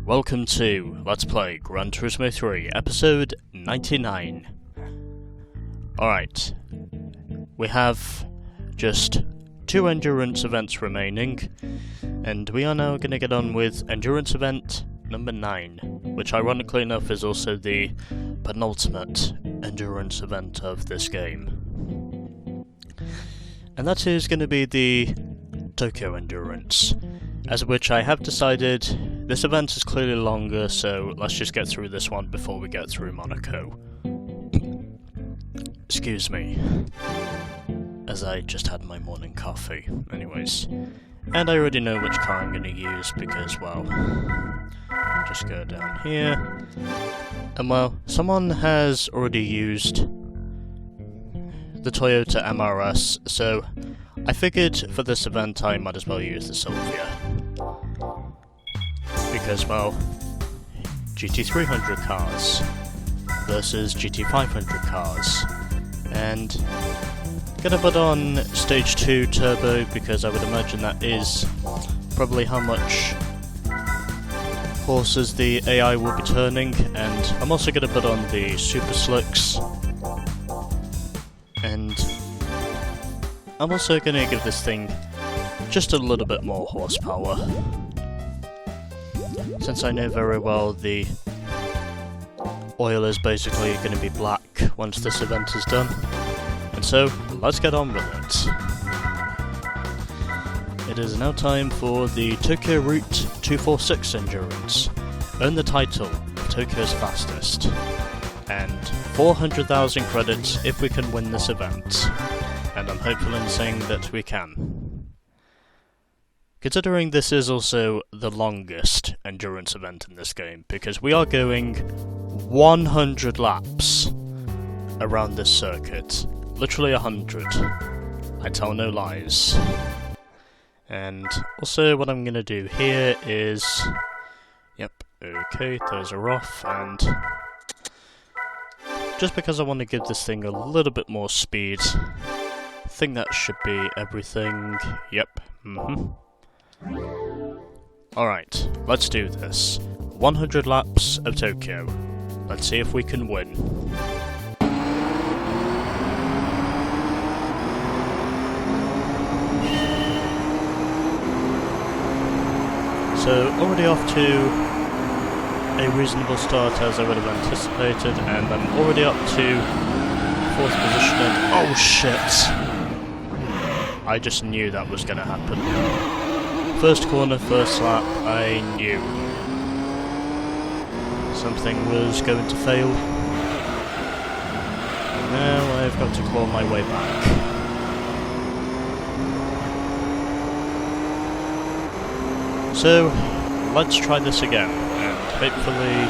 Welcome to Let's Play Gran Turismo 3, episode 99. Alright, we have just 2 endurance events remaining, and we are now going to get on with endurance event number 9, which ironically enough is also the penultimate endurance event of this game. And that is going to be the Tokyo Endurance, as which I have decided this event is clearly longer, so let's just get through this one before we get through Monaco. Excuse me, as I just had my morning coffee. Anyways, and I already know which car I'm going to use because, well, just go down here, and well, someone has already used the Toyota MRS, so I figured for this event I might as well use the Silvia. Because, well, GT300 cars versus GT500 cars, and gonna put on stage 2 turbo because I would imagine that is probably how much horses the AI will be turning, and I'm also gonna put on the super slicks, and I'm also gonna give this thing just a little bit more horsepower, since I know very well the oil is basically going to be black once this event is done. And so, let's get on with it. It is now time for the Tokyo Route 246 Endurance. Earn the title of Tokyo's fastest, and 400,000 credits if we can win this event. And I'm hopeful in saying that we can. Considering this is also the longest endurance event in this game, because we are going 100 laps around this circuit. Literally 100. I tell no lies. And also what I'm going to do here is... Yep, okay, those are off, and... just because I want to give this thing a little bit more speed, I think that should be everything. Yep, Alright, let's do this. 100 laps of Tokyo. Let's see if we can win. So, already off to a reasonable start as I would have anticipated, and I'm already up to 4th position and... oh shit! I just knew that was gonna happen. First corner, first lap, I knew something was going to fail. And now I've got to claw my way back. So, let's try this again, and hopefully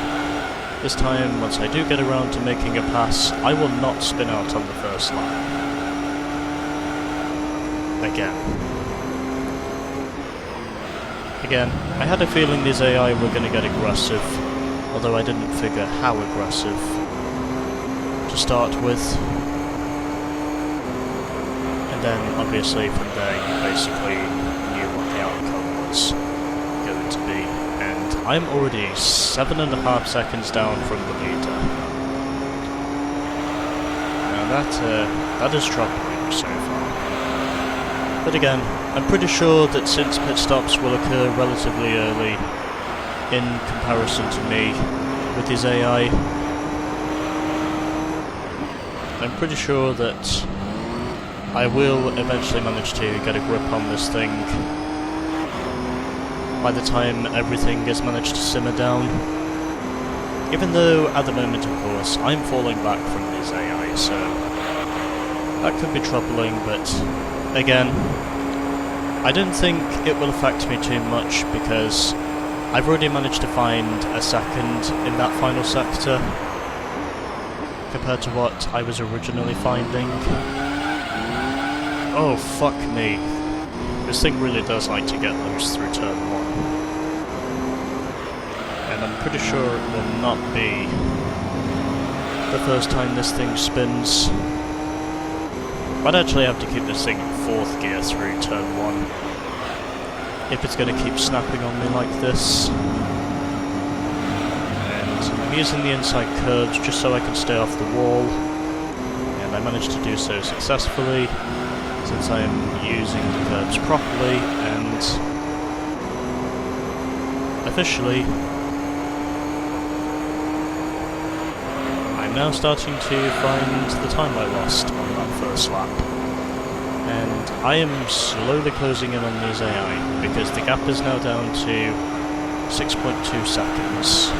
this time, once I do get around to making a pass, I will not spin out on the first lap. Again, I had a feeling these AI were going to get aggressive, although I didn't figure how aggressive to start with. And then, obviously, from there you basically knew what the outcome was going to be. And I'm already 7.5 seconds down from the leader. Now that is troubling so far. But again, I'm pretty sure that since pit stops will occur relatively early in comparison to me with his AI, I'm pretty sure that I will eventually manage to get a grip on this thing by the time everything has managed to simmer down. Even though at the moment, of course, I'm falling back from his AI, so that could be troubling, but again, I don't think it will affect me too much because I've already managed to find a second in that final sector compared to what I was originally finding. Oh, fuck me. This thing really does like to get loose through turn 1. And I'm pretty sure it will not be the first time this thing spins. I'd actually have to keep this thing in 4th gear through turn 1 if it's going to keep snapping on me like this. I'm using the inside curves just so I can stay off the wall, and I managed to do so successfully since I am using the curves properly, and officially I'm now starting to find the time I lost on that first lap. And I am slowly closing in on these AI, because the gap is now down to 6.2 seconds.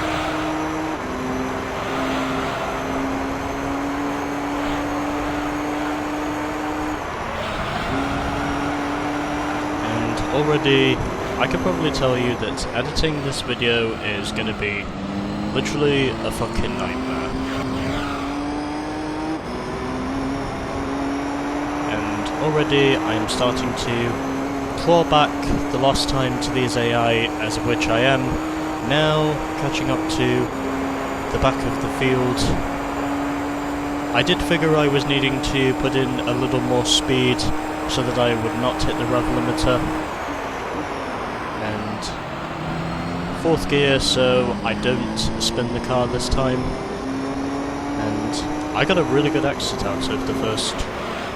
And already, I could probably tell you that editing this video is going to be literally a fucking nightmare. Already I am starting to claw back the lost time to these AI, as of which I am now catching up to the back of the field. I did figure I was needing to put in a little more speed so that I would not hit the rev limiter. And 4th gear so I don't spin the car this time. And I got a really good exit out of the first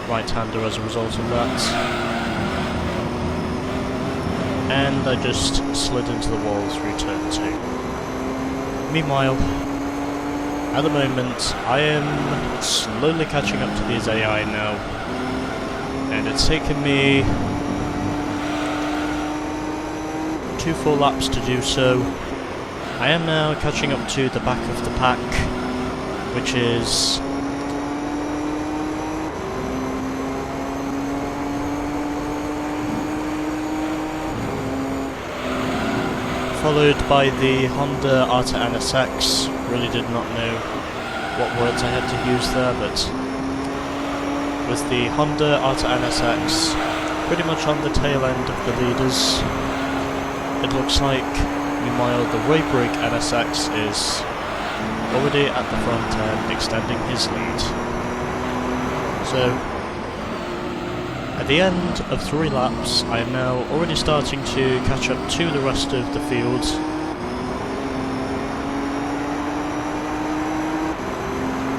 right-hander as a result of that, and I just slid into the wall through turn 2. Meanwhile, at the moment, I am slowly catching up to these AI now, and it's taken me 2 full laps to do so. I am now catching up to the back of the pack, which is followed by the Honda Arta NSX. Really did not know what words I had to use there, but with the Honda Arta NSX pretty much on the tail end of the leaders, it looks like. Meanwhile, the Raybrig NSX is already at the front end, extending his lead. So, at the end of 3 laps, I am now already starting to catch up to the rest of the field.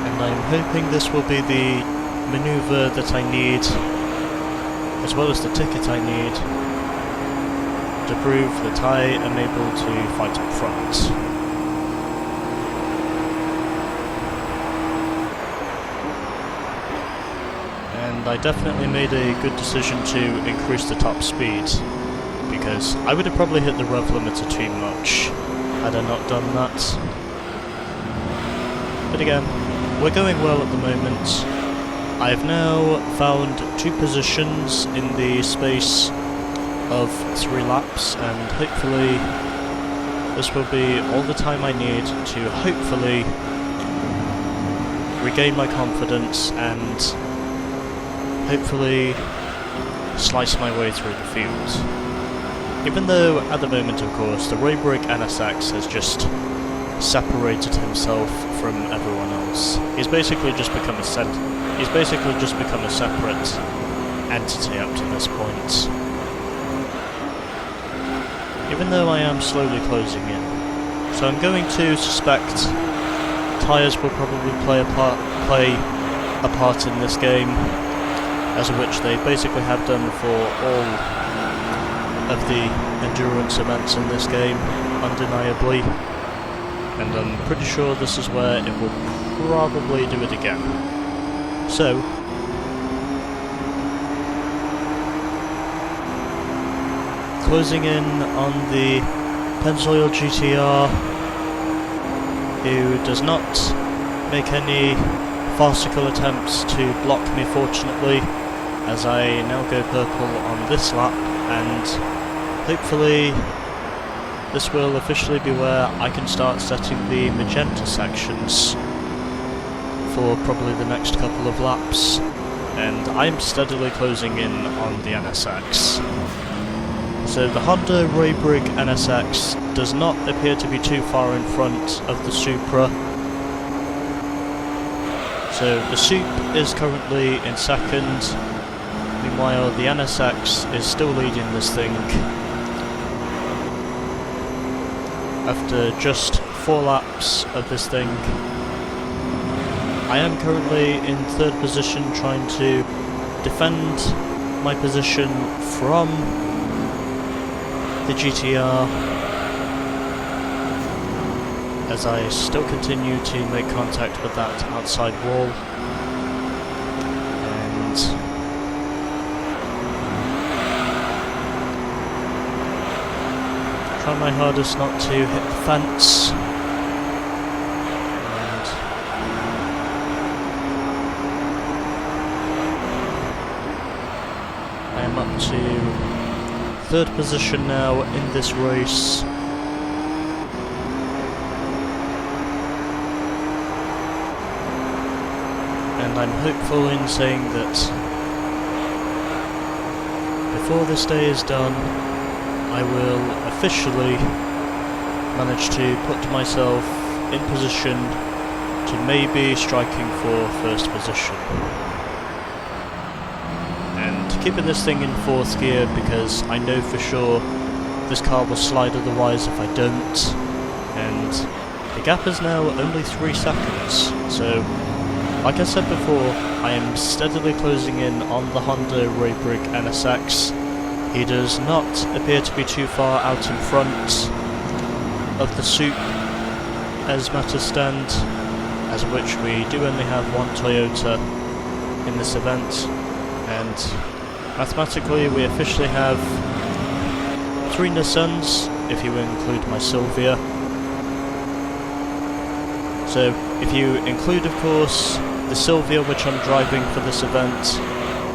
And I am hoping this will be the manoeuvre that I need, as well as the ticket I need, to prove that I am able to fight up front. And I definitely made a good decision to increase the top speed, because I would have probably hit the rev limiter too much had I not done that. But again, we're going well at the moment. I have now found 2 positions in the space of 3 laps, and hopefully this will be all the time I need to hopefully regain my confidence and hopefully slice my way through the field. Even though at the moment, of course, the Raybrig NSX has just separated himself from everyone else. He's basically just become a separate entity up to this point. Even though I am slowly closing in. So I'm going to suspect tyres will probably play a part in this game, as of which they basically have done for all of the endurance events in this game, undeniably. And I'm pretty sure this is where it will probably do it again. So, closing in on the Pennzoil GTR, who does not make any farcical attempts to block me, fortunately, as I now go purple on this lap, and hopefully this will officially be where I can start setting the magenta sections for probably the next couple of laps, and I'm steadily closing in on the NSX. So the Honda Raybrig NSX does not appear to be too far in front of the Supra. So the Sup is currently in second, meanwhile the NSX is still leading this thing after just 4 laps of this thing. I am currently in 3rd position, trying to defend my position from the GTR, as I still continue to make contact with that outside wall, and try my hardest not to hit the fence. And I am up to 3rd position now in this race. And I'm hopeful in saying that before this day is done, I will officially manage to put myself in position to maybe striking for 1st position. And keeping this thing in 4th gear, because I know for sure this car will slide otherwise if I don't. And the gap is now only 3 seconds, so like I said before, I am steadily closing in on the Honda Raybrig NSX. He does not appear to be too far out in front of the Soup as matters stand, as of which we do only have 1 Toyota in this event, and mathematically we officially have 3 Nissans, if you include my Silvia. So if you include, of course, the Silvia which I'm driving for this event,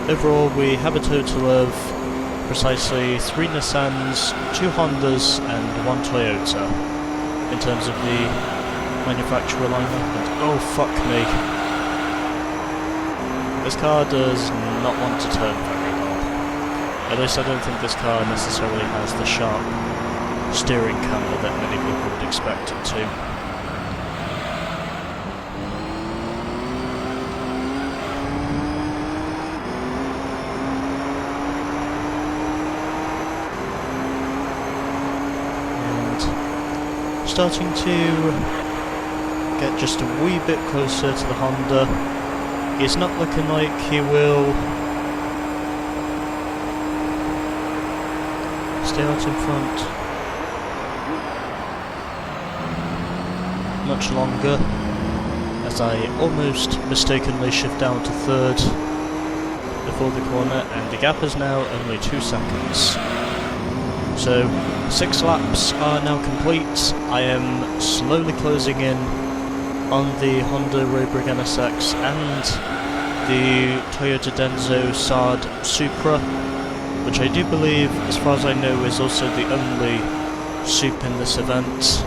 overall we have a total of precisely 3 Nissans, 2 Hondas and 1 Toyota in terms of the manufacturer lineup. And oh fuck me, this car does not want to turn very well. At least I don't think this car necessarily has the sharp steering camber that many people would expect it to. Starting to get just a wee bit closer to the Honda. It's not looking like he will stay out in front much longer, as I almost mistakenly shift down to 3rd before the corner, and the gap is now only 2 seconds. So 6 laps are now complete. I am slowly closing in on the Honda Raybrig NSX and the Toyota Denso Sard Supra, which I do believe, as far as I know, is also the only Sup in this event.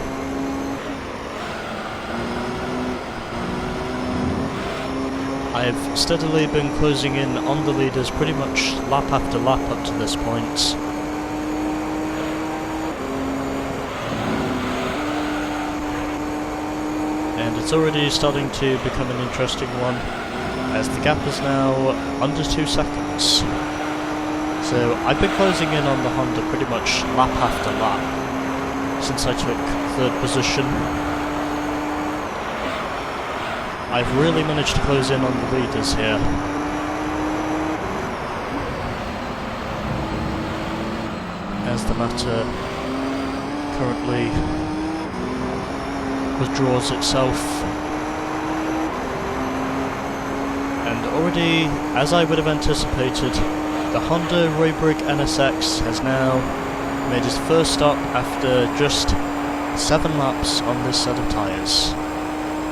I have steadily been closing in on the leaders pretty much lap after lap up to this point. And it's already starting to become an interesting one, as the gap is now under 2 seconds. So I've been closing in on the Honda pretty much lap after lap since I took 3rd position. I've really managed to close in on the leaders here. As the matter currently withdraws itself. And already, as I would have anticipated, the Honda Raybrig NSX has now made his first stop after just 7 laps on this set of tyres.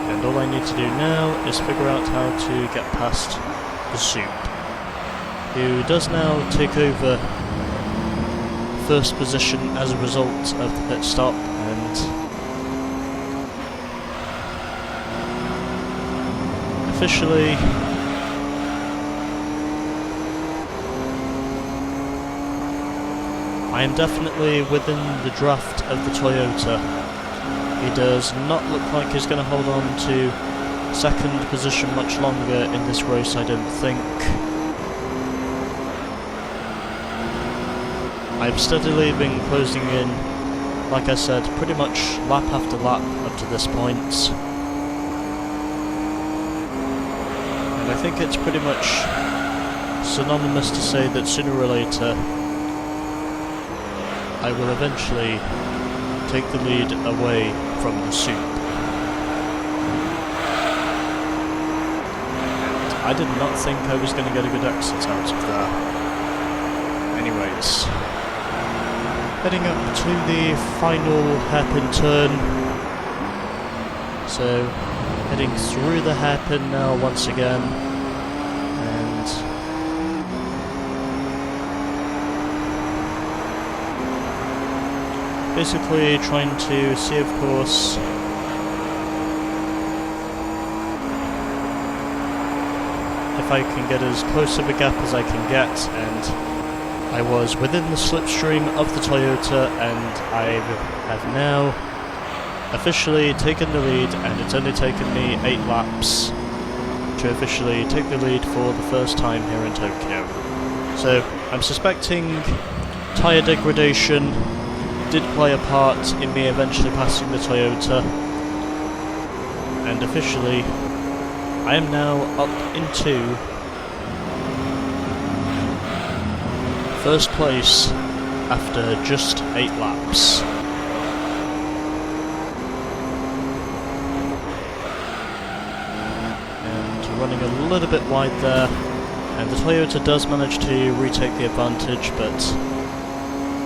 And all I need to do now is figure out how to get past the Soup, who does now take over 1st position as a result of the pit stop, and officially I am definitely within the draft of the Toyota. He does not look like he's going to hold on to 2nd position much longer in this race, I don't think. I've steadily been closing in like I said, pretty much lap after lap up to this point. And I think it's pretty much synonymous to say that sooner or later I will eventually take the lead away from the soup. And I did not think I was going to get a good exit out of there. Anyways, heading up to the final hairpin turn. So, heading through the hairpin now once again, and basically trying to see, of course, if I can get as close of a gap as I can get, and I was within the slipstream of the Toyota, and I have now officially taken the lead, and it's only taken me 8 laps to officially take the lead for the first time here in Tokyo. So I'm suspecting tyre degradation did play a part in me eventually passing the Toyota, and officially I am now up into first place after just 8 laps. And running a little bit wide there, and the Toyota does manage to retake the advantage, but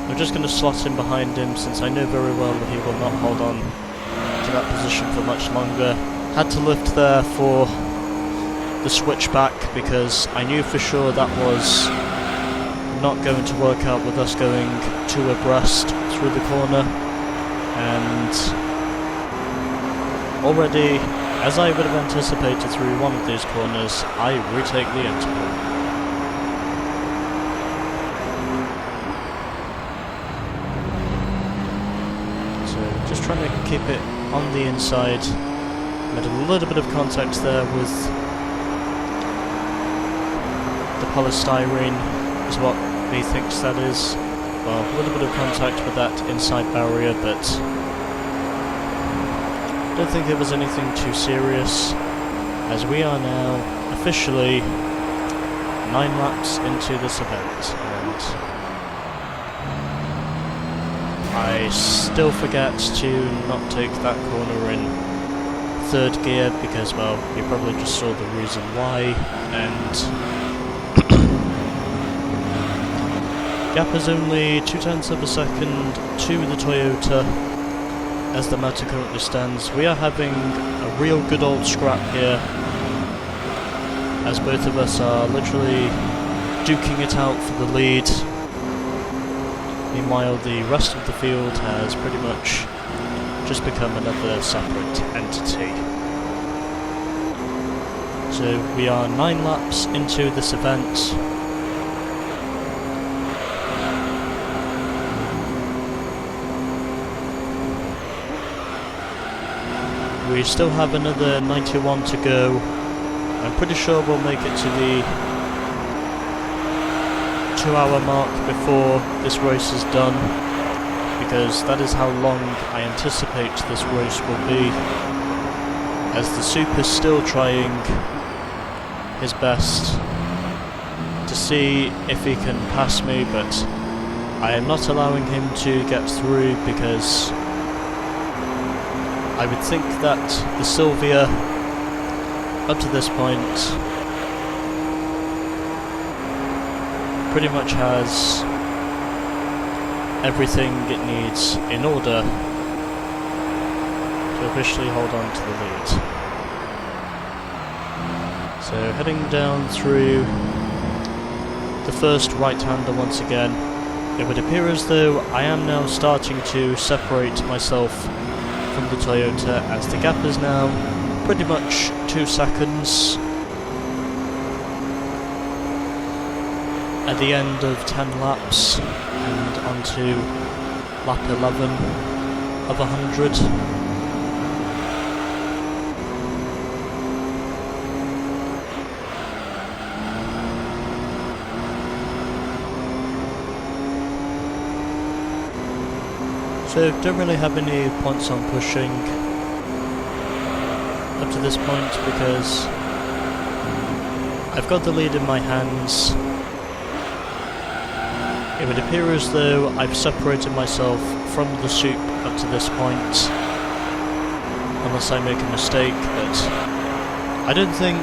I'm just going to slot in behind him since I know very well that he will not hold on to that position for much longer. Had to lift there for the switchback because I knew for sure that was not going to work out with us going 2 abreast through the corner, and already, as I would have anticipated through one of these corners, I retake the interval. So just trying to keep it on the inside. Made a little bit of contact there with the polystyrene, is what he thinks that is. Well, a little bit of contact with that inside barrier, but I don't think it was anything too serious, as we are now officially 9 laps into this event, and I still forget to not take that corner in 3rd gear because, well, you probably just saw the reason why, and gap is only 0.2 of a second to the Toyota as the matter currently stands. We are having a real good old scrap here, as both of us are literally duking it out for the lead. Meanwhile, the rest of the field has pretty much just become another separate entity. So we are 9 laps into this event. We still have another 91 to go. I'm pretty sure we'll make it to the 2-hour mark before this race is done, because that is how long I anticipate this race will be, as the Soup is still trying his best to see if he can pass me, but I am not allowing him to get through because I would think that the Silvia, up to this point, pretty much has everything it needs in order to officially hold on to the lead. So heading down through the first right-hander once again, it would appear as though I am now starting to separate myself from the Toyota, as the gap is now pretty much 2 seconds at the end of 10 laps and onto lap 11 of 100. So don't really have any points on pushing up to this point because I've got the lead in my hands. It would appear as though I've separated myself from the soup up to this point, unless I make a mistake, but I don't think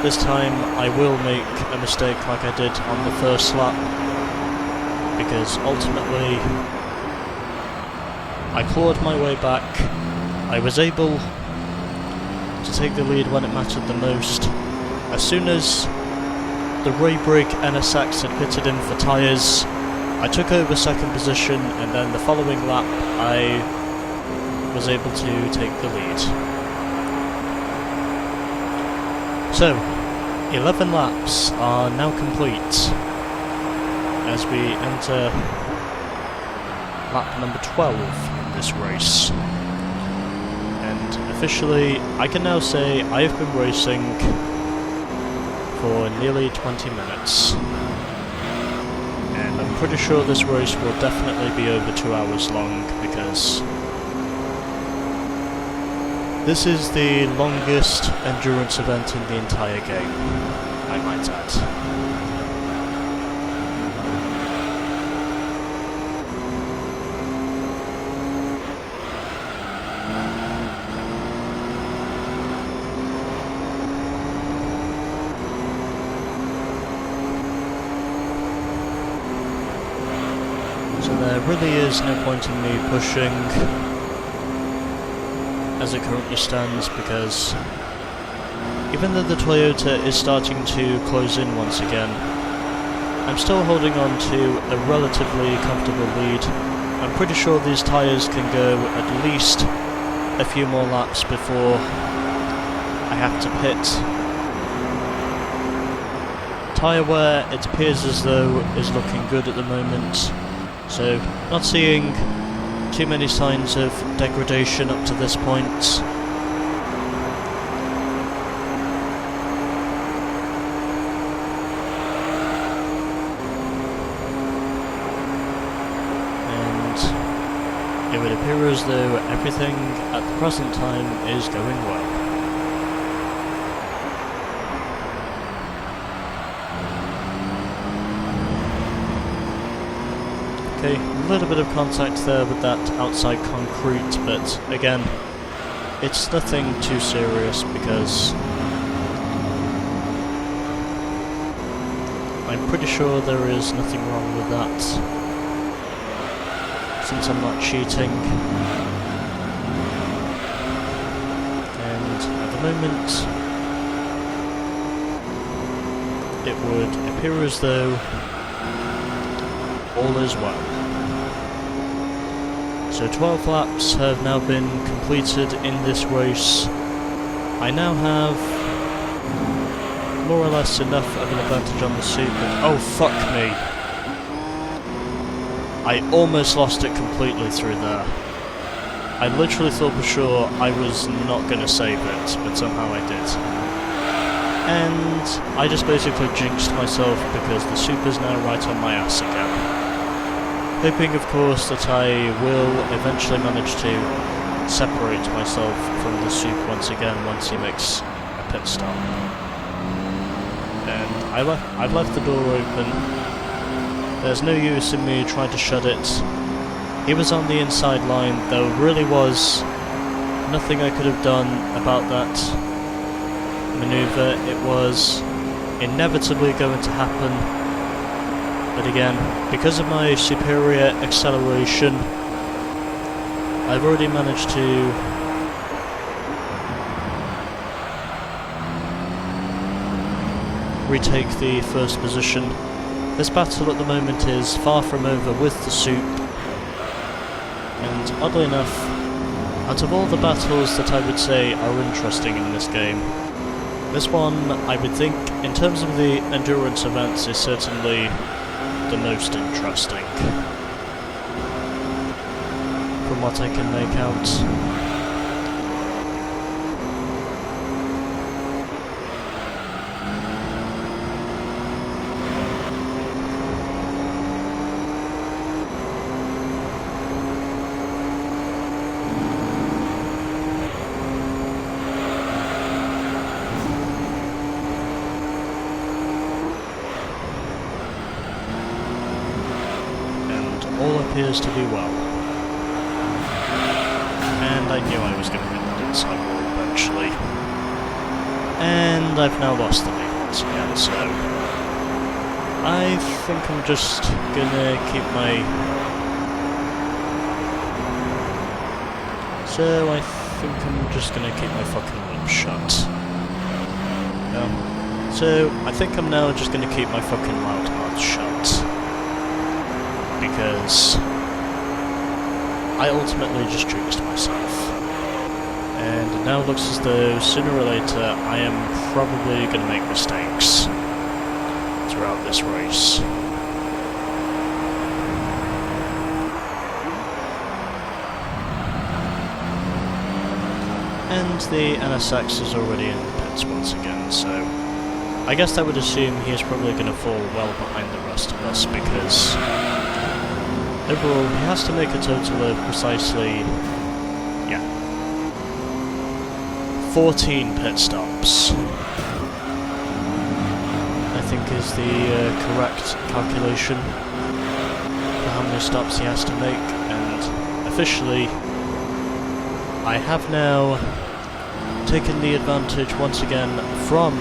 this time I will make a mistake like I did on the first lap, because ultimately I clawed my way back. I was able to take the lead when it mattered the most. As soon as the Raybrig NSX had pitted in for tyres, I took over second position, and then the following lap I was able to take the lead. So, 11 laps are now complete as we enter lap number 12 in this race. And officially, I can now say I have been racing for nearly 20 minutes. And I'm pretty sure this race will definitely be over 2 hours long, because this is the longest endurance event in the entire game, I might add. There really is no point in me pushing as it currently stands, because even though the Toyota is starting to close in once again, I'm still holding on to a relatively comfortable lead. I'm pretty sure these tyres can go at least a few more laps before I have to pit. Tyre wear, it appears as though, is looking good at the moment. So, not seeing too many signs of degradation up to this point. And it would appear as though everything at the present time is going well. Okay, a little bit of contact there with that outside concrete, but again, it's nothing too serious because I'm pretty sure there is nothing wrong with that, since I'm not cheating. And at the moment, it would appear as though all is well. So 12 laps have now been completed in this race. I now have more or less enough of an advantage on the super. Oh fuck me! I almost lost it completely through there. I literally thought for sure I was not going to save it, but somehow I did. And I just basically jinxed myself because the super's now right on my ass again. Hoping, of course, that I will eventually manage to separate myself from the soup once again once he makes a pit stop. And I've left the door open. There's no use in me trying to shut it. He was on the inside line. There really was nothing I could have done about that maneuver. It was inevitably going to happen. But again, because of my superior acceleration, I've already managed to retake the first position. This battle at the moment is far from over with the soup, and oddly enough, out of all the battles that I would say are interesting in this game, this one, I would think, in terms of the endurance events, is certainly the most interesting, from what I can make out. appears to be well. And I knew I was going to win that inside wall eventually. And I've now lost the lead once again, so I think I'm just gonna keep my... So I think I'm just gonna keep my fucking lips shut. So I think I'm now just gonna keep my fucking loud mouth shut. Because I ultimately just jinxed myself. And it now looks as though sooner or later I am probably gonna make mistakes throughout this race. And the NSX is already in the pits once again, so I guess I would assume he is probably going to fall well behind the rest of us, because overall he has to make a total of precisely, 14 pit stops. I think is the correct calculation for how many stops he has to make, and officially I have now taken the advantage once again from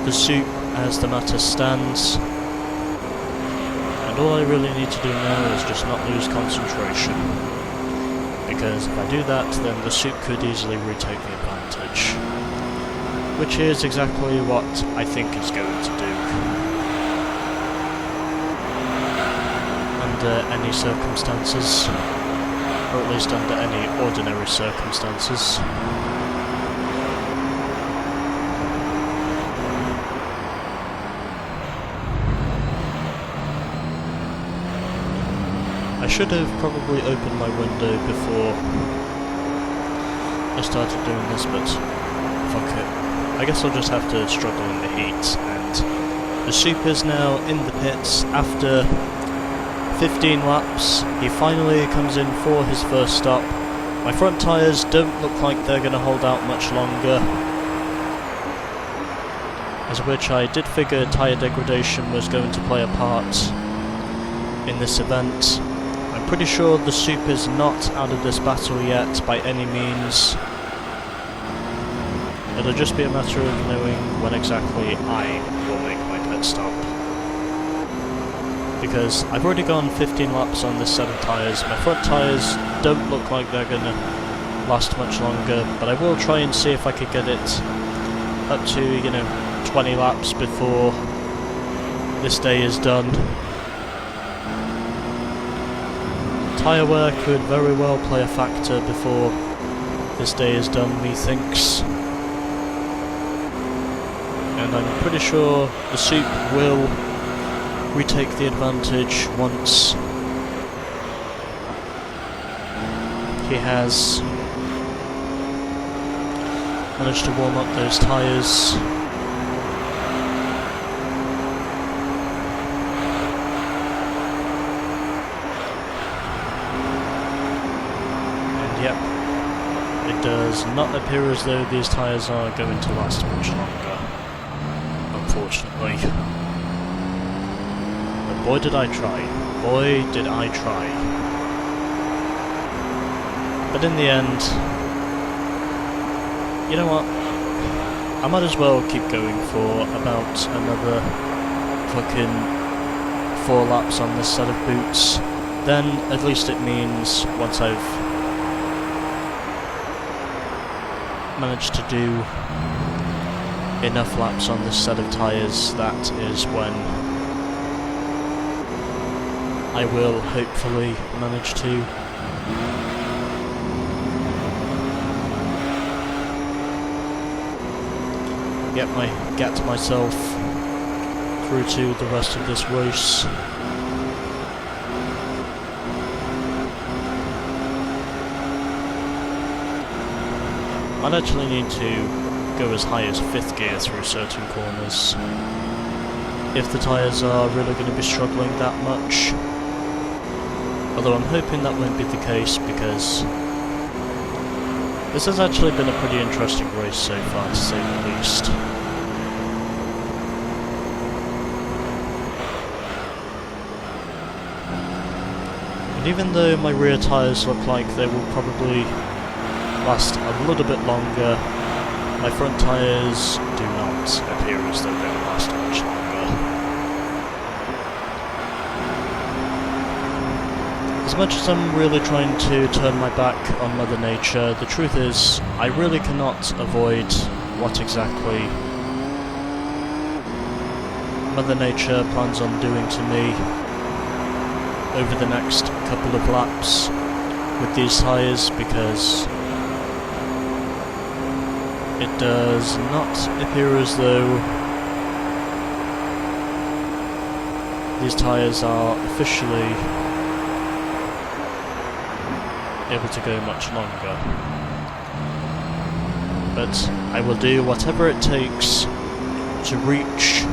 the soup as the matter stands, and all I really need to do now is just not lose concentration, because if I do that then the soup could easily retake the advantage, which is exactly what I think is going to do under any circumstances, or at least under any ordinary circumstances. I should have probably opened my window before I started doing this, but fuck it. I guess I'll just have to struggle in the heat, and the soup is now in the pits after 15 laps. He finally comes in for his first stop. My front tyres don't look like they're going to hold out much longer, as of which I did figure tyre degradation was going to play a part in this event. I'm pretty sure the soup is not out of this battle yet by any means. It'll just be a matter of knowing when exactly I will make my pit stop. Because I've already gone 15 laps on this set of tyres. My front tyres don't look like they're going to last much longer, but I will try and see if I could get it up to, 20 laps before this day is done. Tyre wear could very well play a factor before this day is done, methinks. And I'm pretty sure the soup will retake the advantage once he has managed to warm up those tyres. And yep, it does not appear as though these tyres are going to last much longer, unfortunately. Boy did I try. Boy did I try. But in the end, you know what? I might as well keep going for about another fucking 4 laps on this set of boots. Then at least it means once I've managed to do enough laps on this set of tyres, that is when I will hopefully manage to get myself through to the rest of this race. I'd actually need to go as high as 5th gear through certain corners if the tyres are really going to be struggling that much. Although I'm hoping that won't be the case, because this has actually been a pretty interesting race so far, to say the least. And even though my rear tyres look like they will probably last a little bit longer, my front tyres do not appear as though they will last much longer. As much as I'm really trying to turn my back on Mother Nature, the truth is, I really cannot avoid what exactly Mother Nature plans on doing to me over the next couple of laps with these tyres, because it does not appear as though these tyres are officially able to go much longer. But I will do whatever it takes to reach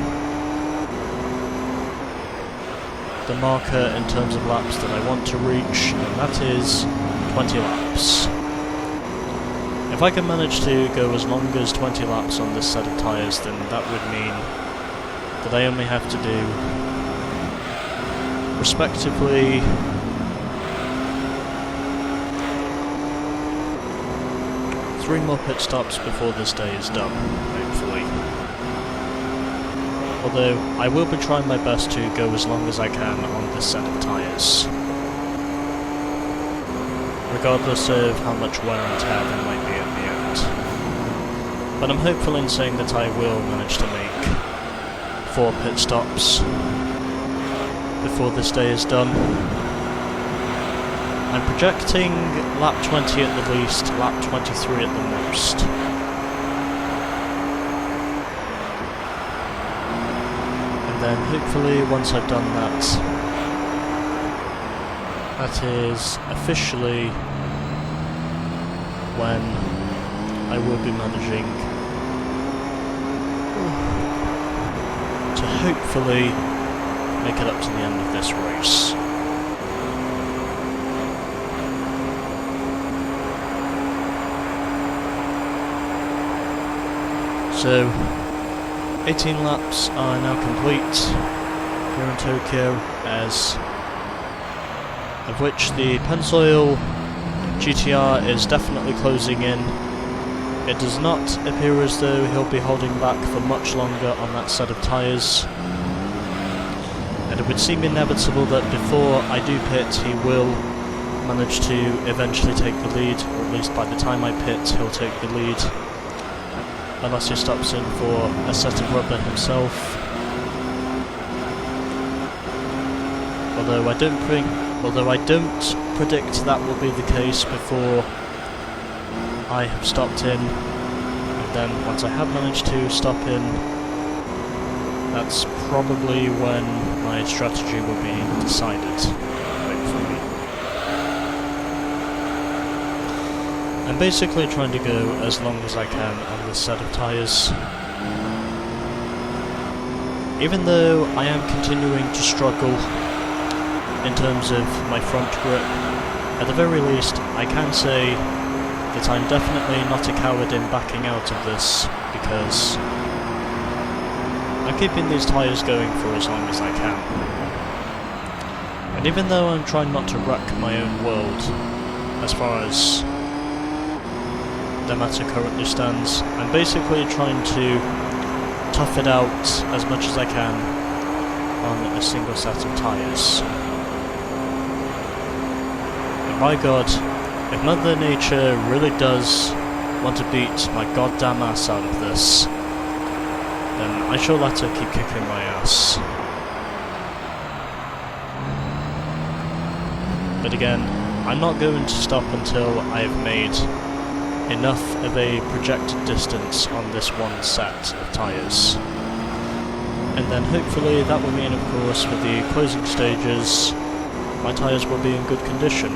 the marker in terms of laps that I want to reach, and that is 20 laps. If I can manage to go as long as 20 laps on this set of tyres, then that would mean that I only have to do, respectively, three more pit stops before this day is done, hopefully. Although, I will be trying my best to go as long as I can on this set of tyres, regardless of how much wear and tear there might be at the end. But I'm hopeful in saying that I will manage to make 4 pit stops before this day is done. I'm projecting lap 20 at the least, lap 23 at the most. And then hopefully once I've done that, that is officially when I will be managing to hopefully make it up to the end of this race. So, 18 laps are now complete here in Tokyo, of which the Pennzoil GTR is definitely closing in. It does not appear as though he'll be holding back for much longer on that set of tyres, and it would seem inevitable that before I do pit he will manage to eventually take the lead, or at least by the time I pit he'll take the lead, unless he stops in for a set of rubber himself. Although I don't predict that will be the case before I have stopped in, and then once I have managed to stop in, that's probably when my strategy will be decided, hopefully. I'm basically trying to go as long as I can on this set of tyres. Even though I am continuing to struggle in terms of my front grip, at the very least I can say that I'm definitely not a coward in backing out of this, because I'm keeping these tyres going for as long as I can. And even though I'm trying not to wreck my own world as far as the matter currently stands, I'm basically trying to tough it out as much as I can on a single set of tyres. And by God, if Mother Nature really does want to beat my goddamn ass out of this, then I shall let her keep kicking my ass. But again, I'm not going to stop until I have made enough of a projected distance on this one set of tyres. And then hopefully that will mean, of course, with the closing stages, my tyres will be in good condition.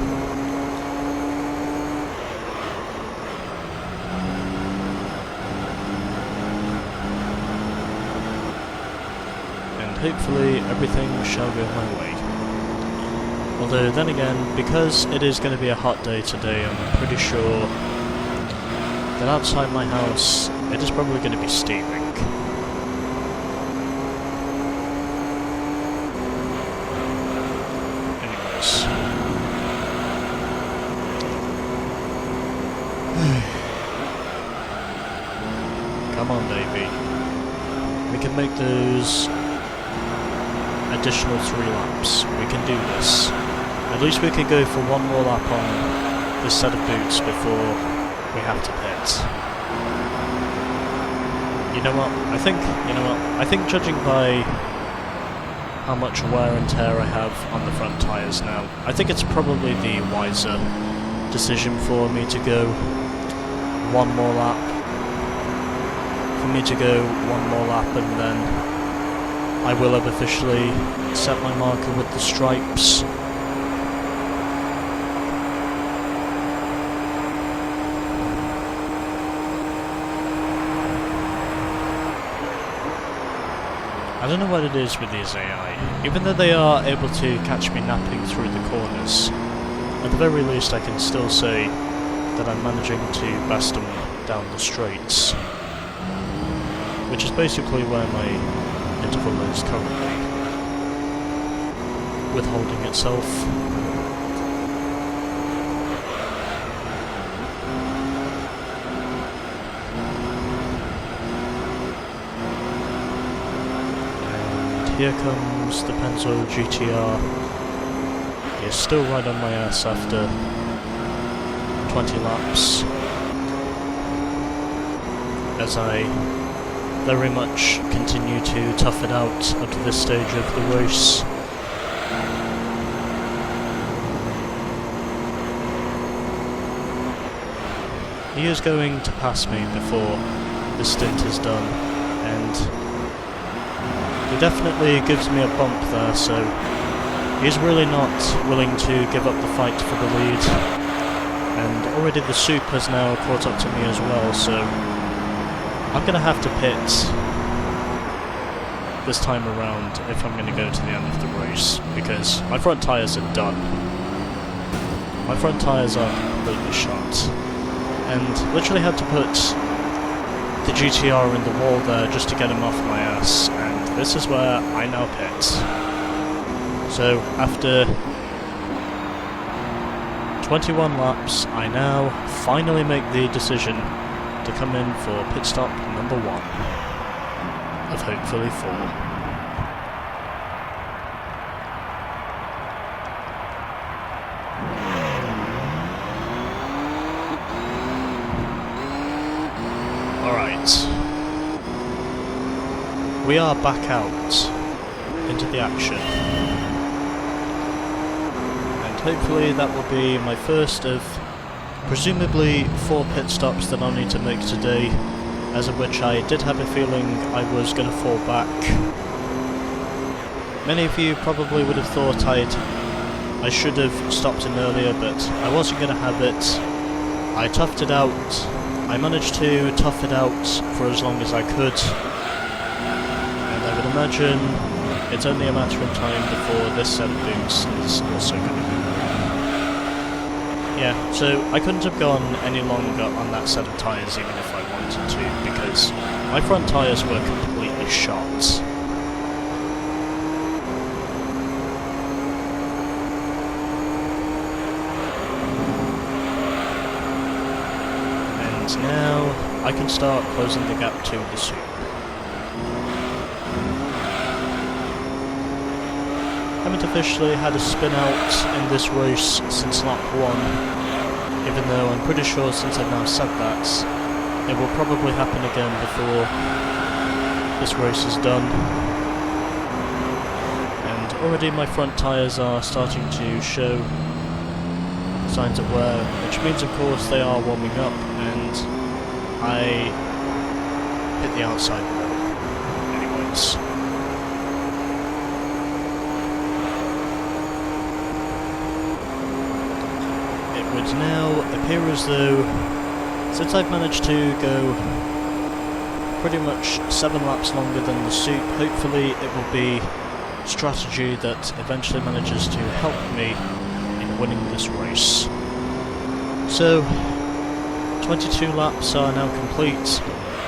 And hopefully everything shall go my way. Although then again, because it is going to be a hot day today, I'm pretty sure that outside my house, it is probably going to be steaming. Anyways, make those additional 3 laps. We can do this. At least we can go for one more lap on this set of boots before we have to pit. You know what? I think judging by how much wear and tear I have on the front tyres now, I think it's probably the wiser decision for me to go one more lap. And then I will have officially set my marker with the stripes. I don't know what it is with these AI. Even though they are able to catch me napping through the corners, at the very least I can still say that I'm managing to best them down the straights, which is basically where my interval is currently, withholding itself. And here comes the Penzo GTR. He is still right on my ass after 20 laps, as I very much continue to tough it out up to this stage of the race. He is going to pass me before the stint is done, and he definitely gives me a bump there, so he's really not willing to give up the fight for the lead. And already the Sup has now caught up to me as well, so I'm going to have to pit this time around if I'm going to go to the end of the race, because my front tyres are done. My front tyres are completely shot, and literally had to put the GTR in the wall there just to get him off my ass, and this is where I now pit. So after 21 laps, I now finally make the decision to come in for pit stop number 1 of hopefully 4. Alright. We are back out into the action. And hopefully that will be my first of presumably 4 pit stops that I'll need to make today, as of which I did have a feeling I was going to fall back. Many of you probably would have thought I should have stopped him earlier, but I wasn't going to have it. I toughed it out. I managed to tough it out for as long as I could, and I would imagine it's only a matter of time before this set of boots is also going to be. Yeah, so I couldn't have gone any longer on that set of tyres even if I wanted to, because my front tyres were completely shot. And now I can start closing the gap to the Sup. I haven't officially had a spin out in this race since lap 1, even though I'm pretty sure since I've now said that, it will probably happen again before this race is done. And already my front tyres are starting to show signs of wear, which means of course they are warming up, and I hit the outside wall anyways. Would now appear as though, since I've managed to go pretty much 7 laps longer than the Sup, hopefully it will be strategy that eventually manages to help me in winning this race. So, 22 laps are now complete.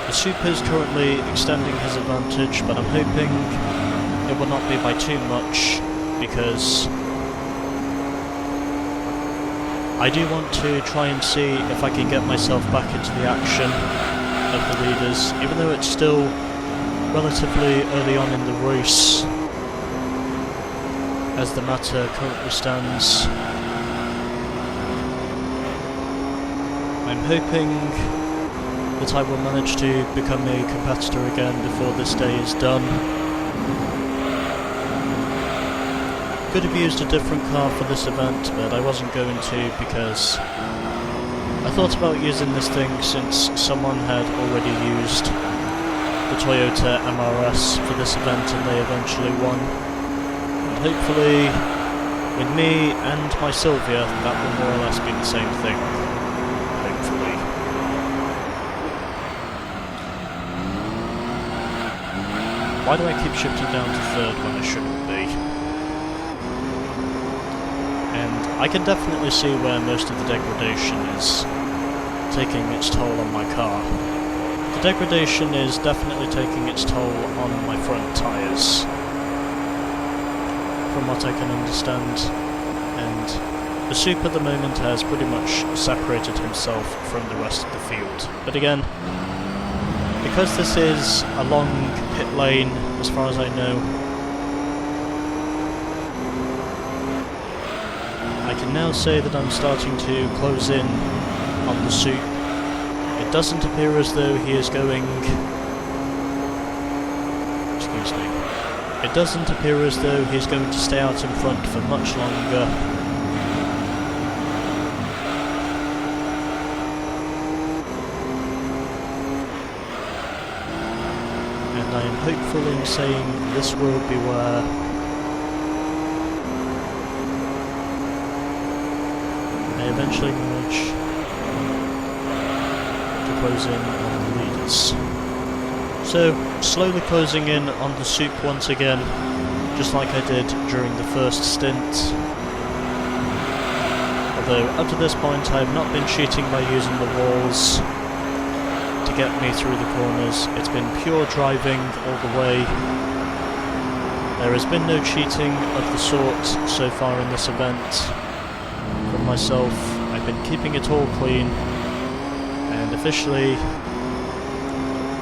The Sup is currently extending his advantage, but I'm hoping it will not be by too much, because I do want to try and see if I can get myself back into the action of the leaders, even though it's still relatively early on in the race, as the matter currently stands. I'm hoping that I will manage to become a competitor again before this day is done. Could have used a different car for this event, but I wasn't going to because I thought about using this thing since someone had already used the Toyota MRS for this event and they eventually won. And hopefully, with me and my Silvia, that will more or less be the same thing. Hopefully. Why do I keep shifting down to third when I shouldn't be? And I can definitely see where most of the degradation is taking its toll on my car. The degradation is definitely taking its toll on my front tyres, from what I can understand, and the Supra at the moment has pretty much separated himself from the rest of the field. But again, because this is a long pit lane, as far as I know, I can now say that I'm starting to close in on the Sup. It doesn't appear as though he is going... Excuse me. It doesn't appear as though he's going to stay out in front for much longer. And I am hopeful in saying this will be where I eventually manage to close in on the leaders. So, slowly closing in on the Sup once again, just like I did during the first stint. Although, up to this point I have not been cheating by using the walls to get me through the corners. It's been pure driving all the way. There has been no cheating of the sort so far in this event. From myself, I've been keeping it all clean, and officially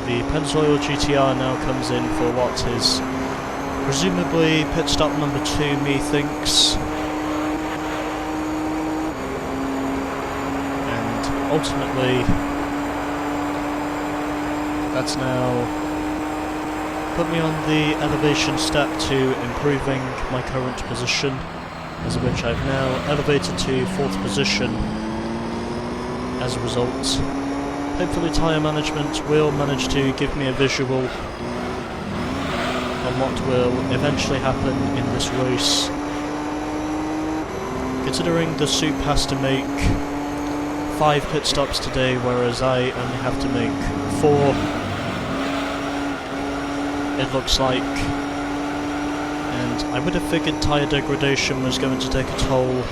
the Pennzoil GTR now comes in for what is presumably pit stop number 2, methinks, and ultimately that's now put me on the elevation step to improving my current position, as of which I've now elevated to 4th position as a result. Hopefully tyre management will manage to give me a visual on what will eventually happen in this race. Considering the Sup has to make 5 pit stops today, whereas I only have to make 4, it looks like. And I would have figured tyre degradation was going to take a toll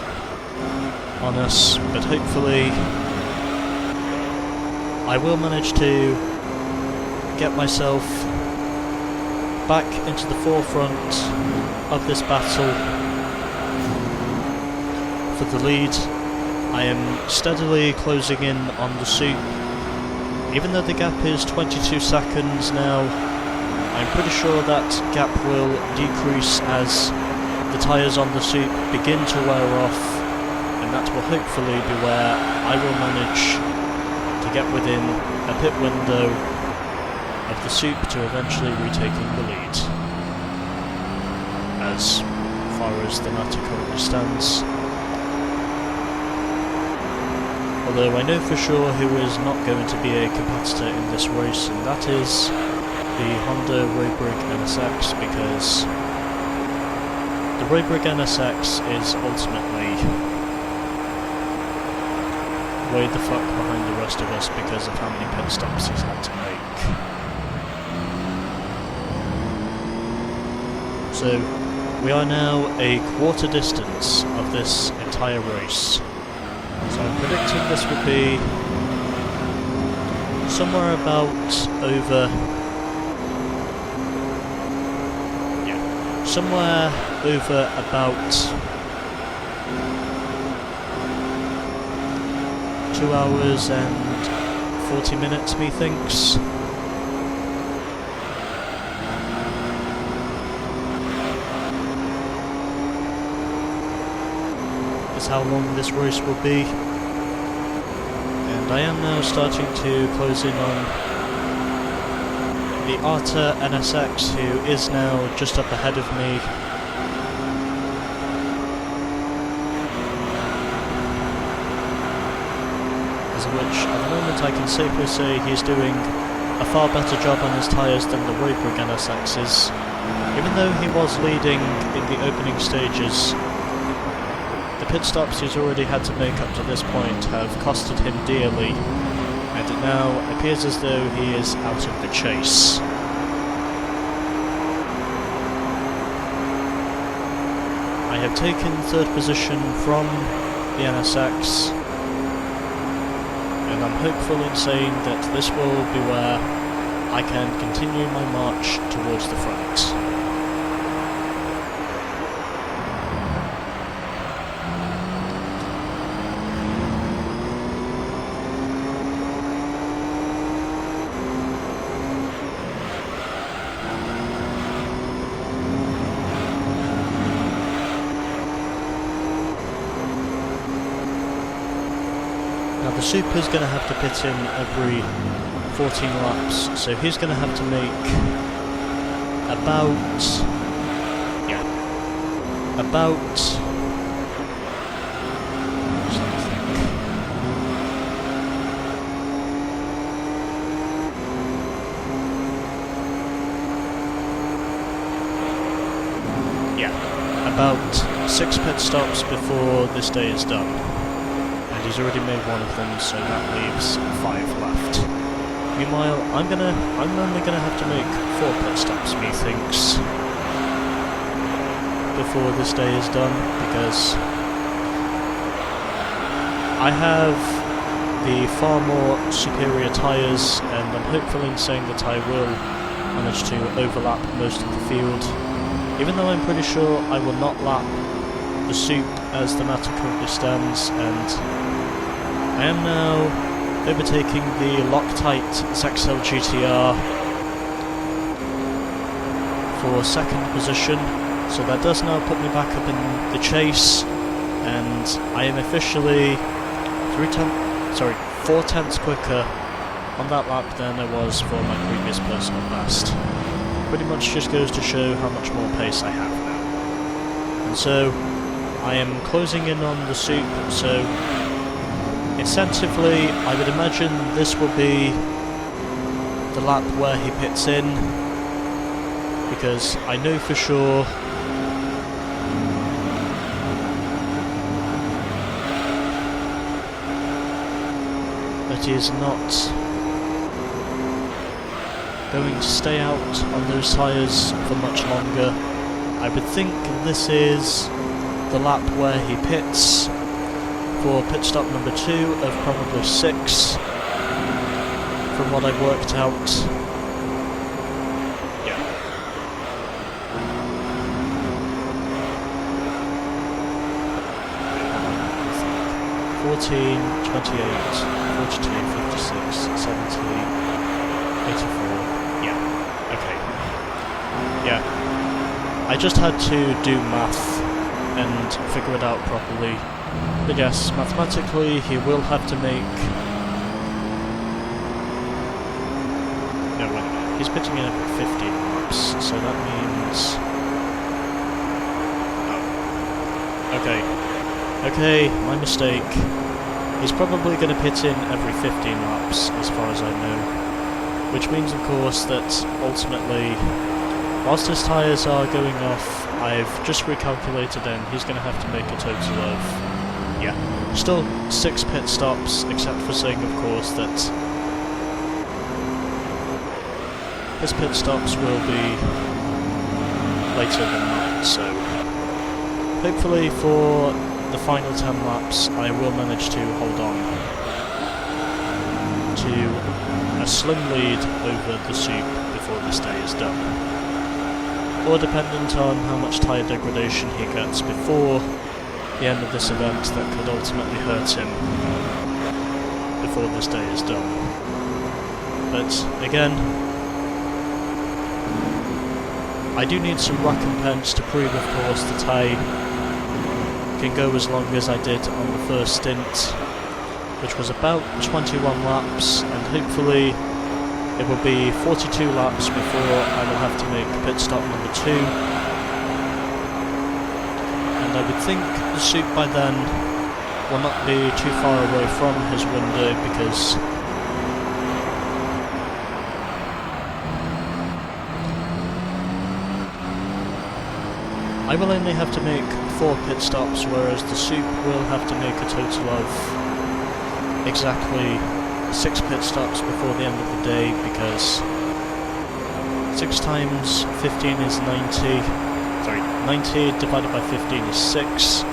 on us, but hopefully I will manage to get myself back into the forefront of this battle for the lead. I am steadily closing in on the Sup. Even though the gap is 22 seconds now, I'm pretty sure that gap will decrease as the tyres on the Sup begin to wear off, and that will hopefully be where I will manage to get within a pit window of the Sup to eventually retaking the lead, as far as the matter currently stands. Although I know for sure who is not going to be a competitor in this race, and that is the Honda Roadbrig NSX, because the Roadbrig NSX is ultimately way the fuck behind the rest of us because of how many pit stops he's had to make. So, we are now a quarter distance of this entire race. So I'm predicting this would be somewhere about somewhere over about 2 hours and 40 minutes, methinks. is how long this race will be. And I am now starting to close in on the Arta NSX, who is now just up ahead of me. As of which, at the moment, I can safely say he's doing a far better job on his tyres than the Roadbrig NSXs. Even though he was leading in the opening stages, the pit stops he's already had to make up to this point have costed him dearly, and it now appears as though he is out of the chase. I have taken third position from the NSX, and I'm hopeful in saying that this will be where I can continue my march towards the front. Now the Supra's going to have to pit in every 14 laps, so he's going to have to make about about 6 pit stops before this day is done. And he's already made one of them, so that leaves 5 left. Meanwhile, I'm only gonna have to make 4 pit stops, methinks, before this day is done, because I have the far more superior tyres, and I'm hopeful in saying that I will manage to overlap most of the field, even though I'm pretty sure I will not lap the Sup as the matter currently stands, and I am now overtaking the Loctite XL GTR for 2nd position, so that does now put me back up in the chase, and I am officially 4 tenths quicker on that lap than I was for my previous personal best. Pretty much just goes to show how much more pace I have now. And so I am closing in on the Sup, so incentively, I would imagine this will be the lap where he pits in, because I know for sure that he is not going to stay out on those tyres for much longer. I would think this is the lap where he pits for pit stop number 2 of probably 6, from what I've worked out. Yeah. $14, $28, $42, $56, $70, $84. Yeah. Okay. Yeah. I just had to do math and figure it out properly. But yes, mathematically he will have to make... No, wait a minute. He's pitching in every 15 laps, so that means... Oh. Okay. Okay, my mistake. He's probably going to pit in every 15 laps, as far as I know. Which means, of course, that ultimately, whilst his tyres are going off, I've just recalculated and he's going to have to make a total of... Yeah, still 6 pit stops, except for saying, of course, that his pit stops will be later than mine, so hopefully for the final 10 laps I will manage to hold on to a slim lead over the Sup before this day is done. Or dependent on how much tyre degradation he gets before the end of this event, that could ultimately hurt him before this day is done. But again, I do need some recompense to prove, of course, that I can go as long as I did on the first stint, which was about 21 laps, and hopefully it will be 42 laps before I will have to make pit stop number 2. And I would think the Sup by then will not be too far away from his window, because I will only have to make 4 pit stops, whereas the Sup will have to make a total of exactly 6 pit stops before the end of the day, because 6 times 15 is 90. Sorry, 90 divided by 15 is 6.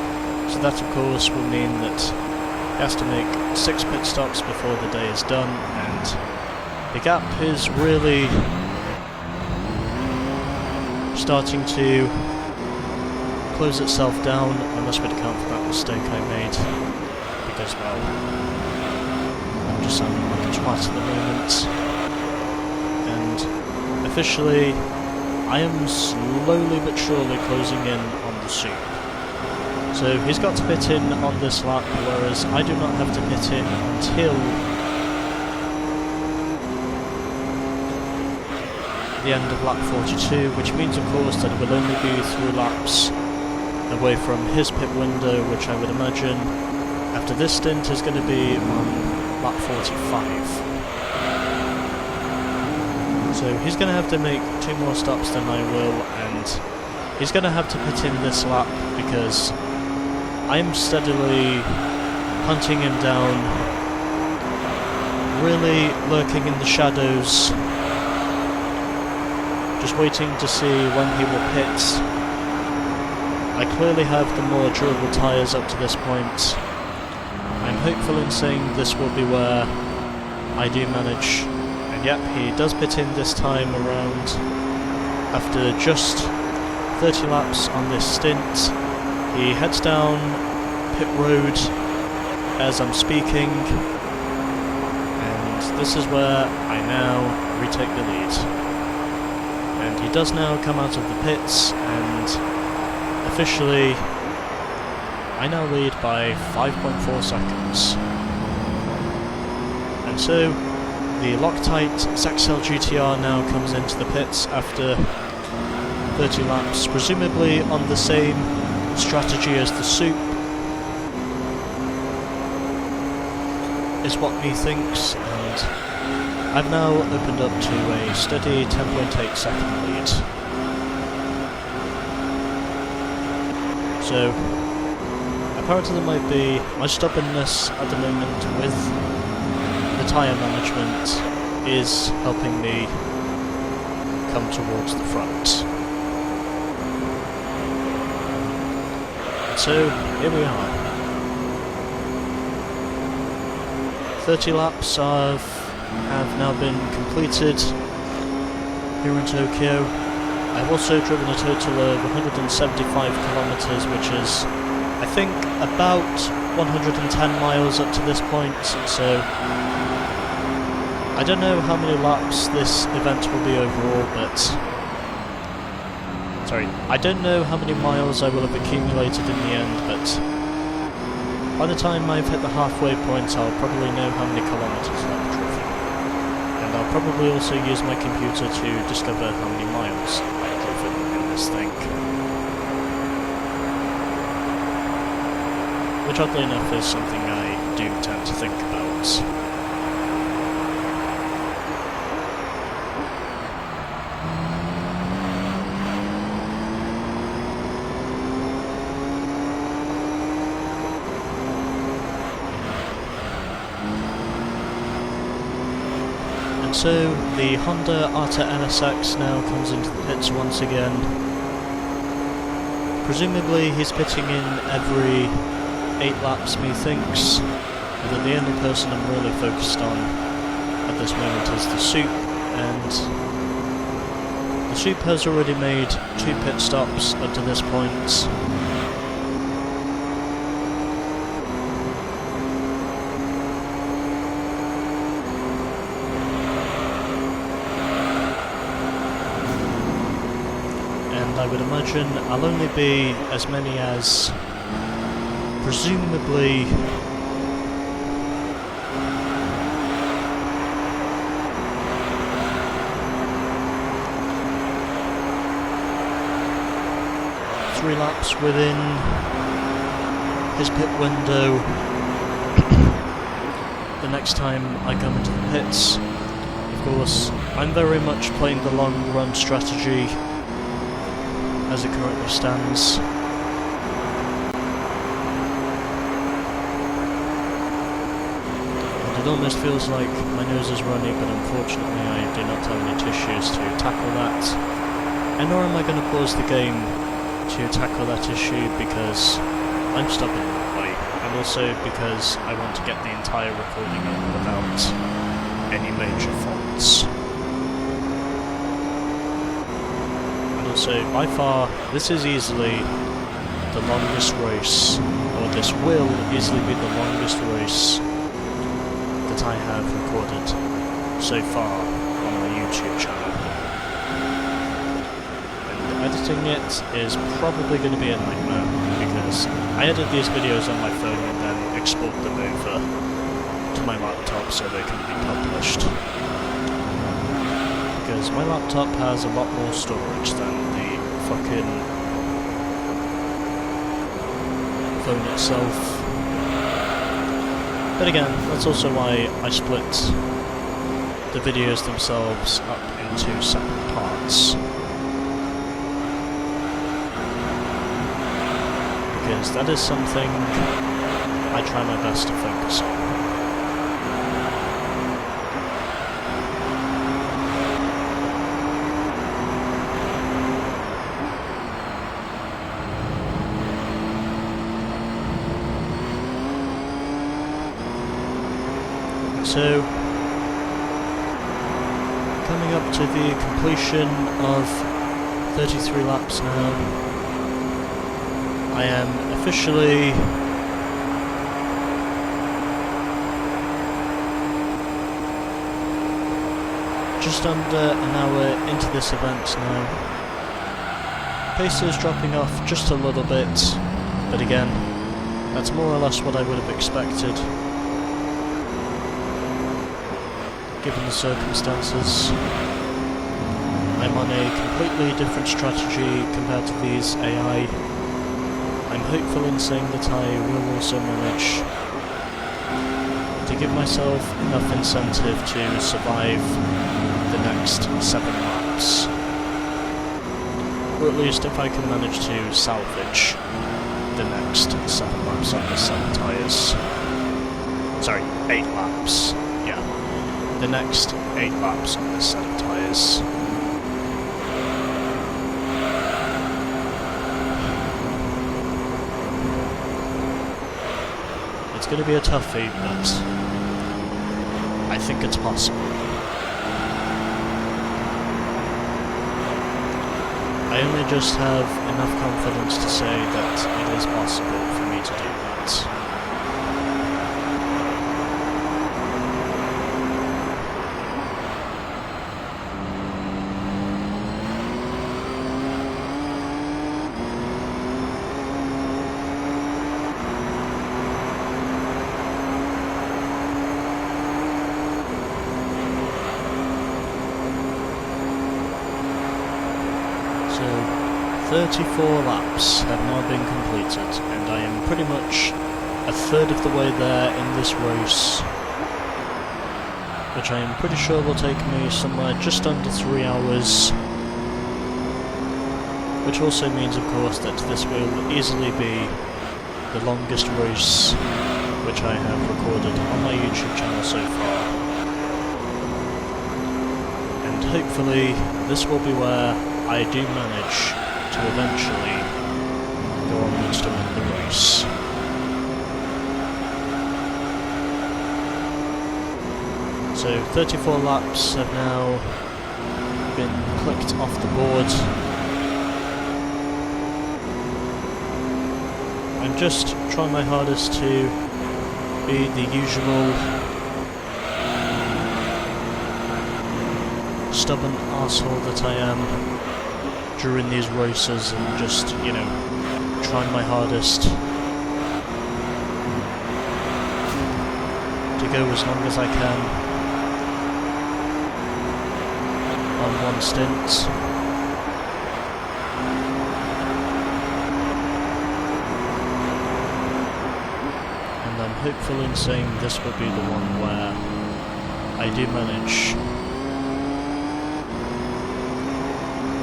So that of course will mean that he has to make 6 pit stops before the day is done, and the gap is really starting to close itself down, unless we'd account for that mistake I made, because, well, I'm just sounding like a twat at the moment. And officially, I am slowly but surely closing in on the Sup. So he's got to pit in on this lap, whereas I do not have to pit in until the end of lap 42, which means of course that it will only be 3 laps away from his pit window, which I would imagine after this stint is going to be on lap 45. So he's going to have to make 2 more stops than I will, and he's going to have to pit in this lap because I'm steadily hunting him down, really lurking in the shadows, just waiting to see when he will pit. I clearly have the more durable tyres up to this point. I'm hopeful in saying this will be where I do manage, and yep, he does pit in this time around after just 30 laps on this stint. He heads down pit road as I'm speaking, and this is where I now retake the lead. And he does now come out of the pits, and officially, I now lead by 5.4 seconds. And so, the Loctite ZXL GTR now comes into the pits after 30 laps, presumably on the same strategy as the Sup, is what me thinks, and I've now opened up to a steady 10.8 second lead. So, apparently there might be my stubbornness at the moment with the tyre management is helping me come towards the front. So, here we are. 30 laps have now been completed here in Tokyo. I've also driven a total of 175 kilometers, which is, I think, about 110 miles up to this point, so I don't know how many laps this event will be overall, but I don't know how many miles I will have accumulated in the end, but by the time I've hit the halfway point, I'll probably know how many kilometers I've driven. And I'll probably also use my computer to discover how many miles I've driven in this thing. Which, oddly enough, is something I do tend to think about. So, the Honda Arta NSX now comes into the pits once again. Presumably he's pitting in every 8 laps, methinks, and that the only person I'm really focused on at this moment is the Sup, and the Sup has already made 2 pit stops up to this point. I would imagine I'll only be as many as presumably three laps within his pit window the next time I come into the pits. Of course, I'm very much playing the long run strategy as it currently stands. And it almost feels like my nose is runny, but unfortunately I do not have any tissues to tackle that. And nor am I going to pause the game to tackle that issue because I'm stubborn that way, and also because I want to get the entire recording in without any major faults. And also, by far, this is easily the longest race, or this will easily be the longest race that I have recorded so far on my YouTube channel. Editing it is probably going to be a nightmare, because I edit these videos on my phone and then export them over to my laptop so they can be published. Because my laptop has a lot more storage than the fucking phone itself. But again, that's also why I split the videos themselves up into separate parts. Because that is something I try my best to focus on. So, coming up to the completion of 33 laps now, I am officially just under an hour into this event now. Pace is dropping off just a little bit, but again, that's more or less what I would have expected, given the circumstances. I'm on a completely different strategy compared to these AI. I'm hopeful in saying that I will also manage to give myself enough incentive to survive the next 7 laps. Or at least if I can manage to salvage the next 7 laps on the 7 tyres. Sorry, 8 laps. Yeah. The next 8 laps on this set of tyres. It's going to be a toughie, but I think it's possible. I only just have enough confidence to say that it is possible for me to do that. So, 34 laps have now been completed, and I am pretty much a third of the way there in this race, which I am pretty sure will take me somewhere just under 3 hours, which also means, of course, that this will easily be the longest race which I have recorded on my YouTube channel so far. And hopefully this will be where I do manage to eventually go onwards to win the race. So 34 laps have now been clicked off the board. I'm just trying my hardest to be the usual stubborn arsehole that I am during these races, and just, you know, trying my hardest to go as long as I can on one stint. And I'm hopeful in saying this will be the one where I do manage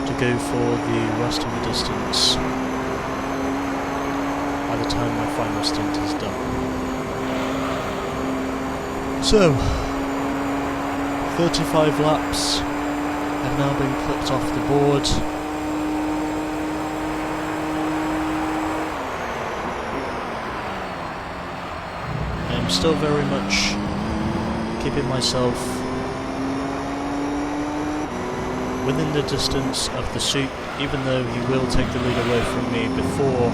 to go for the rest of the distance by the time my final stint is done. So, 35 laps have now been clipped off the board. I'm still very much keeping myself within the distance of the suit, even though he will take the lead away from me before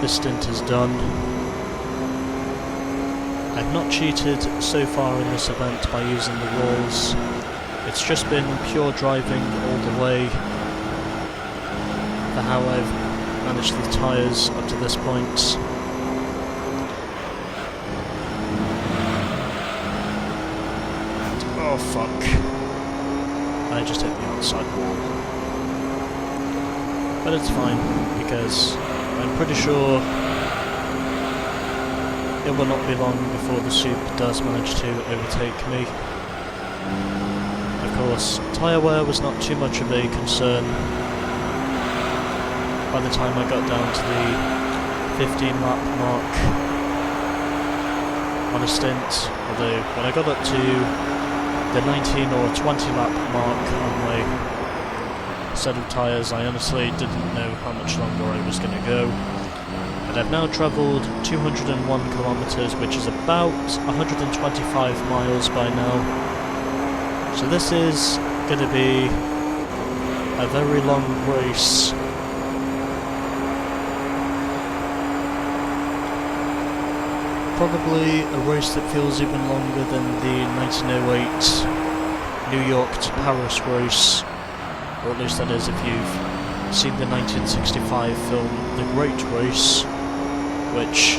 this stint is done. I've not cheated so far in this event by using the walls. It's just been pure driving all the way for how I've managed the tyres up to this point. Oh fuck. I just hit the outside wall. But it's fine, because I'm pretty sure it will not be long before the soup does manage to overtake me. Of course, tyre wear was not too much of a concern by the time I got down to the 15 lap mark on a stint, although when I got up to the 19 or 20 lap mark on my set of tyres, I honestly didn't know how much longer I was going to go. And I've now travelled 201 kilometres, which is about 125 miles by now. So this is going to be a very long race. Probably a race that feels even longer than the 1908 New York to Paris race, or at least that is if you've seen the 1965 film The Great Race, which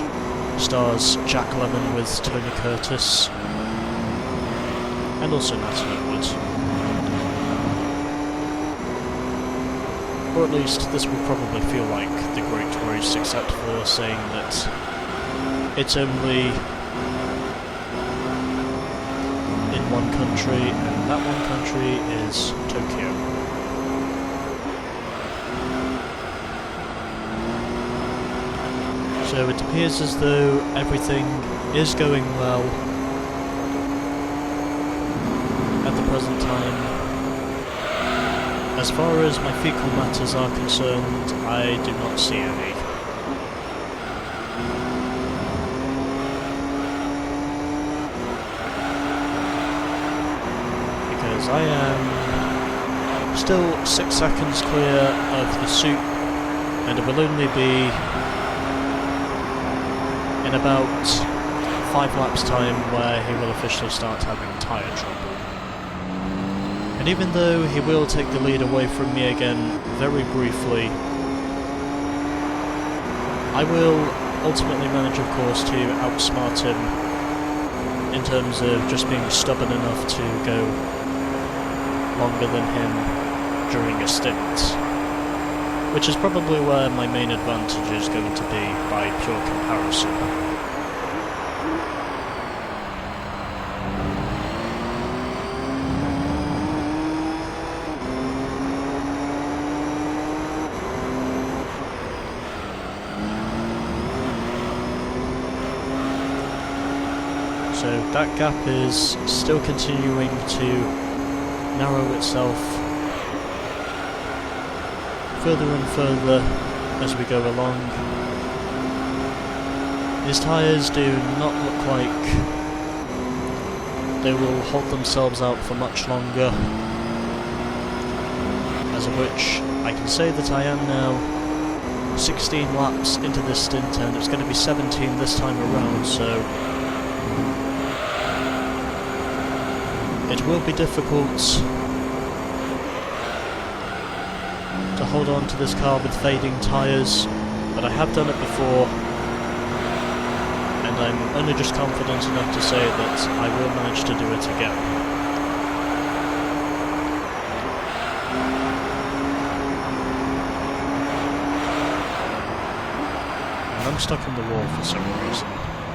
stars Jack Lemmon with Tony Curtis, and also Natalie Wood. Or at least this will probably feel like The Great Race, except for saying that it's only in one country, and that one country is Tokyo. So it appears as though everything is going well at the present time. As far as my fecal matters are concerned, I do not see any. Because I am still 6 seconds clear of the soup, and it will only be in about 5 laps time where he will officially start having tyre trouble. And even though he will take the lead away from me again very briefly, I will ultimately manage, of course, to outsmart him in terms of just being stubborn enough to go longer than him during a stint, which is probably where my main advantage is going to be by pure comparison. So that gap is still continuing to narrow itself further and further as we go along. His tyres do not look like they will hold themselves out for much longer, as of which I can say that I am now 16 laps into this stint, and it's going to be 17 this time around, so it will be difficult to hold on to this car with fading tyres, but I have done it before, and and I'm only just confident enough to say that I will manage to do it again. And I'm stuck in the wall for some reason.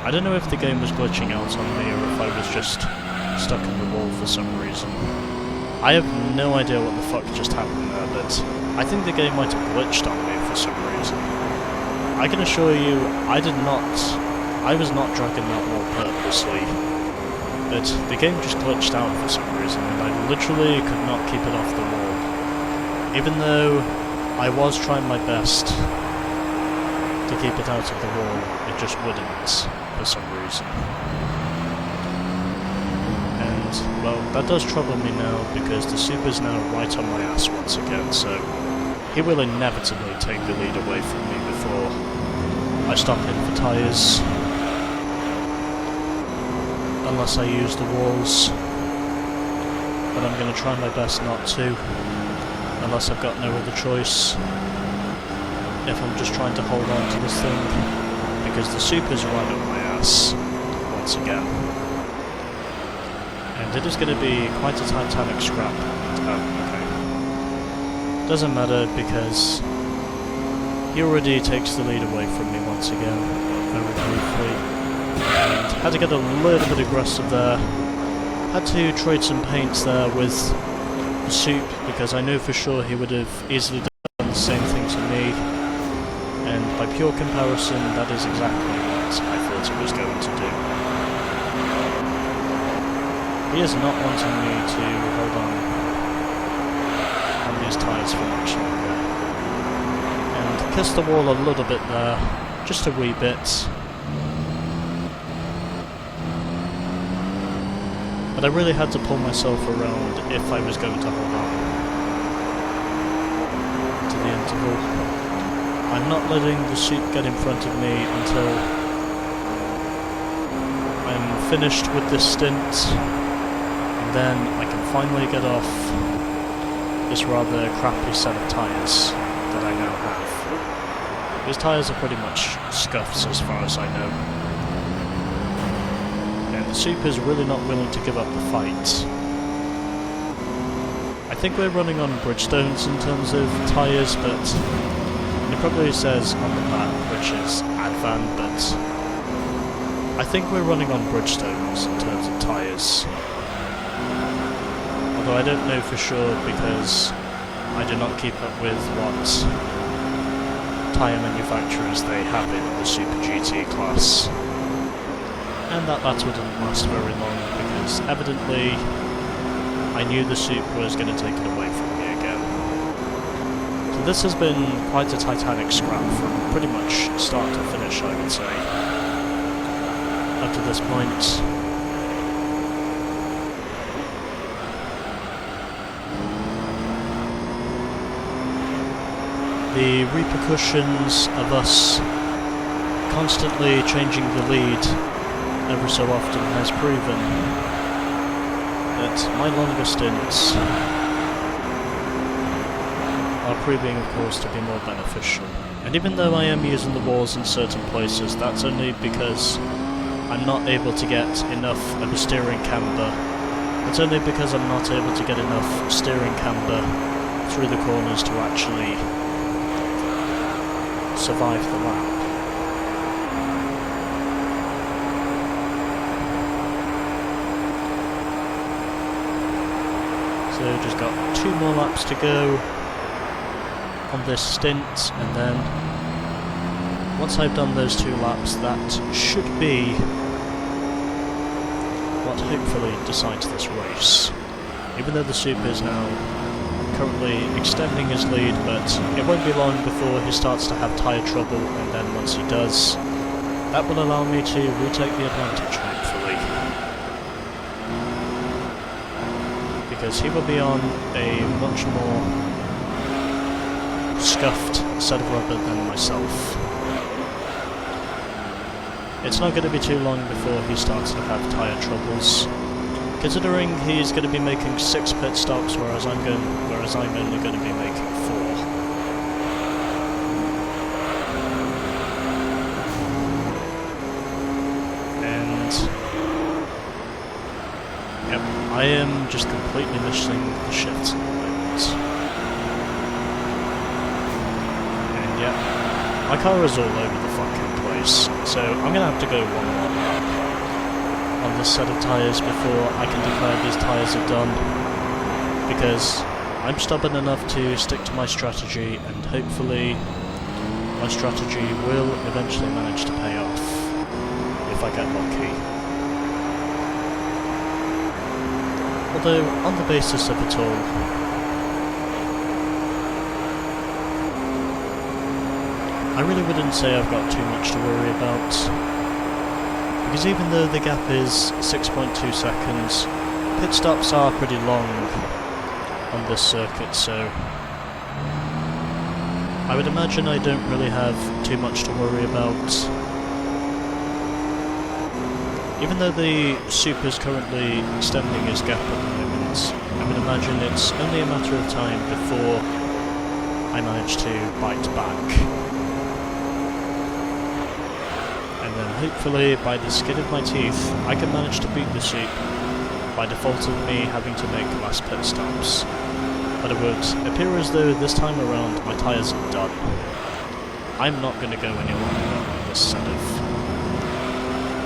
I don't know if the game was glitching out on me or if I was just stuck in the wall for some reason. I have no idea what the fuck just happened there, but I think the game might have glitched on me for some reason. I can assure you, I was not dragging that wall purposely, but the game just glitched out for some reason, and I literally could not keep it off the wall. Even though I was trying my best to keep it out of the wall, it just wouldn't for some reason. And, well, that does trouble me now, because the Supra's now right on my ass once again, so he will inevitably take the lead away from me before I stop in for tyres. Unless I use the walls. But I'm going to try my best not to, unless I've got no other choice. If I'm just trying to hold on to this thing, because the Supra's right on my ass once again. And it is going to be quite a titanic scrap. Oh, okay. Doesn't matter, because he already takes the lead away from me once again, very briefly. And had to get a little bit aggressive there. Had to trade some paints there with the Sup, because I know for sure he would have easily done the same thing to me. And by pure comparison, that is exactly what I thought it was going to do. He is not wanting me to hold on these tyres for much longer. And kiss the wall a little bit there, just a wee bit. But I really had to pull myself around if I was going to hold on to the interval. I'm not letting the Sup get in front of me until I'm finished with this stint, and then I can finally get off this rather crappy set of tyres that I now have. These tyres are pretty much scuffs as far as I know. And the Sup is really not willing to give up the fight. I think we're running on Bridgestones in terms of tyres, but it probably says on the map, which is Advan, but I think we're running on Bridgestones in terms of tyres. Although I don't know for sure, because I do not keep up with what tyre manufacturers they have in the Super GT class. And that battle didn't last very long, because evidently I knew the Sup was going to take it away from me again. So this has been quite a titanic scrap from pretty much start to finish, I would say, up to this point. The repercussions of us constantly changing the lead every so often has proven that my longer stints are proving, of course, to be more beneficial. And even though I am using the walls in certain places, that's only because I'm not able to get enough of a steering camber. It's only because I'm not able to get enough steering camber through the corners to actually survive the lap. So just got 2 more laps to go on this stint, and then once I've done those 2 laps, that should be what hopefully decides this race. Even though the Sup is now currently extending his lead, but it won't be long before he starts to have tyre trouble, and then once he does, that will allow me to retake the advantage, hopefully. Because he will be on a much more scuffed set of rubber than myself. It's not going to be too long before he starts to have tyre troubles, considering he's going to be making 6 pit stops, whereas I'm only going to be making 4. Yep, I am just completely missing the shifts at the moment. And yeah, my car is all over the fucking place, so I'm gonna have to go one more lap on this set of tyres before I can declare these tyres are done, because I'm stubborn enough to stick to my strategy, and hopefully my strategy will eventually manage to pay off, if I get lucky. Although, on the basis of it all, I really wouldn't say I've got too much to worry about, because even though the gap is 6.2 seconds, pit stops are pretty long on this circuit, so I would imagine I don't really have too much to worry about. Even though the Supra is currently extending his gap at the moment, I would imagine it's only a matter of time before I manage to bite back. And then hopefully, by the skin of my teeth, I can manage to beat the Supra by default of me having to make last pit stops. But it would appear as though this time around my tyres are done. I'm not going to go any longer on this set of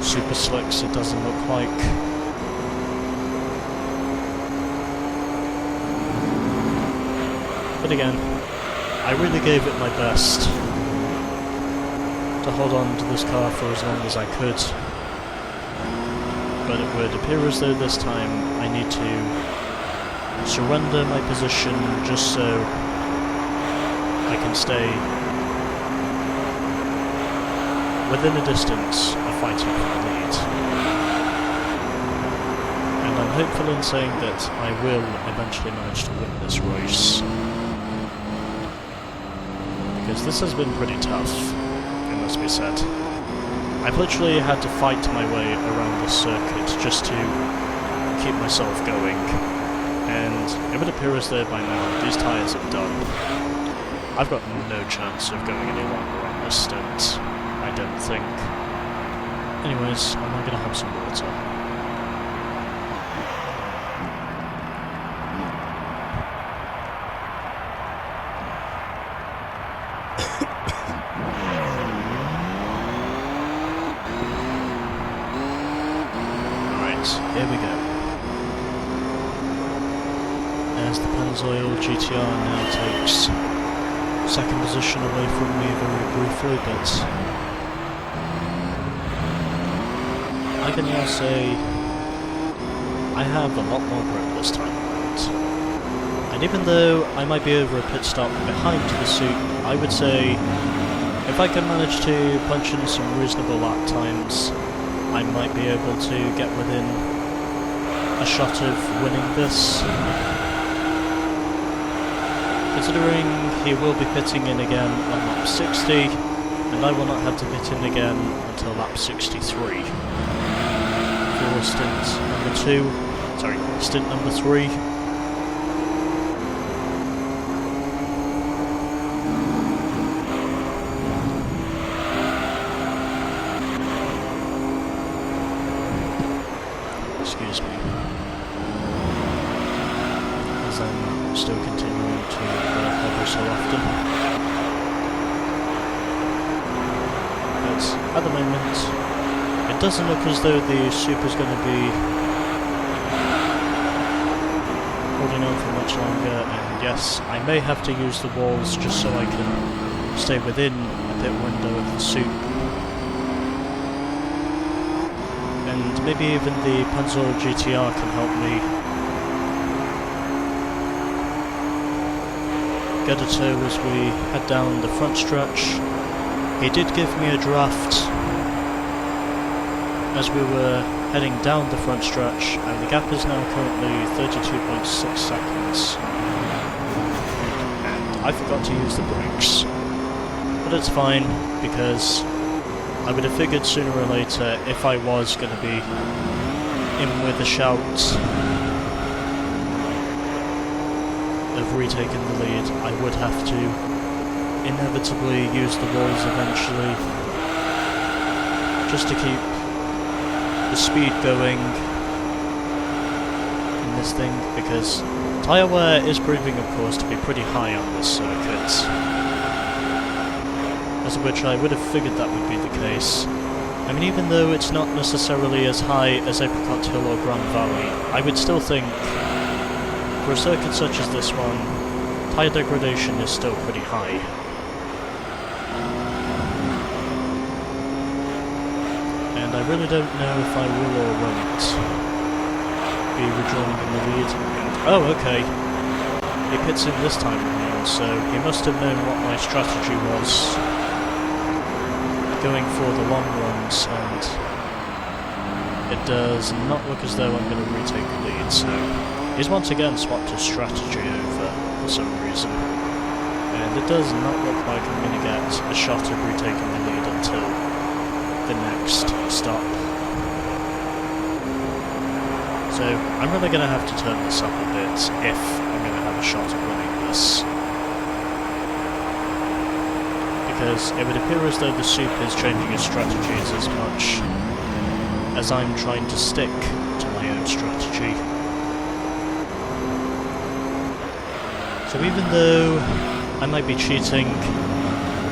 super slicks, it doesn't look like. But again, I really gave it my best to hold on to this car for as long as I could. But it would appear as though this time I need to surrender my position just so I can stay within a distance of fighting for the lead. And I'm hopeful in saying that I will eventually manage to win this race, because this has been pretty tough, it must be said. I've literally had to fight my way around this circuit just to keep myself going, and it would appear as though by now these tyres are done. I've got no chance of going any longer on this stint, I don't think. Anyways, I'm now gonna have some water. Alright, here we go. As the Pennzoil GTR now takes second position away from me very briefly, but I can now say I have a lot more grip this time around. And even though I might be over a pit stop behind the suit, I would say if I can manage to punch in some reasonable lap times, I might be able to get within a shot of winning this. Considering he will be pitting in again on lap 60, and I will not have to pit in again until lap 63. For stint number 3. Excuse me. As I'm still continuing to every so often. But at the moment, it doesn't look as though the Supra's going to be holding on for much longer, and yes, I may have to use the walls just so I can stay within a pit window of the Supra. And maybe even the Pennzoil GTR can help me get a tow as we head down the front stretch. He did give me a draft as we were heading down the front stretch, and the gap is now currently 32.6 seconds. And I forgot to use the brakes. But it's fine, because I would have figured sooner or later, if I was going to be in with a shout of retaking the lead, I would have to inevitably use the walls eventually, just to keep the speed going in this thing, because tyre wear is proving, of course, to be pretty high on this circuit. As of which I would have figured that would be the case. I mean, even though it's not necessarily as high as Apricot Hill or Gran Valley, I would still think, for a circuit such as this one, tyre degradation is still pretty high. And I really don't know if I will or won't be rejoining in the lead. Oh, okay. He pits in this time around, so he must have known what my strategy was going for the long runs, and it does not look as though I'm going to retake the lead, so he's once again swapped his strategy over for some reason, and it does not look like I'm going to get a shot of retaking the lead until the next stop. So I'm really going to have to turn this up a bit if I'm going to have a shot at winning this. Because it would appear as though the soup is changing its strategies as much as I'm trying to stick to my own strategy. So even though I might be cheating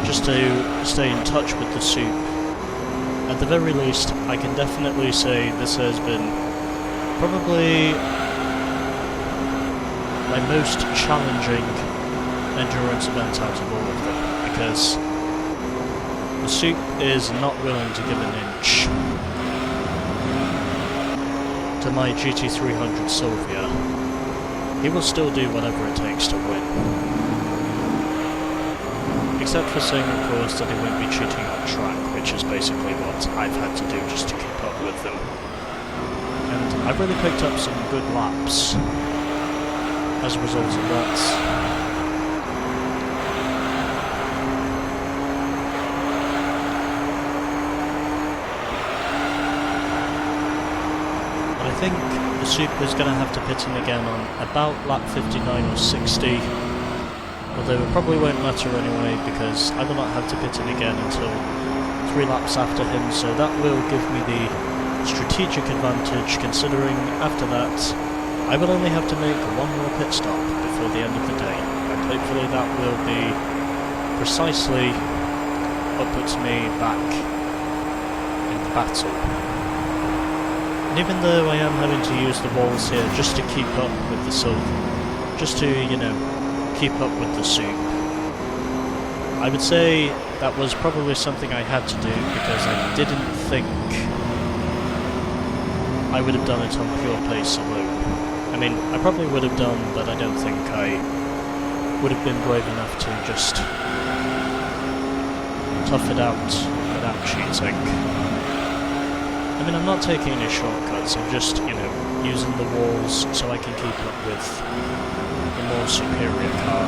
just to stay in touch with the soup, at the very least I can definitely say this has been probably my most challenging endurance event out of all of them, because the soup is not willing to give an inch to my GT300 Silvia. He will still do whatever it takes to win. Except for saying, of course, that he won't be cheating on track, which is basically what I've had to do just to keep up with them. And I've really picked up some good laps as a result of that. I think the soup is going to have to pit in again on about lap 59 or 60, although it probably won't matter anyway because I will not have to pit in again until 3 laps after him, so that will give me the strategic advantage, considering after that I will only have to make one more pit stop before the end of the day, and hopefully that will be precisely what puts me back in the battle. And even though I am having to use the walls here just to keep up with the silver, just to, you know, keep up with the soup, I would say that was probably something I had to do because I didn't think I would have done it on pure pace alone. I mean, I probably would have done, but I don't think I would have been brave enough to just tough it out without cheating. I mean, I'm not taking any shortcuts, I'm just, you know, using the walls so I can keep up with the more superior car.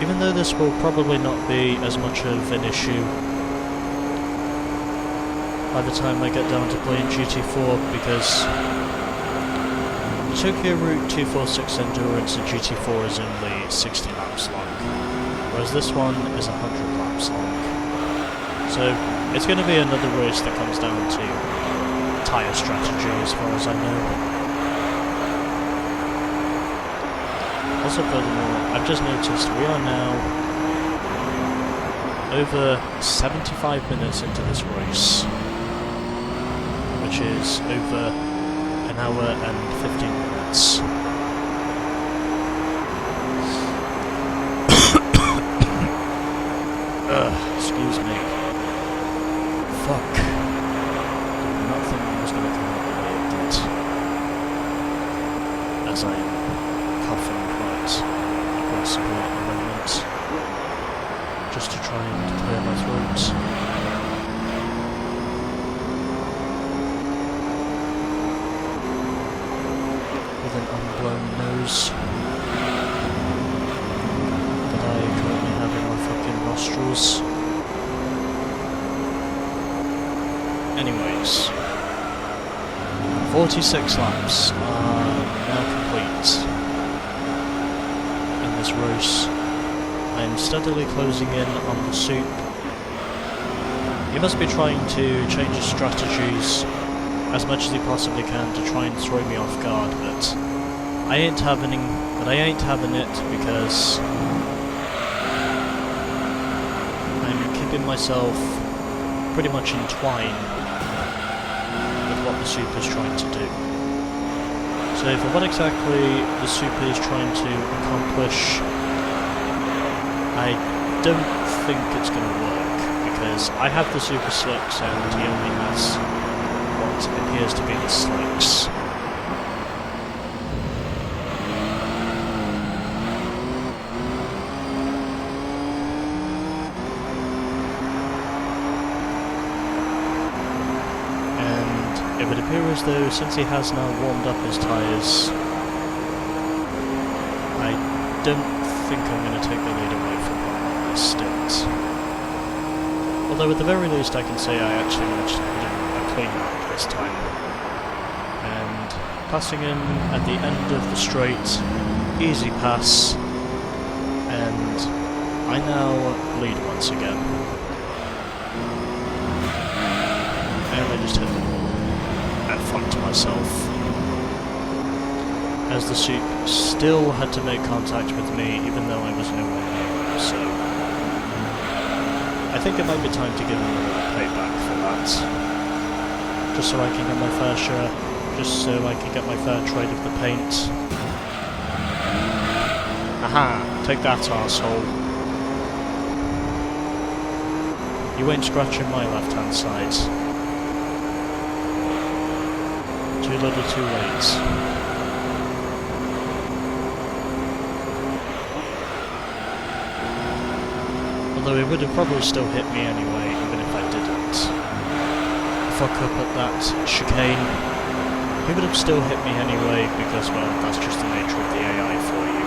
Even though this will probably not be as much of an issue by the time I get down to playing GT4, because the Tokyo Route 246 Endurance in GT4 is only 60 laps long, whereas this one is 100 laps long. So it's going to be another race that comes down to tyre strategy as far as I know. Also furthermore, I've just noticed we are now over 75 minutes into this race, which is over an hour and 15 minutes. Excuse me. Fuck. Did not think I was going to come out the way it did. As I am coughing quite aggressively at the moment, just to try and clear my throat. With an unblown nose that I currently have in my fucking nostrils. Anyways, 46 laps are now complete in this race. I am steadily closing in on the soup. He must be trying to change his strategies as much as he possibly can to try and throw me off guard, but I ain't having it because I'm keeping myself pretty much entwined with what the Supra's trying to do. So for what exactly the Supra is trying to accomplish, I don't think it's going to work, because I have the Super Slicks and he only has what appears to be the Slicks. And it would appear as though, since he has now warmed up his tyres, I don't think I'm going to take the lead away from him on this stint. Although at the very least I can say I actually managed to put in a clean lap this time. And passing in at the end of the straight, easy pass, and I now lead once again. And I just hit the wall and funked myself, as the Sup still had to make contact with me even though I was nowhere near him, so I think it might be time to give him a little payback for that. Just so I can get my fair share, just so I can get my fair trade of the paint. Aha! Take that, arsehole. You ain't scratching my left-hand side. Too little, too late. Although he would have probably still hit me anyway, even if I didn't fuck up at that chicane. He would have still hit me anyway, because, well, that's just the nature of the AI for you.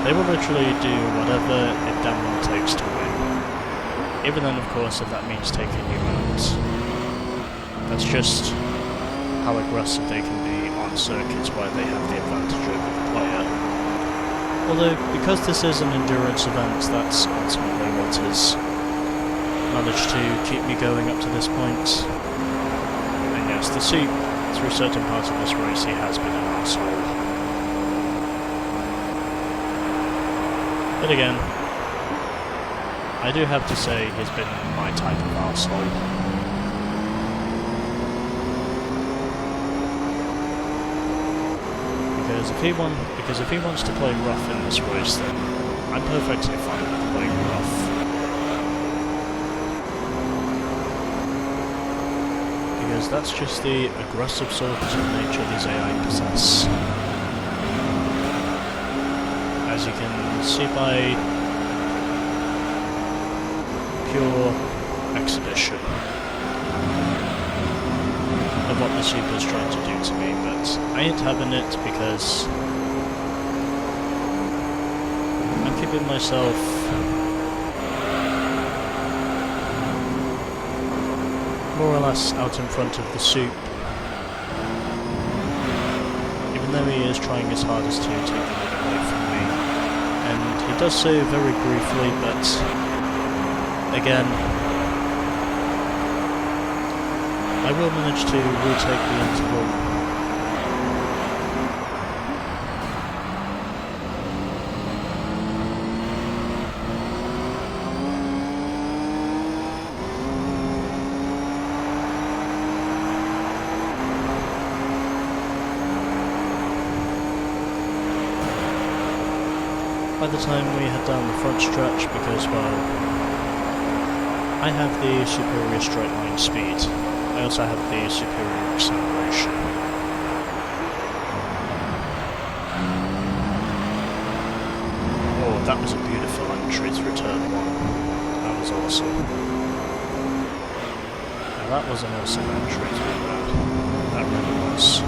They will literally do whatever it damn well takes to win. Even then, of course, if that means taking you out. That's just how aggressive they can be on circuits where they have the advantage over the player. Although, because this is an endurance event, that's ultimately what has managed to keep me going up to this point. And yes, the Sup, through certain parts of this race, he has been an arsehole. But again, I do have to say he's been my type of arsehole. Because if he wants to play rough in this race, then I'm perfectly fine with playing rough. Because that's just the aggressive sort of nature these AI possess. As you can see by pure exhibition of what the Supra is trying to do to me, but I ain't having it because I'm keeping myself more or less out in front of the Sup, even though he is trying his hardest to take the lead away from me, and he does so very briefly, but again, I will manage to retake the interval. By the time we head down the front stretch, because, well, I have the superior straight line speed. I also have the superior acceleration. Oh, that was a beautiful entry through turn 1. That was awesome. Now that was an awesome entry through that. That really was.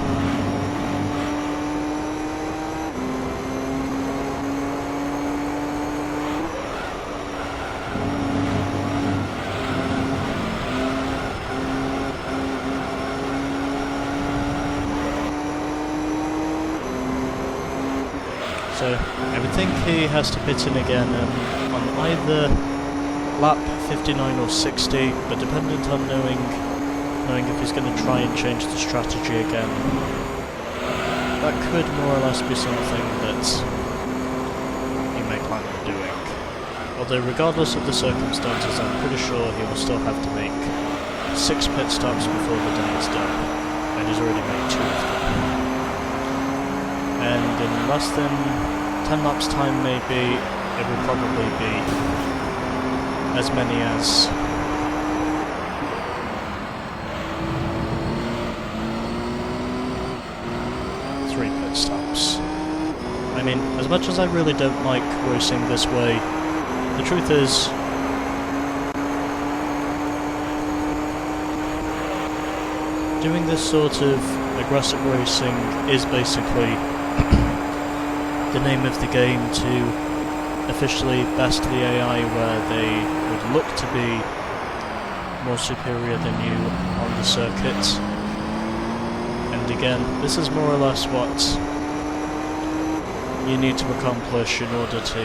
So I would think he has to pit in again on either lap 59 or 60, but dependent on knowing knowing if he's going to try and change the strategy again. That could more or less be something that he may plan on doing. Although regardless of the circumstances, I'm pretty sure he will still have to make 6 pit stops before the day is done, and he's already made 2 of them. And in less than 10 laps time maybe, it will probably be as many as 3 pit stops. I mean, as much as I really don't like racing this way, the truth is, doing this sort of aggressive racing is basically the name of the game to officially best the AI where they would look to be more superior than you on the circuit. And again, this is more or less what you need to accomplish in order to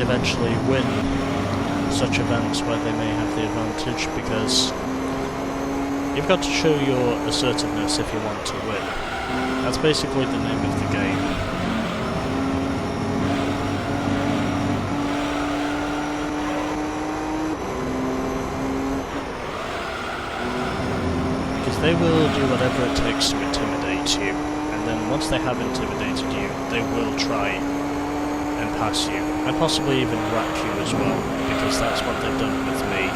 eventually win such events where they may have the advantage, because you've got to show your assertiveness if you want to win. That's basically the name of the game. Because they will do whatever it takes to intimidate you, and then once they have intimidated you, they will try and pass you, and possibly even wreck you as well, because that's what they've done with me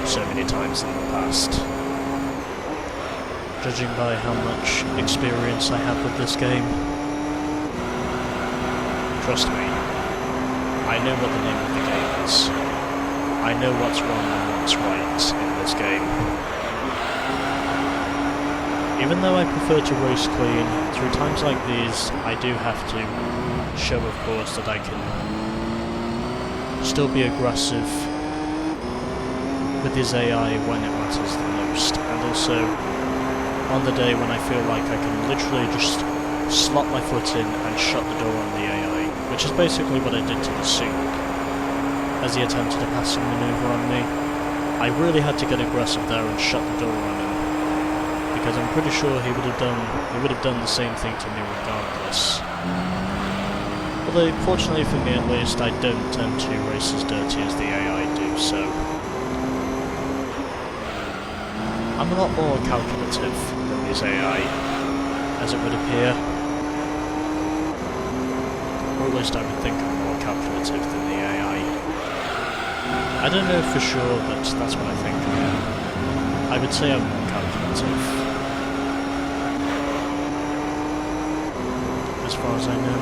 so many times in the past. Judging by how much experience I have with this game, trust me, I know what the name of the game is. I know what's wrong and what's right in this game. Even though I prefer to race clean, through times like these, I do have to show, of course, that I can still be aggressive with his AI when it matters the most, and also on the day when I feel like I can literally just slot my foot in and shut the door on the AI, which is basically what I did to the suit as he attempted a passing manoeuvre on me. I really had to get aggressive there and shut the door on him, because I'm pretty sure he would have done the same thing to me regardless. Although, fortunately for me at least, I don't tend to race as dirty as the AI do, so I'm a lot more calculative than this AI, as it would appear. Or at least I would think I'm more calculative than the AI. I don't know for sure, but that's what I think. I would say I'm more calculative, as far as I know.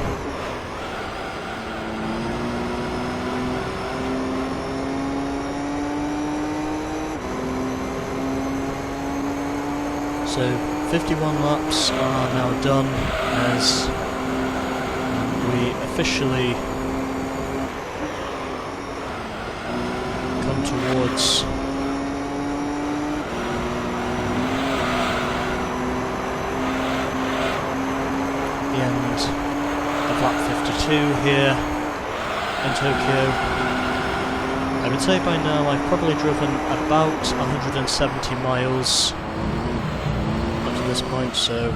So 51 laps are now done as we officially come towards the end of lap 52 here in Tokyo. I would say by now I've probably driven about 170 miles this point, so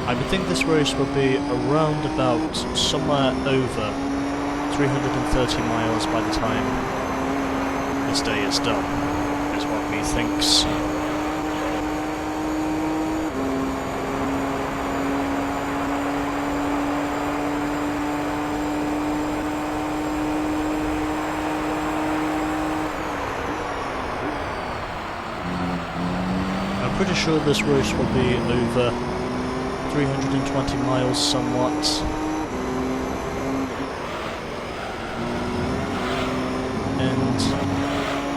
I would think this race will be around about somewhere over 330 miles by the time this day is done, is what me thinks. I'm pretty sure this race will be over 320 miles somewhat. And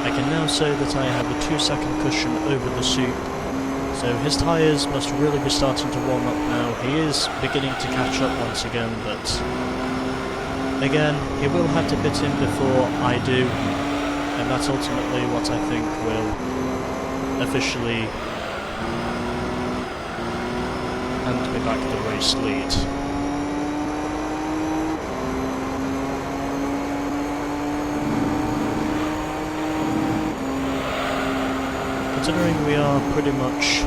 I can now say that I have a 2-second cushion over the suit, so his tyres must really be starting to warm up now. He is beginning to catch up once again, but again, he will have to pit in before I do, and that's ultimately what I think will officially hand me back the race lead. Considering we are pretty much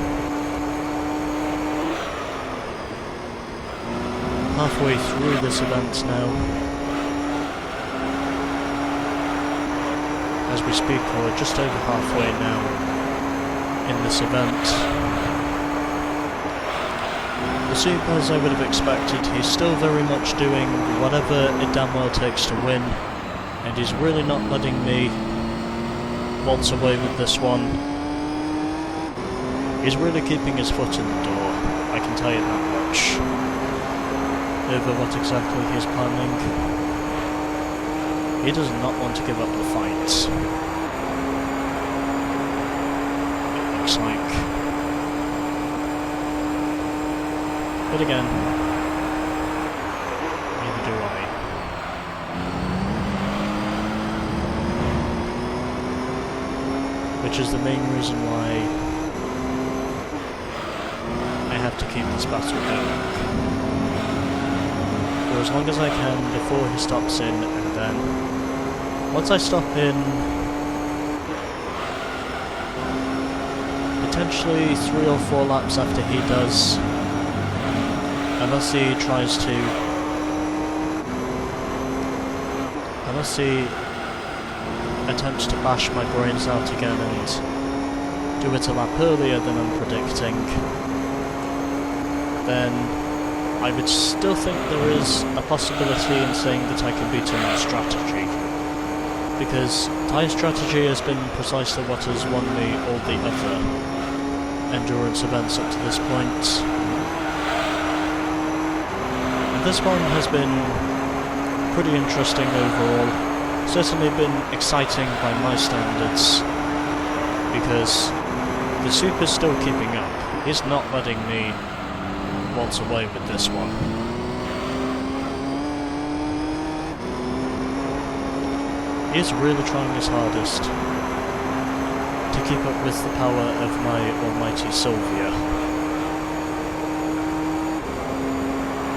halfway through this event now. As we speak, we're just over halfway now in this event. The Super, as I would have expected, he's still very much doing whatever it damn well takes to win, and he's really not letting me waltz away with this one. He's really keeping his foot in the door, I can tell you that much, over what exactly he's planning. He does not want to give up the fight, it looks like. But again, neither do I. Which is the main reason why I have to keep this battle going. For as long as I can before he stops in, and then once I stop in, potentially 3 or 4 laps after he does, unless he attempts to bash my brains out again and do it a lap earlier than I'm predicting, then I would still think there is a possibility in saying that I can beat him on strategy, because tyre strategy has been precisely what has won me all the other endurance events up to this point. And this one has been pretty interesting overall, certainly been exciting by my standards, because the Super's still keeping up. He's not letting me waltz away with this one. He is really trying his hardest to keep up with the power of my almighty Silvia.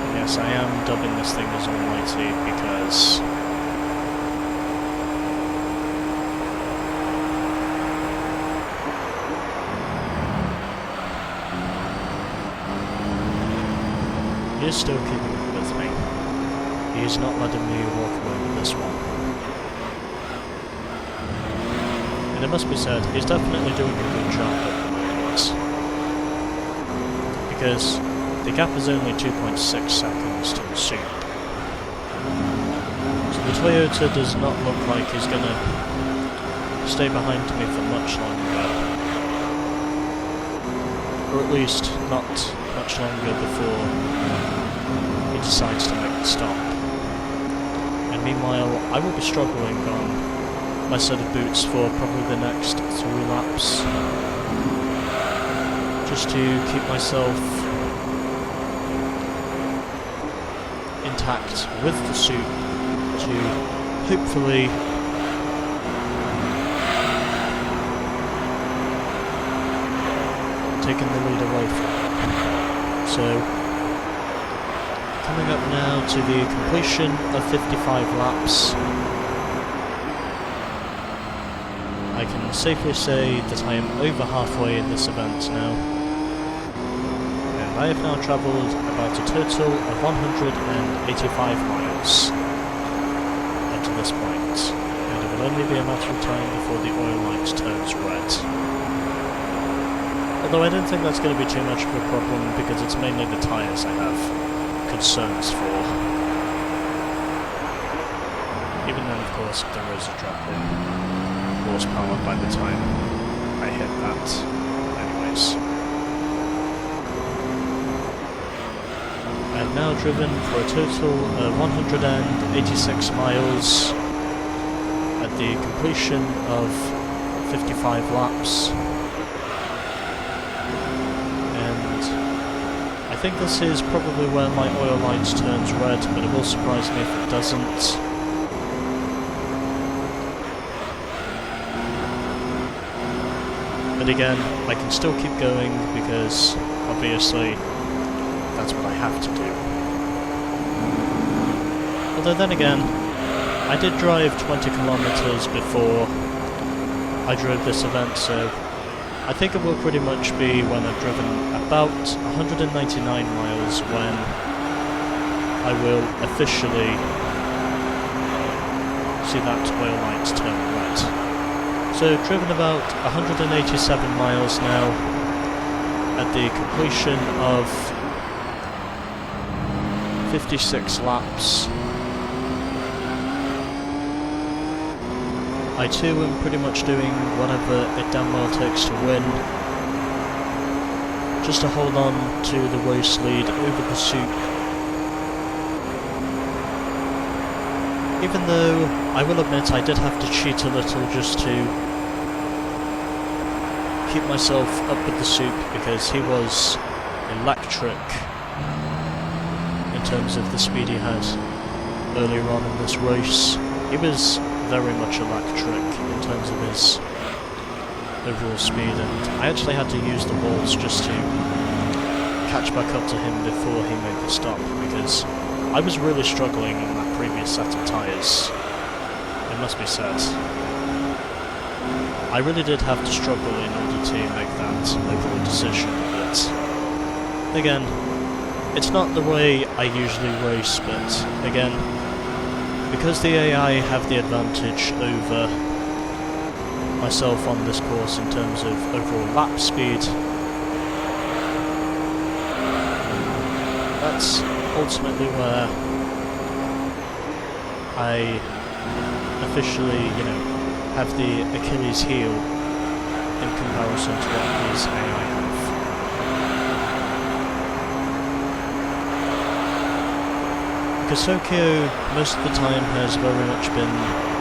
And yes, I am dubbing this thing as almighty because he is still keeping up with me. He is not letting me walk away with this one. And it must be said, he's definitely doing a good job at the moment. Because the gap is only 2.6 seconds to the Super. So the Toyota does not look like he's going to stay behind me for much longer. Or at least not much longer before he decides to make the stop. And meanwhile, I will be struggling on my set of boots for probably the next 3 laps, just to keep myself intact with the suit, to hopefully taking the lead away from it. So, coming up now to the completion of 55 laps, I can safely say that I am over halfway in this event now, and I have now travelled about a total of 185 miles up to this point, and it will only be a matter of time before the oil light turns red. Although I don't think that's going to be too much of a problem, because it's mainly the tyres I have concerns for. Even then, of course, there is a drop in horsepower by the time I hit that. Anyways. I've now driven for a total of 186 miles at the completion of 55 laps. And I think this is probably where my oil light turns red, but it will surprise me if it doesn't. But again, I can still keep going because, obviously, that's what I have to do. Although then again, I did drive 20 kilometers before I drove this event, so I think it will pretty much be when I've driven about 199 miles when I will officially see that oil light turn red. So driven about 187 miles now at the completion of 56 laps. I too am pretty much doing whatever it damn well takes to win, just to hold on to the race lead over the Soup. Even though I will admit I did have to cheat a little just to keep myself up with the Soup, because he was electric in terms of the speed he had earlier on in this race. He was very much electric in terms of his overall speed, and I actually had to use the walls just to catch back up to him before he made the stop, because I was really struggling on that previous set of tyres, it must be said. I really did have to struggle in order to make that overall decision, but again, it's not the way I usually race, but again, because the AI have the advantage over myself on this course in terms of overall lap speed, that's ultimately where I officially, have the Achilles heel in comparison to what these AI have. Because Tokyo most of the time has very much been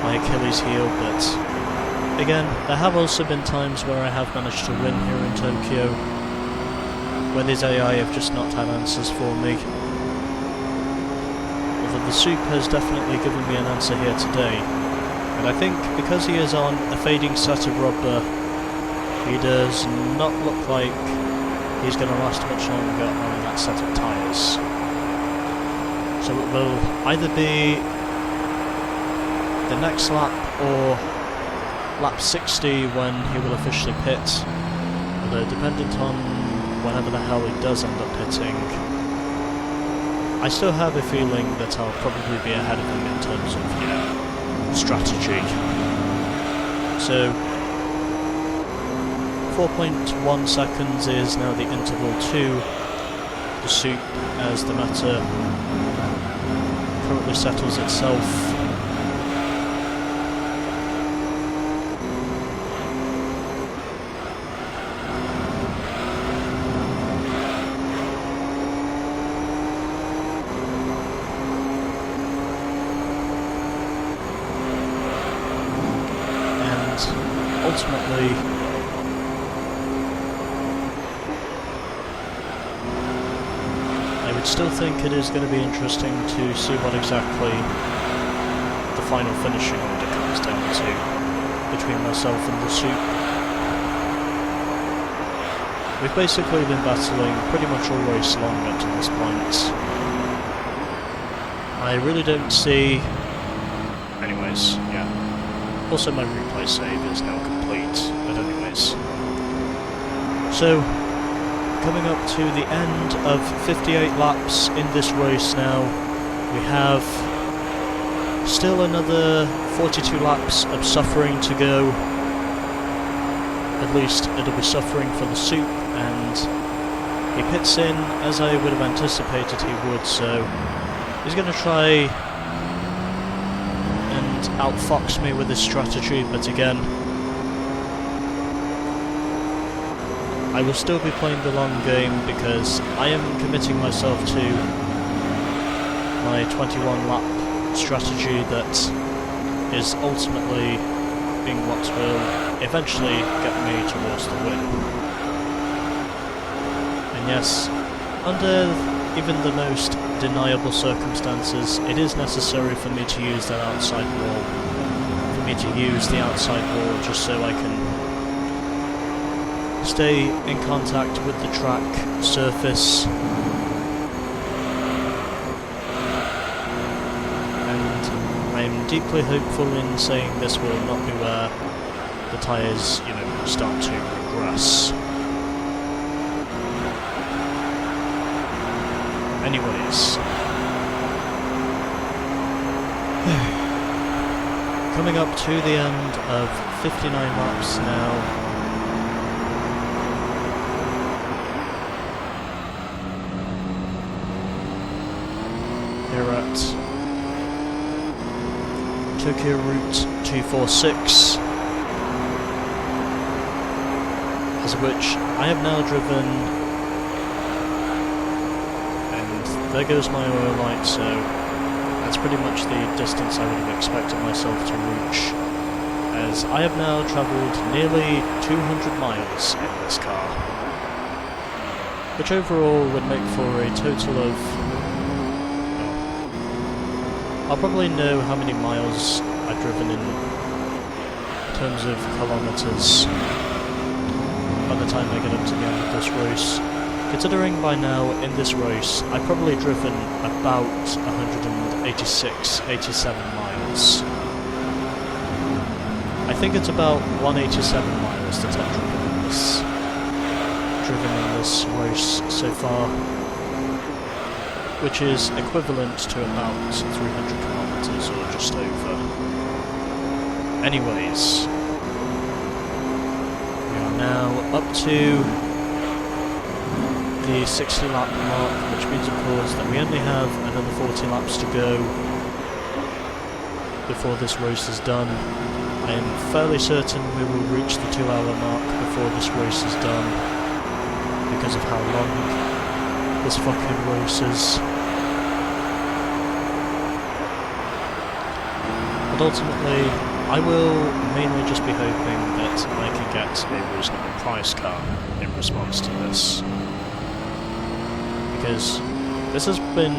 my Achilles heel, but again, there have also been times where I have managed to win here in Tokyo, where these AI have just not had answers for me. Although the Soup has definitely given me an answer here today, and I think because he is on a fading set of rubber, he does not look like he's going to last much longer on that set of tyres. So it will either be the next lap or lap 60 when he will officially pit, although dependent on whenever the hell he does end up pitting, I still have a feeling that I'll probably be ahead of him in terms of, strategy. So 4.1 seconds is now the interval to the Soup as the matter currently settles itself. Ultimately, I would still think it is going to be interesting to see what exactly the final finishing order comes down to between myself and the Soup. We've basically been battling pretty much all race long up to this point. I really don't see... Anyways, yeah. Also my replay save is now complete, but anyways. So, coming up to the end of 58 laps in this race now, we have still another 42 laps of suffering to go. At least it'll be suffering for the Soup, and he pits in as I would have anticipated he would, so he's going to try outfox me with his strategy, but again, I will still be playing the long game because I am committing myself to my 21 lap strategy that is ultimately being what will eventually get me towards the win. And yes, under even the most deniable circumstances, it is necessary for me to use that outside wall, for me to use the outside wall just so I can stay in contact with the track surface, and I am deeply hopeful in saying this will not be where the tyres, start to regress. anyways. Coming up to the end of 59 laps now. Here at Tokyo Route 246, as which I have now driven, and there goes my oil light, so that's pretty much the distance I would have expected myself to reach, as I have now travelled nearly 200 miles in this car, which overall would make for a total of, I'll probably know how many miles I've driven in terms of kilometres by the time I get up to the end of this race. Considering by now, in this race, I've probably driven about 186, 87 miles. I think it's about 187 miles that I've driven in this race so far, which is equivalent to about 300 kilometres or just over. Anyways, we are now up to the 60 lap mark, which means of course that we only have another 40 laps to go before this race is done. I am fairly certain we will reach the 2 hour mark before this race is done, because of how long this fucking race is. But ultimately, I will mainly just be hoping that I can get a reasonable price car in response to this. Because this has been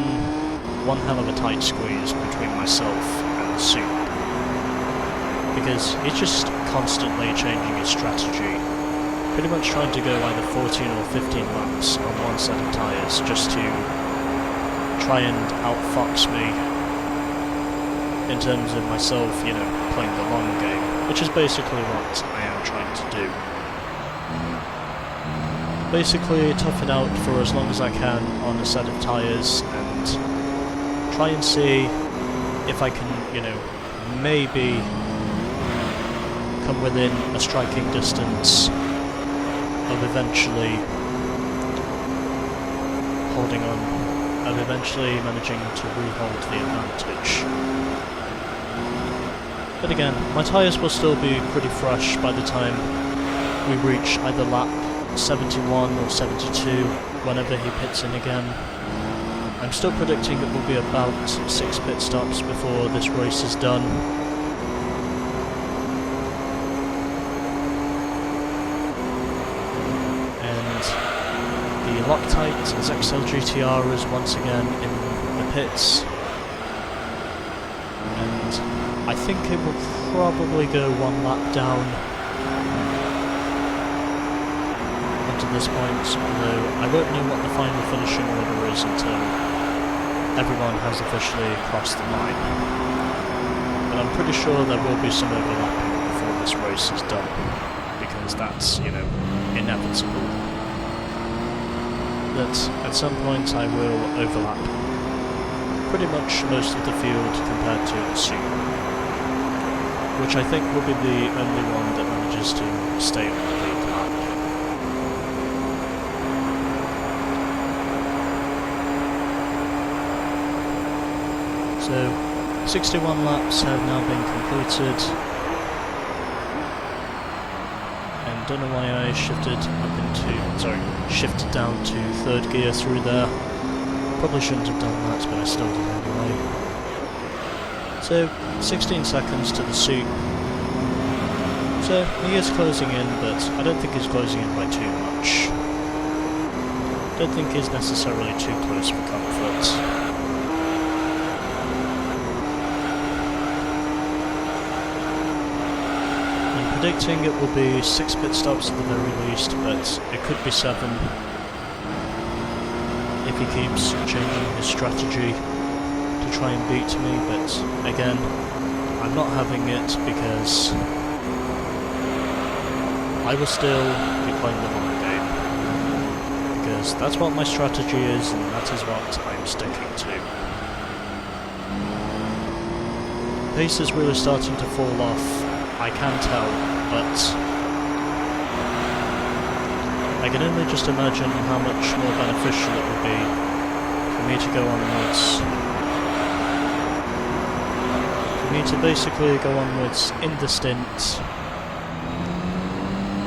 one hell of a tight squeeze between myself and the Soup. Because he's just constantly changing his strategy, pretty much trying to go either 14 or 15 laps on one set of tyres just to try and outfox me in terms of myself, you know, playing the long game, which is basically what I am trying to do. Basically tough it out for as long as I can on a set of tyres and try and see if I can, you know, maybe come within a striking distance of eventually holding on, of eventually managing to rehold the advantage. But again, my tyres will still be pretty fresh by the time we reach either lap 71 or 72, whenever he pits in again. I'm still predicting it will be about 6 pit stops before this race is done. And the Loctite XL GTR is once again in the pits. And I think it will probably go 1 lap down to this point, although I won't know what the final finishing order is until everyone has officially crossed the line. But I'm pretty sure there will be some overlapping before this race is done, because that's, you know, inevitable. That at some point I will overlap pretty much most of the field compared to the Soup, which I think will be the only one that manages to stay on the lead lap. So, 61 laps have now been completed, and don't know why I shifted down to 3rd gear through there. Probably shouldn't have done that, but I still did anyway. So, 16 seconds to the Soup. So, he is closing in, but I don't think he's closing in by too much. Don't think he's necessarily too close for comfort. Predicting it will be 6 pit stops at the very least, but it could be 7 if he keeps changing his strategy to try and beat me. But again, I'm not having it, because I will still be playing the long game, because because that's what my strategy is, and that is what I'm sticking to. Pace is really starting to fall off, I can tell, but I can only just imagine how much more beneficial it would be for me to go onwards. For me to basically go onwards in the stint,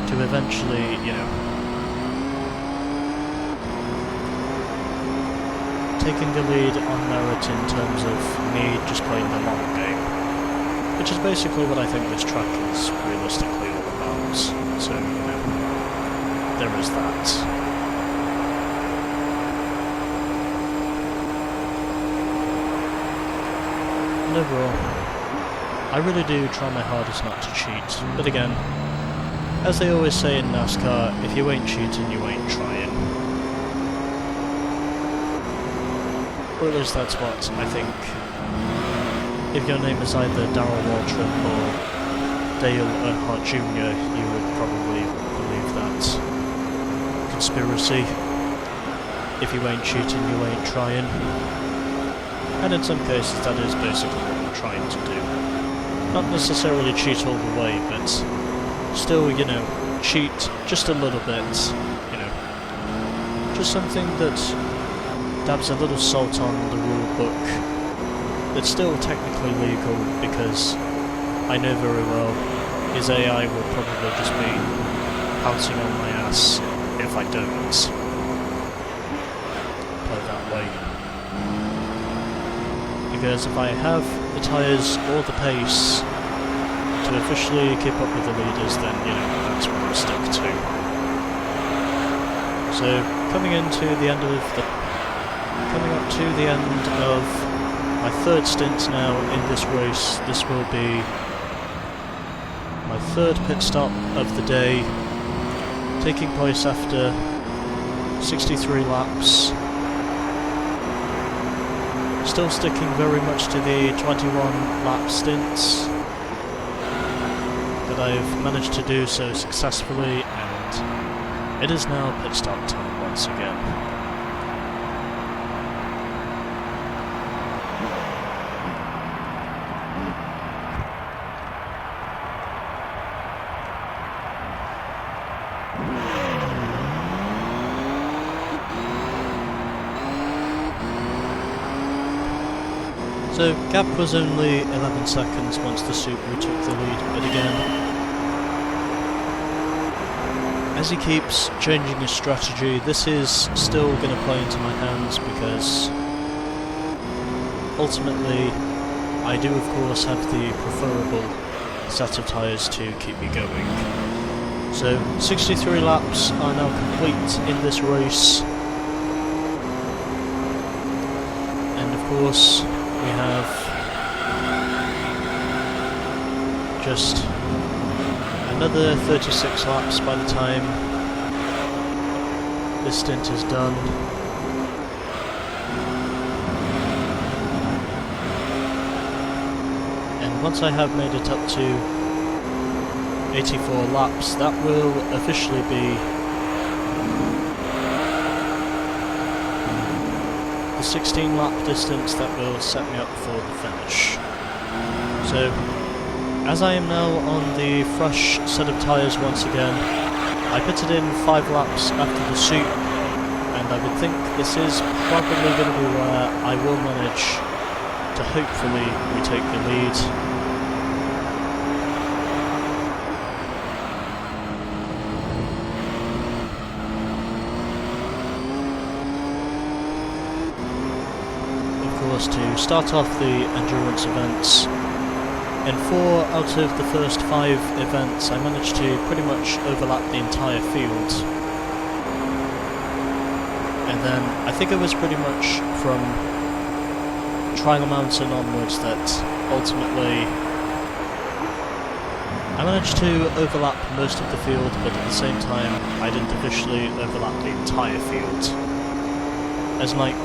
to eventually, you know, taking the lead on merit in terms of me just playing the long game. Which is basically what I think this track is realistically all about. So, you know, there is that. And overall, I really do try my hardest not to cheat. But again, as they always say in NASCAR, if you ain't cheating, you ain't trying. Or at least that's what I think. If your name is either Darrell Waltrip or Dale Earnhardt Jr., you would probably believe that conspiracy. If you ain't cheating, you ain't trying. And in some cases that is basically what I'm trying to do. Not necessarily cheat all the way, but still, you know, cheat just a little bit, you know. Just something that dabs a little salt on the rule book. It's still technically legal, because I know very well his AI will probably just be pouncing on my ass if I don't play that way. Because if I have the tyres or the pace to officially keep up with the leaders, then, you know, that's what I'll stick to. So, coming up to the end of my third stint now in this race. This will be my third pit stop of the day, taking place after 63 laps. Still sticking very much to the 21 lap stints, but I've managed to do so successfully, and it is now pit stop time once again. So, gap was only 11 seconds once the Supra took the lead, but again, as he keeps changing his strategy, this is still going to play into my hands, because ultimately I do of course have the preferable set of tyres to keep me going. So, 63 laps are now complete in this race, and of course we have just another 36 laps by the time this stint is done. And once I have made it up to 84 laps, that will officially be the 16 lap distance that will set me up for the finish. So, as I am now on the fresh set of tyres once again, I pitted in 5 laps after the Sup, and I would think this is probably going to be where I will manage to hopefully retake the lead. To start off the endurance events, in 4 out of the first 5 events I managed to pretty much overlap the entire field, and then I think it was pretty much from Trial Mountain onwards that ultimately I managed to overlap most of the field, but at the same time I didn't officially overlap the entire field, as like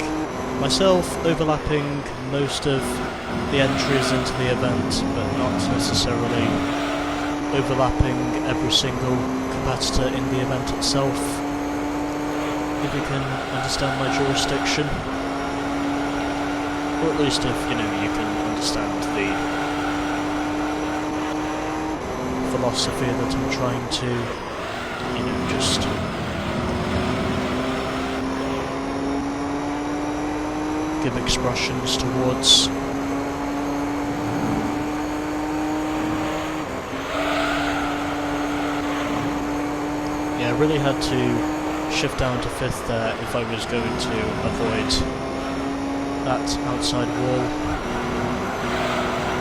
myself overlapping most of the entries into the event, but not necessarily overlapping every single competitor in the event itself. if you can understand my jurisdiction. Or at least if, you know, you can understand the philosophy that I'm trying to, you know, just give expressions towards. Yeah, I really had to shift down to 5th there if I was going to avoid that outside wall.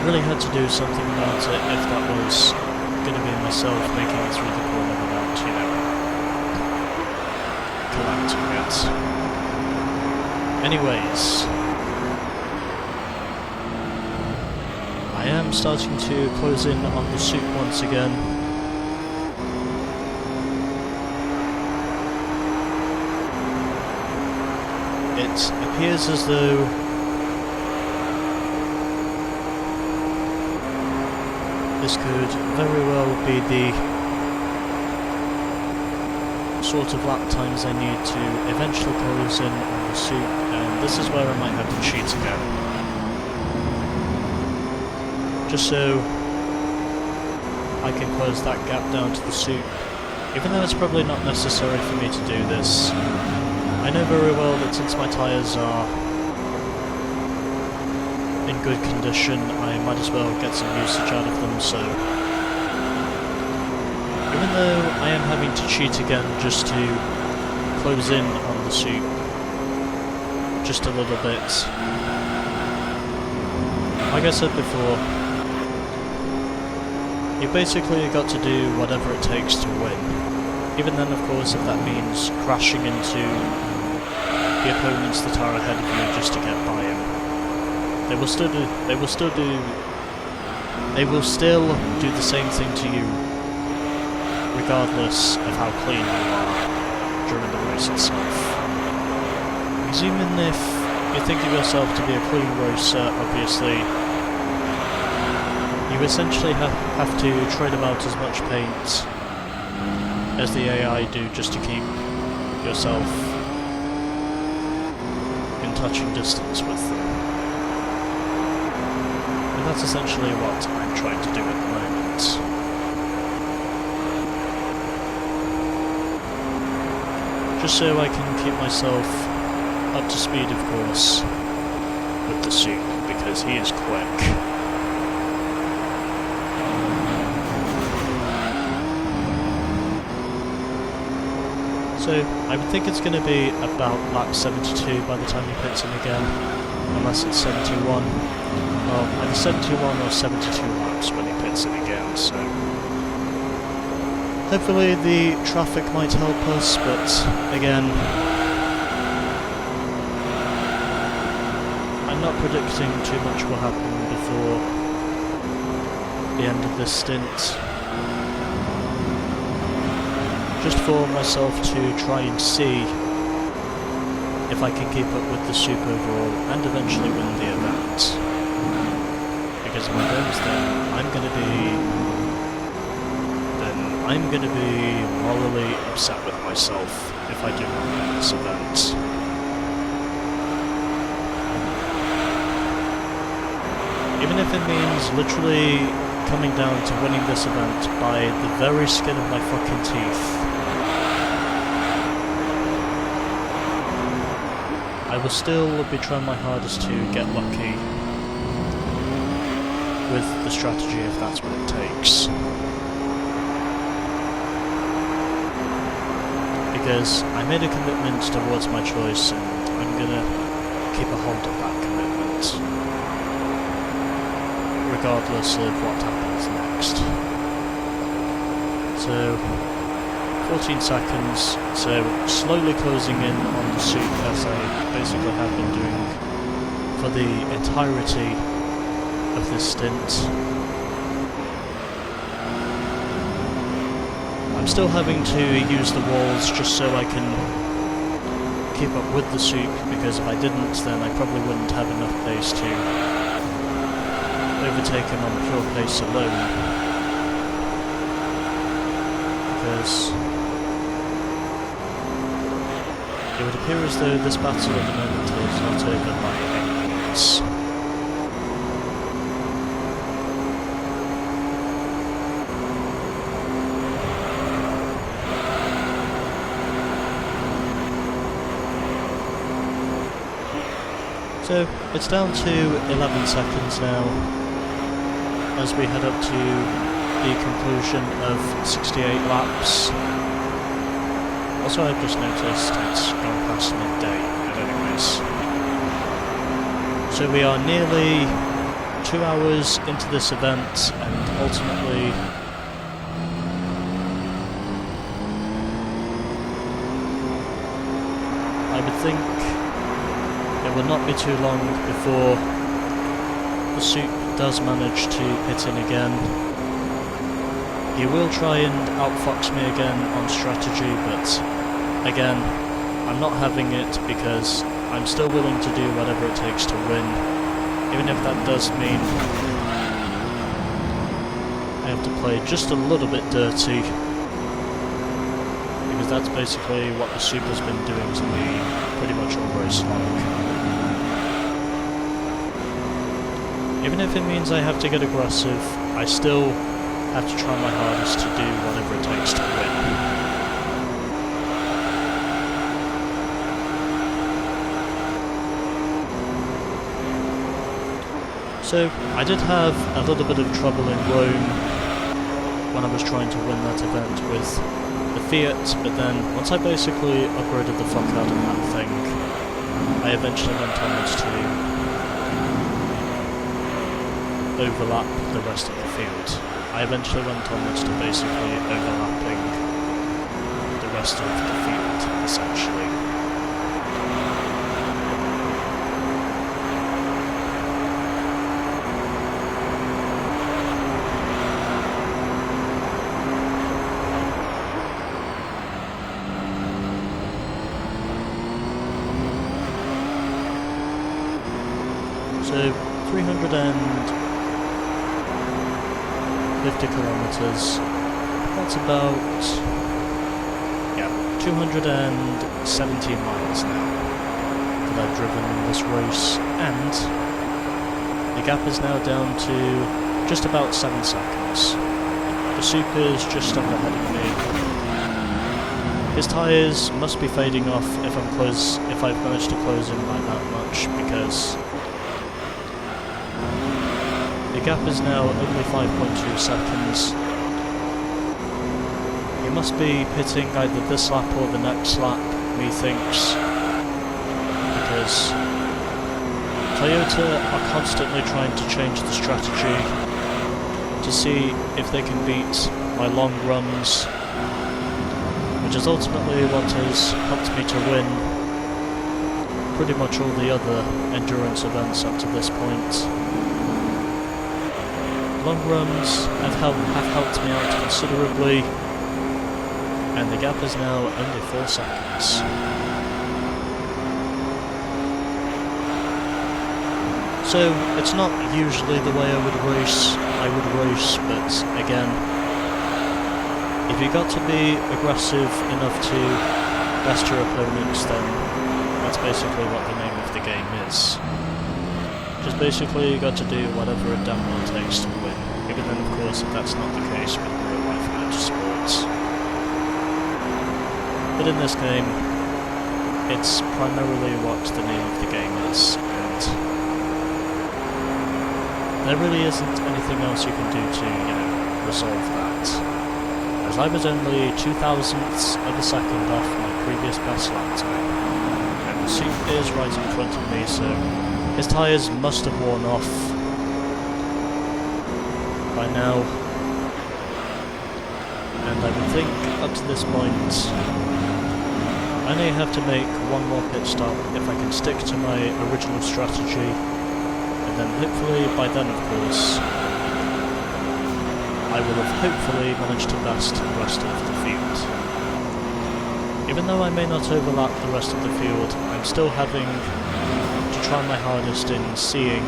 Really had to do something about it if that was going to be myself making it through the corner without, you know, collapsing it. Anyways, I am starting to close in on the soup once again. It appears as though this could very well be the sort of lap times I need to eventually close in on the soup, and this is where I might have to cheat again. Just so I can close that gap down to the soup, even though it's probably not necessary for me to do this. I know very well that since my tyres are in good condition, I might as well get some usage out of them, so even though I am having to cheat again just to close in on the soup just a little bit, like I said before, you basically got to do whatever it takes to win. Even then, of course, if that means crashing into the opponents that are ahead of you just to get by him. They will still do the same thing to you, regardless of how clean you are during the race itself. Because even if you think of yourself to be a clean racer, obviously, you essentially have to trade about as much paint as the AI do just to keep yourself in touching distance with them. And that's essentially what I'm trying to do at the moment. Just so I can keep myself up to speed, of course, with the soup, because he is quick. So, I would think it's going to be about lap 72 by the time he pits in again, unless it's 71. Well, either 71 or 72 laps when he pits in again, so hopefully the traffic might help us, but again, I'm not predicting too much will happen before the end of this stint. Just for myself to try and see if I can keep up with the soup overall and eventually win the event. Because if I don't, then I'm gonna be morally upset with myself if I do not win this event. Even if it means literally coming down to winning this event by the very skin of my fucking teeth, I will still be trying my hardest to get lucky with the strategy if that's what it takes. Because I made a commitment towards my choice and I'm gonna keep a hold of that commitment, regardless of what happens next. So, 14 seconds, so slowly closing in on the soup as I basically have been doing for the entirety of this stint. I'm still having to use the walls just so I can keep up with the soup, because if I didn't then I probably wouldn't have enough pace to overtake him on pure pace alone. Because it would appear as though this battle at the moment is not over by any means. So it's down to 11 seconds now as we head up to the conclusion of 68 laps. Also, I've just noticed it's gone past midday, but anyways. So we are nearly 2 hours into this event, and ultimately I would think it will not be too long before the suit does manage to pit in again. He will try and outfox me again on strategy, but again, I'm not having it because I'm still willing to do whatever it takes to win, even if that does mean I have to play just a little bit dirty, because that's basically what the Supra's been doing to me pretty much all race long. Even if it means I have to get aggressive, I still have to try my hardest to do whatever it takes to win. So, I did have a little bit of trouble in Rome when I was trying to win that event with the Fiat, but then once I basically upgraded the fuck out of that thing, I eventually went onwards to overlap the rest of the field. I eventually went onwards to basically overlapping the rest of the field, essentially. So, 350 kilometers, that's about, 217 miles now that I've driven in this race, and the gap is now down to just about 7 seconds. The Super is just up ahead of me. His tyres must be fading off if I've managed to close in by that much, because the gap is now only 5.2 seconds. He must be pitting either this lap or the next lap, methinks, because Toyota are constantly trying to change the strategy to see if they can beat my long runs, which is ultimately what has helped me to win pretty much all the other endurance events up to this point. Long runs have helped me out considerably, and the gap is now only 4 seconds. So, it's not usually the way I would race, but again, if you got to be aggressive enough to best your opponents, then that's basically what the name of the game is. Just basically you got to do whatever it damn well takes to win, even then of course if that's not the case with real life motorsports. But in this game, it's primarily what the name of the game is, and there really isn't anything else you can do to, resolve that. As I was only 0.02 of a second off my previous best lap time, and the Super is right in front of me, so his tyres must have worn off by now, and I would think up to this point I may have to make one more pit stop if I can stick to my original strategy, and then hopefully by then of course I will have hopefully managed to best the rest of the field. Even though I may not overlap the rest of the field, I'm still having to try my hardest in seeing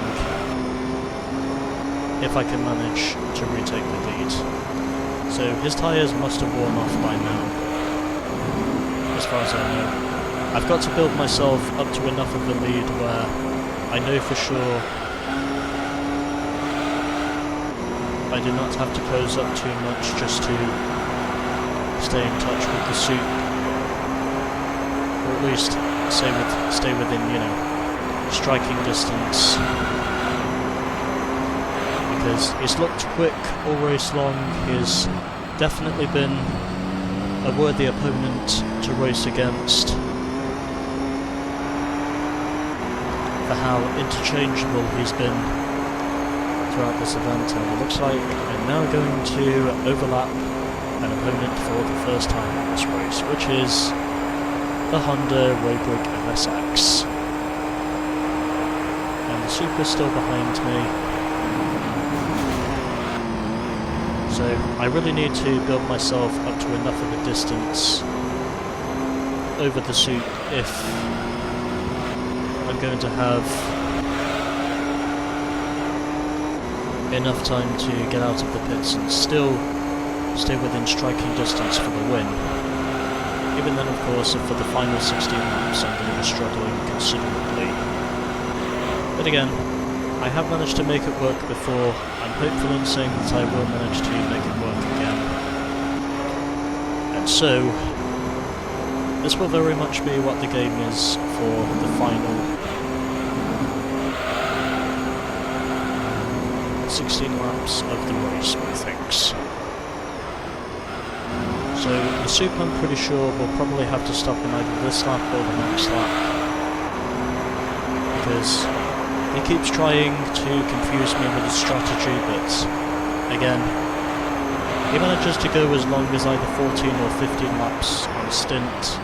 if I can manage to retake the lead. So his tyres must have worn off by now, as far as I know. I've got to build myself up to enough of a lead where I know for sure I do not have to close up too much just to stay in touch with the soup, or at least stay within, you know, striking distance. Because he's looked quick all race long. He's definitely been a worthy opponent to race against for how interchangeable he's been throughout this event, and it looks like I'm now going to overlap an opponent for the first time in this race, which is the Honda Roadbrig NSX. And the Supra's still behind me, so I really need to build myself up to enough of a distance over the Sup if I'm going to have enough time to get out of the pits and still stay within striking distance for the win. Even then, of course, for the final 16 laps I'm going to be struggling considerably. But again, I have managed to make it work before. I'm hopeful in saying that I will manage to make it work again. And so, this will very much be what the game is for the final 16 laps of the race, methinks. So the Sup, I'm pretty sure, will probably have to stop in either this lap or the next lap, because he keeps trying to confuse me with his strategy, but again, he manages to go as long as either 14 or 15 laps on stint.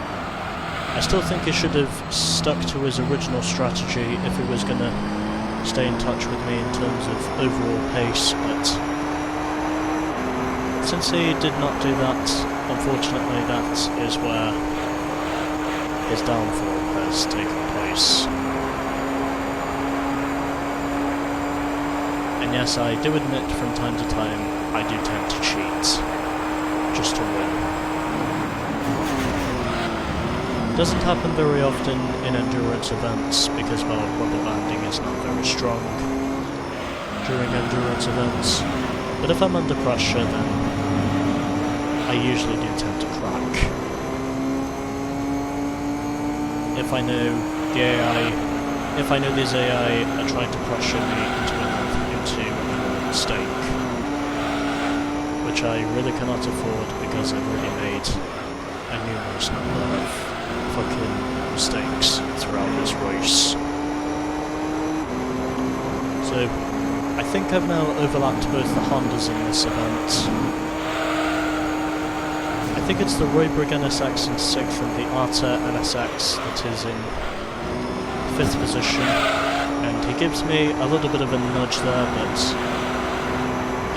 I still think he should have stuck to his original strategy if he was going to stay in touch with me in terms of overall pace, but since he did not do that, unfortunately that is where his downfall has taken place. And yes, I do admit from time to time I do tend to cheat, just to win. Doesn't happen very often in endurance events because, well, rubber banding is not very strong during endurance events. But if I'm under pressure, then I usually do tend to crack. If I know these AI are trying to pressure me into a mistake, which I really cannot afford because I've already made a numerous number of fucking mistakes throughout this race. So, I think I've now overlapped both the Hondas in this event. I think it's the Roadbrig NSX in 6th and the Arta NSX that is in 5th position, and he gives me a little bit of a nudge there, but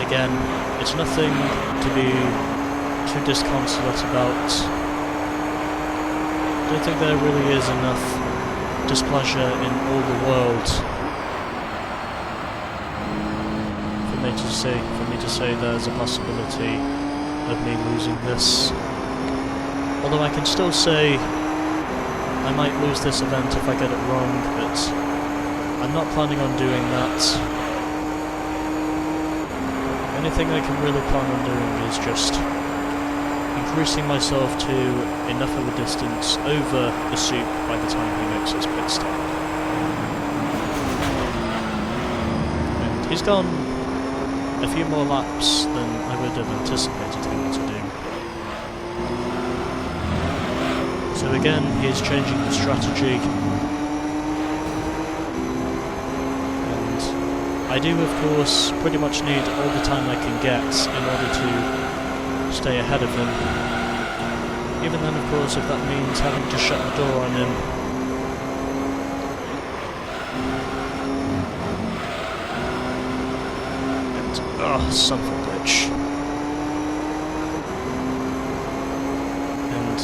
again, it's nothing to be too disconsolate about. I don't think there really is enough displeasure in all the world for me to say there's a possibility of me losing this. Although I can still say I might lose this event if I get it wrong, but I'm not planning on doing that. The only thing I can really plan on doing is just increasing myself to enough of a distance over the Sup by the time he makes his pit stop. And he's gone a few more laps than I would have anticipated him to do. So again, he is changing the strategy. And I do, of course, pretty much need all the time I can get in order to stay ahead of him. Even then, of course, if that means having to shut the door on him. And, oh, son of a bitch. And,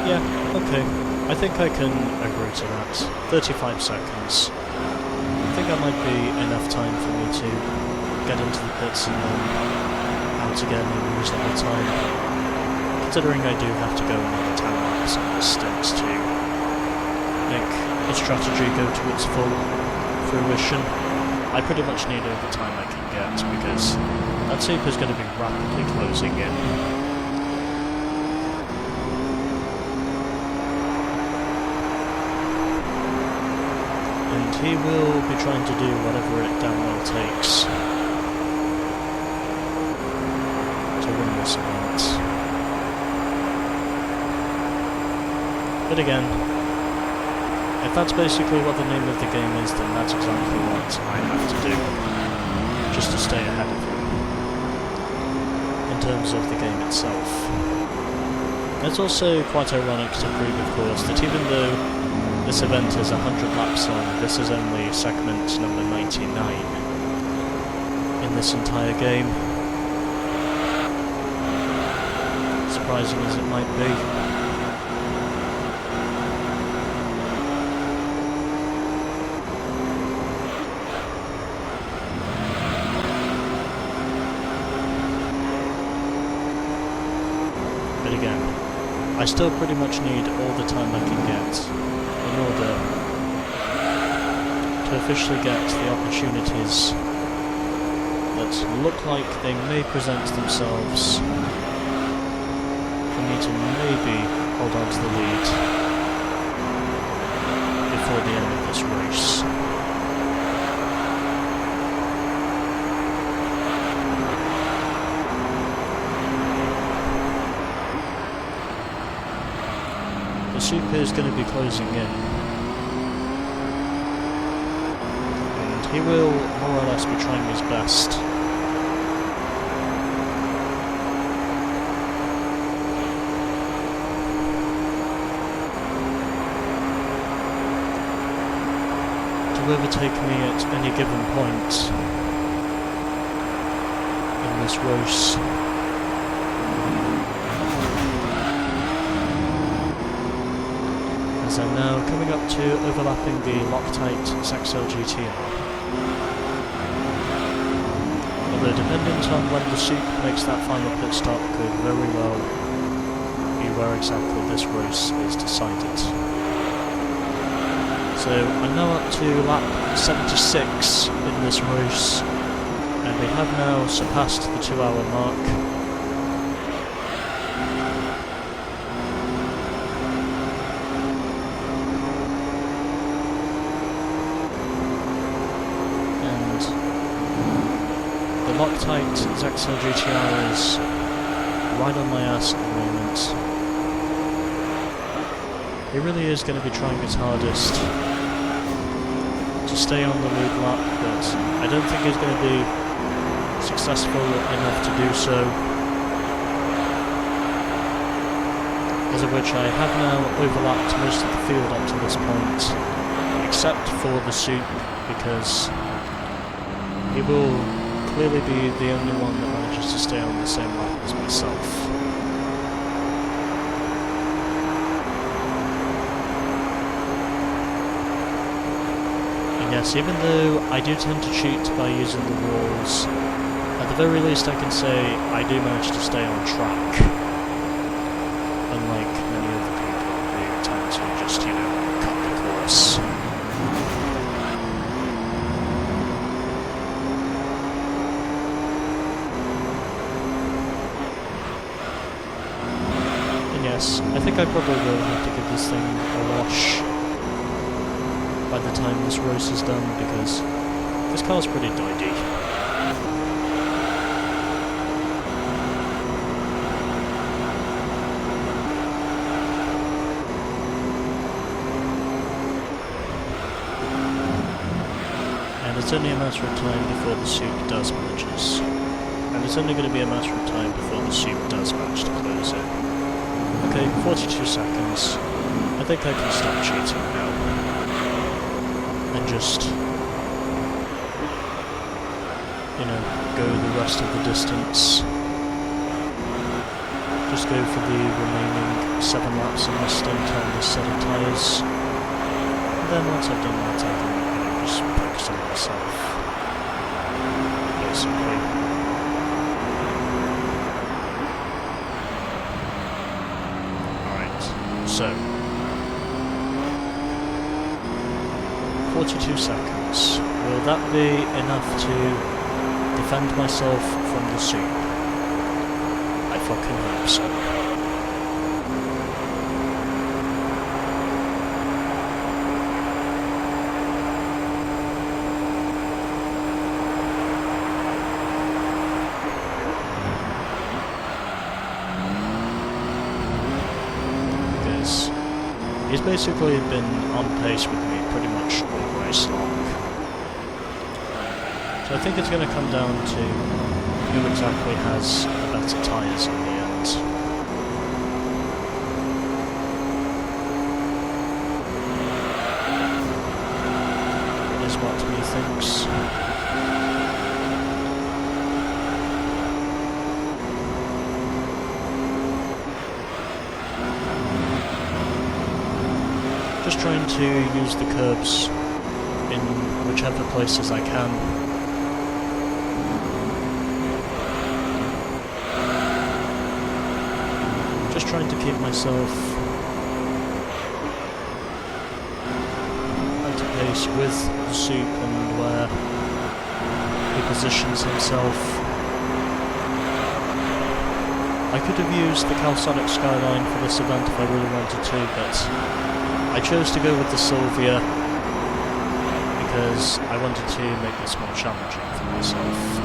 yeah, okay. I think I can agree to that. 35 seconds. I think that might be enough time for me to get into the pits and then out again in reasonable time. considering I do have to go another 10 laps on this stint to make the strategy go to its full fruition. I pretty much need all the time I can get because that super is going to be rapidly closing in. And he will be trying to do whatever it damn well takes to win this event. But again, if that's basically what the name of the game is, then that's exactly what I have to do, just to stay ahead of him, in terms of the game itself. It's also quite ironic to prove, of course, that even though this event is 100 laps long, this is only segment number 99 in this entire game. Surprising as it might be. But again, I still pretty much need all the time I can get in order to officially get the opportunities that look like they may present themselves for me to maybe hold on to the lead before the end of this race. The super is going to be closing in, and he will more or less be trying his best to overtake me at any given point in this race. I'm now coming up to overlapping the Loctite Saxel GTR. Although dependent on when the Soup makes that final pit stop could very well be where exactly this race is decided. So I'm now up to lap 76 in this race, and we have now surpassed the 2-hour mark. Loctite Zaxel GTR is right on my ass at the moment. He really is going to be trying his hardest to stay on the lead lap, but I don't think he's going to be successful enough to do so. As of which I have now overlapped most of the field up to this point, except for the Soup, because he will clearly be the only one that manages to stay on the same lap as myself. And yes, even though I do tend to cheat by using the walls, at the very least I can say I do manage to stay on track, unlike many other people who tend to just, cut the course. Yes, I think I probably will have to give this thing a wash by the time this race is done, because this car's pretty dodgy. And it's only a matter of time before the Soup does matches. And it's only going to be a matter of time before the Soup does manage to close it. Okay, 42 seconds. I think I can stop cheating now. And just, go the rest of the distance. Just go for the remaining 7 laps in this stint on this set of tyres. And then once I've done that, I can, just focus on myself. Basically. So, 42 seconds. Will that be enough to defend myself from the soup? I fucking hope so. Because he's basically been on pace with me pretty much all race long. So I think it's going to come down to who exactly has the better tyres in the end. Is what he thinks. Just trying to use the curbs in whichever places I can. Just trying to keep myself at a pace with the soup and where he positions himself. I could have used the Calsonic Skyline for this event if I really wanted to, but I chose to go with the Silvia because I wanted to make this more challenging for myself.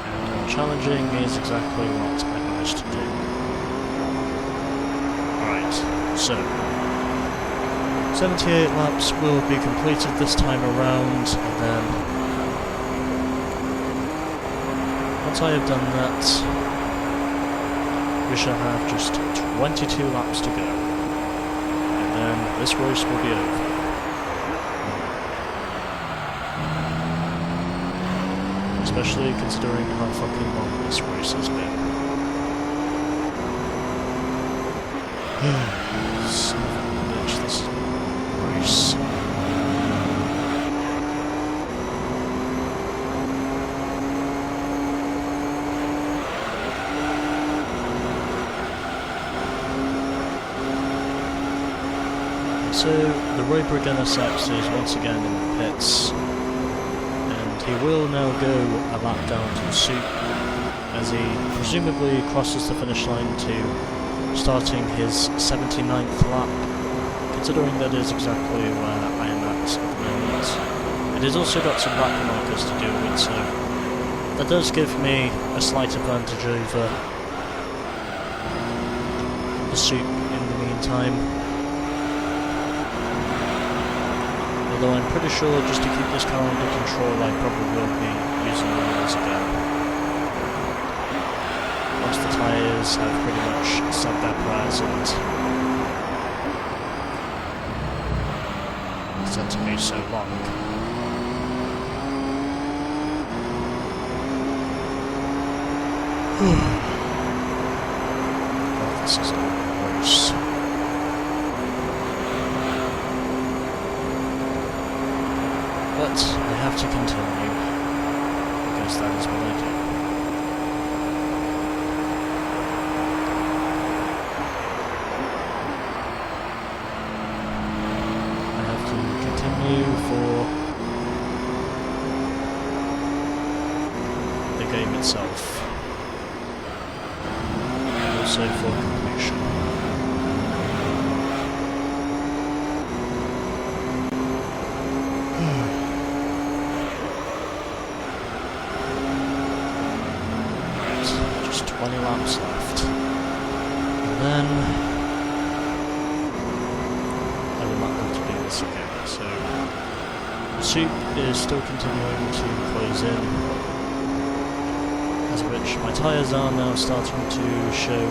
And more challenging is exactly what I managed to do. Alright, so 78 laps will be completed this time around, and then once I have done that, we shall have just 22 laps to go, and then this race will be over. Especially considering how fucking long this race has been. Son of a bitch, this race. So, the Roy Briganasex is once again in the pits, and he will now go a lap down to the soup as he presumably crosses the finish line to starting his 79th lap, considering that is exactly where I am at the moment. And he's also got some back markers to deal with, so that does give me a slight advantage over the soup in the meantime. Although I'm pretty sure just to keep this car under control I probably will be using the wheels again. Once the tyres have pretty much said their prayers and said to me so long. God, this is worse. But I have to continue, because that is what I do. I have to continue for the game itself, and also for completion. Just 20 laps left, and then I will not have to do this again. So the soup is still continuing to close in, as which my tyres are now starting to show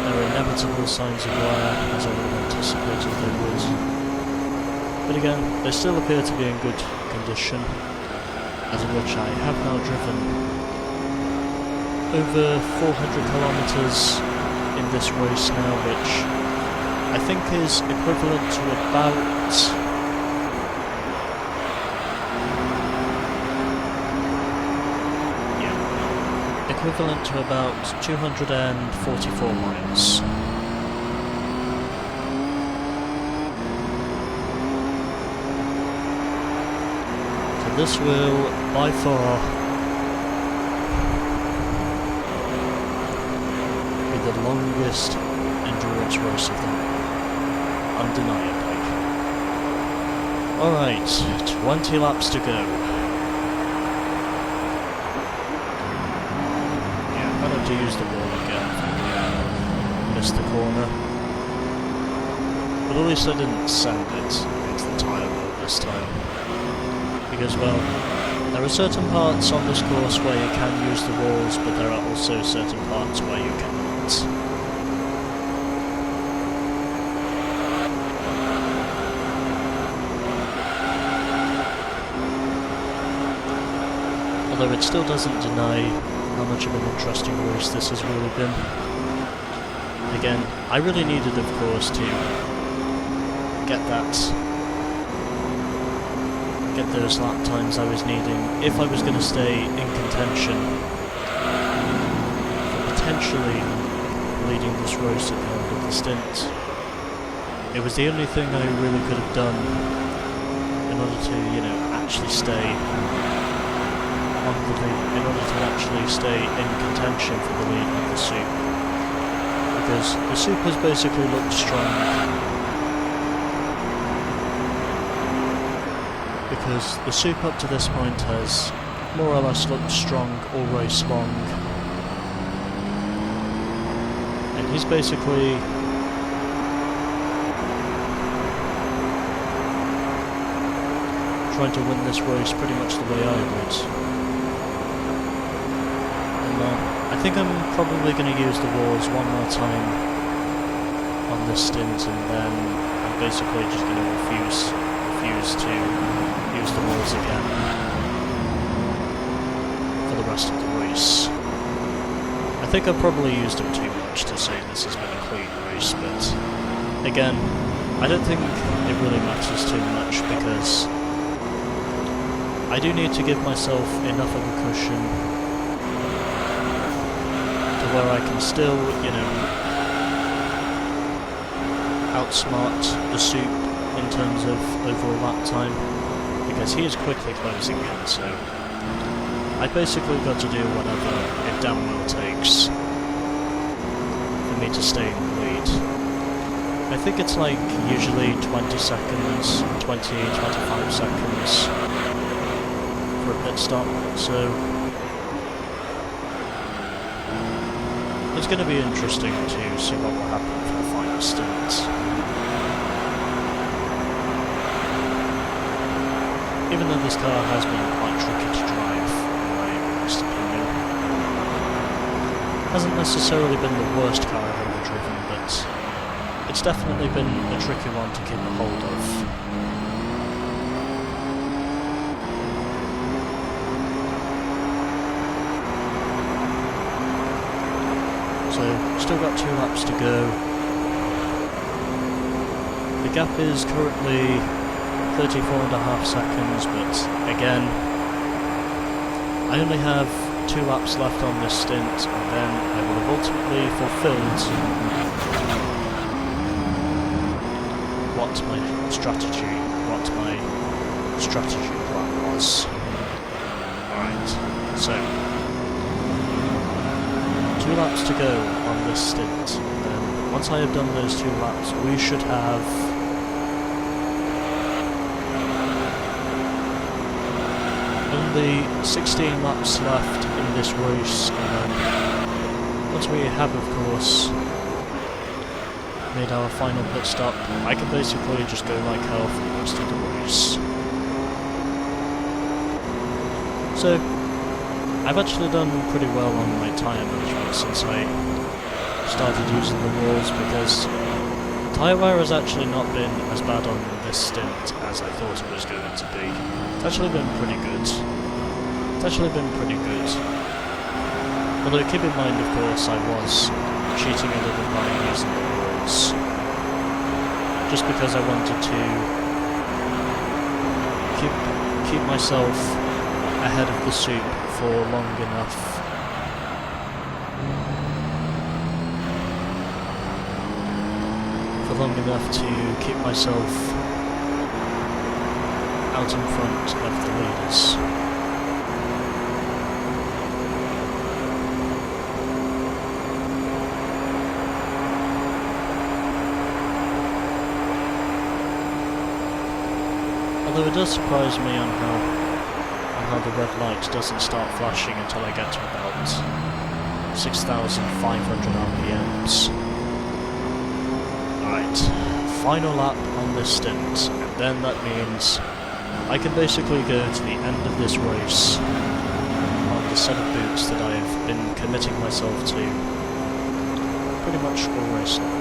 their inevitable signs of wear, as I would have anticipated they would. But again, they still appear to be in good condition, as of which I have now driven over 400 kilometers in this race now, which I think is equivalent to about equivalent to about 244 miles. So this will, by far, be the longest endurance race of them, undeniably. Alright, 20 laps to go. To use the wall again. Missed the corner. But at least I didn't send it into the tyre wall this time. Because, well, there are certain parts on this course where you can use the walls, but there are also certain parts where you cannot. Although it still doesn't deny how much of an interesting race this has really been. Again, I really needed, of course, to get those lap times I was needing if I was going to stay in contention for potentially leading this race at the end of the stint. It was the only thing I really could have done in order to, actually stay on the lead, in order to actually stay in contention for the lead of the soup. Because the soup has basically looked strong. Because the soup up to this point has more or less looked strong all race long. And he's basically trying to win this race pretty much the way I would. I think I'm probably going to use the walls one more time on this stint, and then I'm basically just going to refuse to use the walls again for the rest of the race. I think I've probably used them too much to say this has been a clean race, but again, I don't think it really matters too much, because I do need to give myself enough of a cushion where I can still, outsmart the soup in terms of overall lap time, because he is quickly closing in, so I basically got to do whatever it damn well takes for me to stay in the lead. I think it's like usually 20 seconds, 25 seconds for a pit stop, so it's going to be interesting to see what will happen for the final stint. Even though this car has been quite tricky to drive, in my honest opinion. Hasn't necessarily been the worst car I've ever driven, but it's definitely been a tricky one to keep a hold of. So, still got 2 laps to go. The gap is currently 34.5 seconds, but again, I only have 2 laps left on this stint, and then I will have ultimately fulfilled what my strategy plan was. Alright, so 2 laps to go on this stint, and then once I have done those 2 laps, we should have only 16 laps left in this race, and then once we have, of course, made our final pit stop, I can basically just go like hell for the rest of the race. So, I've actually done pretty well on my tyre management since I started using the walls, because tyre wear has actually not been as bad on this stint as I thought it was going to be. It's actually been pretty good. Although keep in mind, of course, I was cheating a little by using the walls, just because I wanted to keep myself ahead of the soup for long enough for long enough to keep myself out in front of the leaders. Although it does surprise me on how the red light doesn't start flashing until I get to about 6,500 RPMs. Alright, final lap on this stint, and then that means I can basically go to the end of this race on the set of boots that I've been committing myself to pretty much all race long.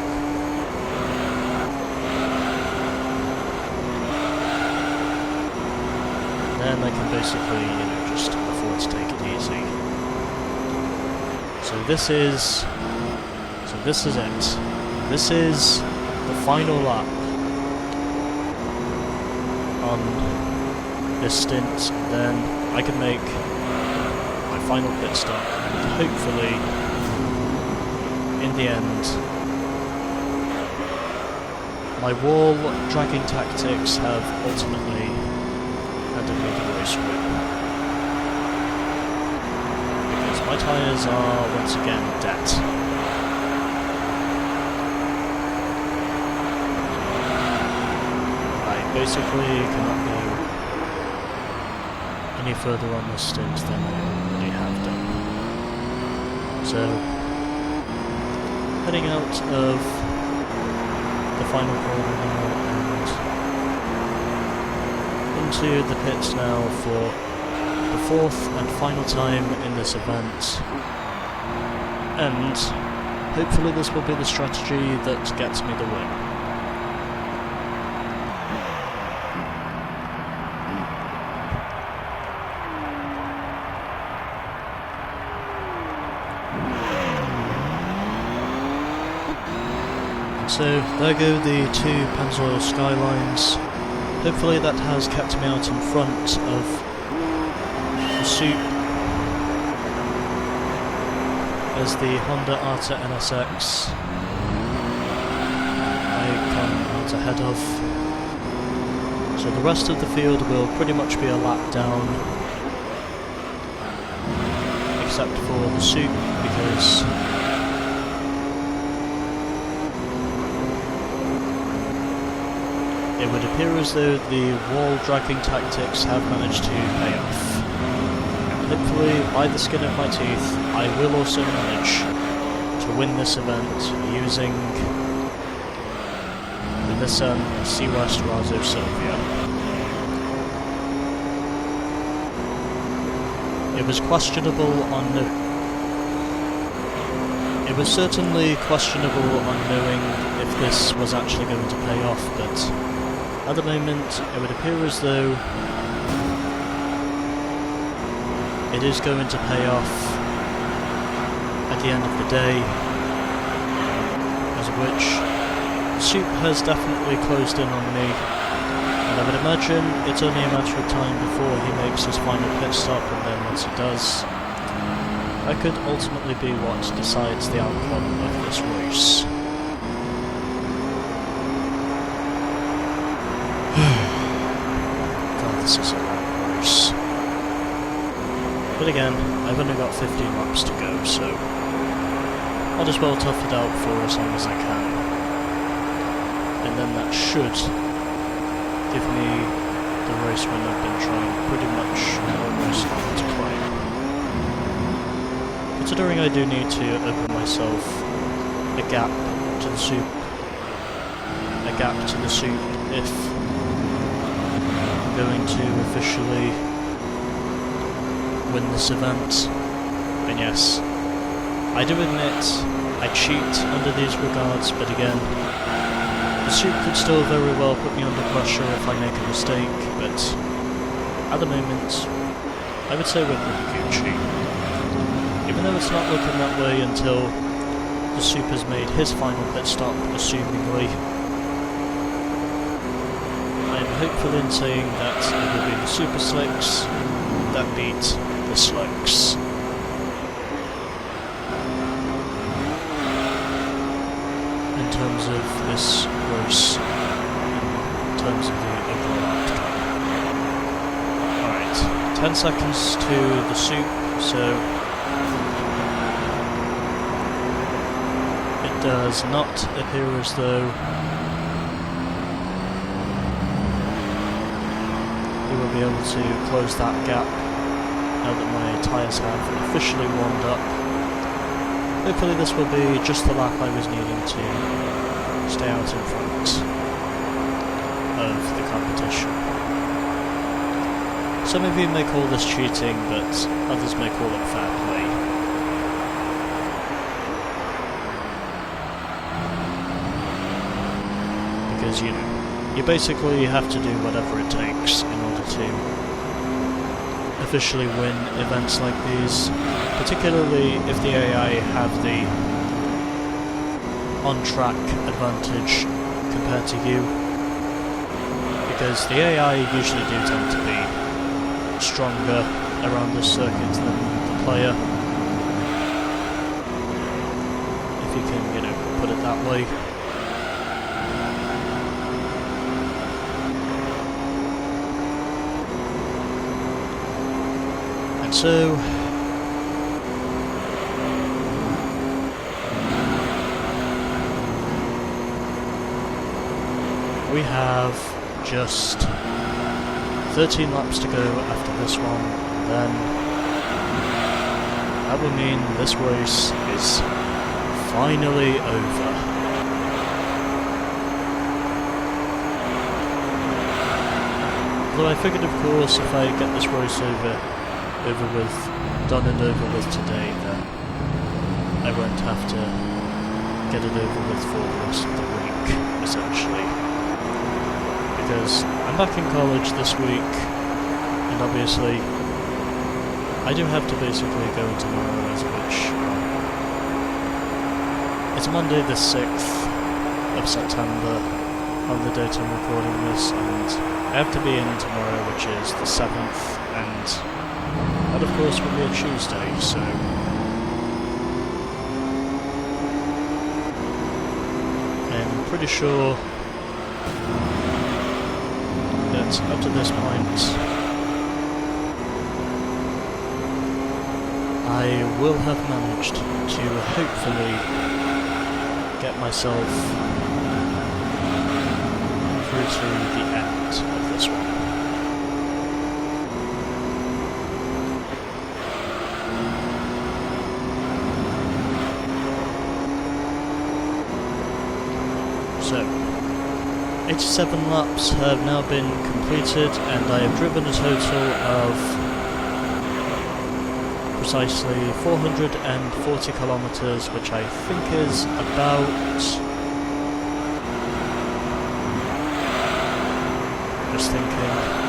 Then I can basically, just afford to take it easy. So this is it. This is the final lap on this stint, and then I can make my final pit stop, and hopefully, in the end, my wall dragging tactics have ultimately handed me the race win. Because my tyres are once again dead. Basically cannot go any further on this stint than I already have done. So, heading out of the final corner now and into the pits now for the fourth and final time in this event. And hopefully this will be the strategy that gets me the win. So there go the two Pennzoil Skylines. Hopefully that has kept me out in front of the soup as the Honda Arta NSX I come out ahead of. So the rest of the field will pretty much be a lap down, except for the soup, because it would appear as though the wall dragging tactics have managed to pay off. And hopefully, by the skin of my teeth, I will also manage to win this event using the NissanC-WestRazoSilvia. It was questionable on It was certainly questionable on knowing if this was actually going to pay off, but at the moment, it would appear as though it is going to pay off at the end of the day, as of which the soup has definitely closed in on me, and I would imagine it's only a matter of time before he makes his final pit stop, and then once he does, that could ultimately be what decides the outcome of this race. This is a long race. But again, I've only got 15 laps to go, so I'll just well tough it out for as long as I can. And then that should give me the race win I've been trying pretty much all race long to claim. Considering I do need to open myself a gap to the soup, if going to officially win this event. And yes, I do admit I cheat under these regards, but again, the soup could still very well put me under pressure if I make a mistake, but at the moment, I would say we're pretty Gucci. Even though it's not looking that way until the soup has made his final pit stop, assumingly. Hopeful in saying that it will be the Super Slicks that beat the Slicks. terms of this race, in terms of the overall outcome. Alright, 10 seconds to the soup, so it does not appear as though we will be able to close that gap now that my tyres have officially warmed up. Hopefully this will be just the lap I was needing to stay out in front of the competition. Some of you may call this cheating, but others may call it fair play. Because, you know, you basically have to do whatever it takes in order to officially win events like these, particularly if the AI have the on-track advantage compared to you, because the AI usually do tend to be stronger around this circuit than the player, if you can, you know, put it that way. So, we have just 13 laps to go after this one, and then that will mean this race is finally over. Although I figured, of course, if I get this race done and over with today, then I won't have to get it over with for the rest of the week, essentially. Because I'm back in college this week, and obviously I do have to basically go tomorrow, as which it's Monday the 6th of September on the date I'm recording this, and I have to be in tomorrow, which is the 7th, and that, of course, will be a Tuesday, so I'm pretty sure that up to this point I will have managed to hopefully get myself through to the end of this one. So, 87 laps have now been completed, and I have driven a total of precisely 440 kilometers, which I think is about... just thinking...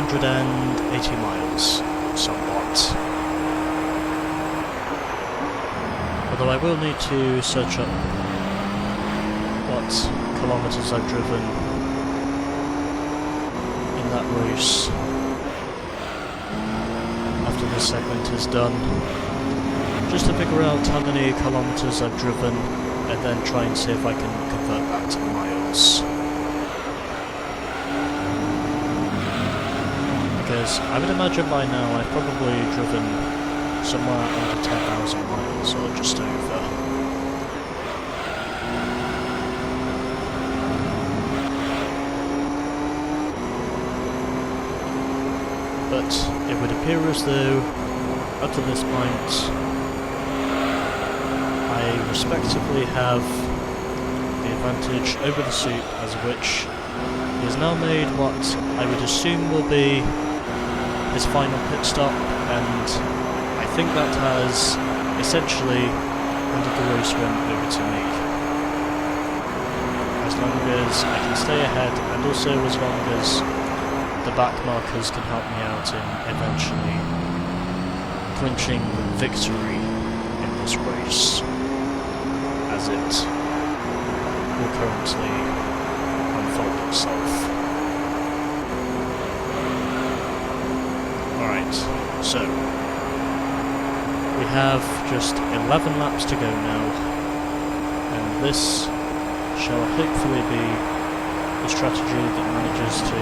280 miles, somewhat. Although I will need to search up what kilometers I've driven in that race after this segment is done, just to figure out how many kilometers I've driven, and then try and see if I can convert that to miles. Because I would imagine by now I've probably driven somewhere under 10,000 miles, or just over. But it would appear as though, up to this point, I respectively have the advantage over the soup, as which he has now made what I would assume will be his final pit stop, and I think that has essentially handed the race win over to me. As long as I can stay ahead, and also as long as the back markers can help me out in eventually clinching victory in this race, as it will currently unfold itself. Alright, so we have just 11 laps to go now, and this shall hopefully be the strategy that manages to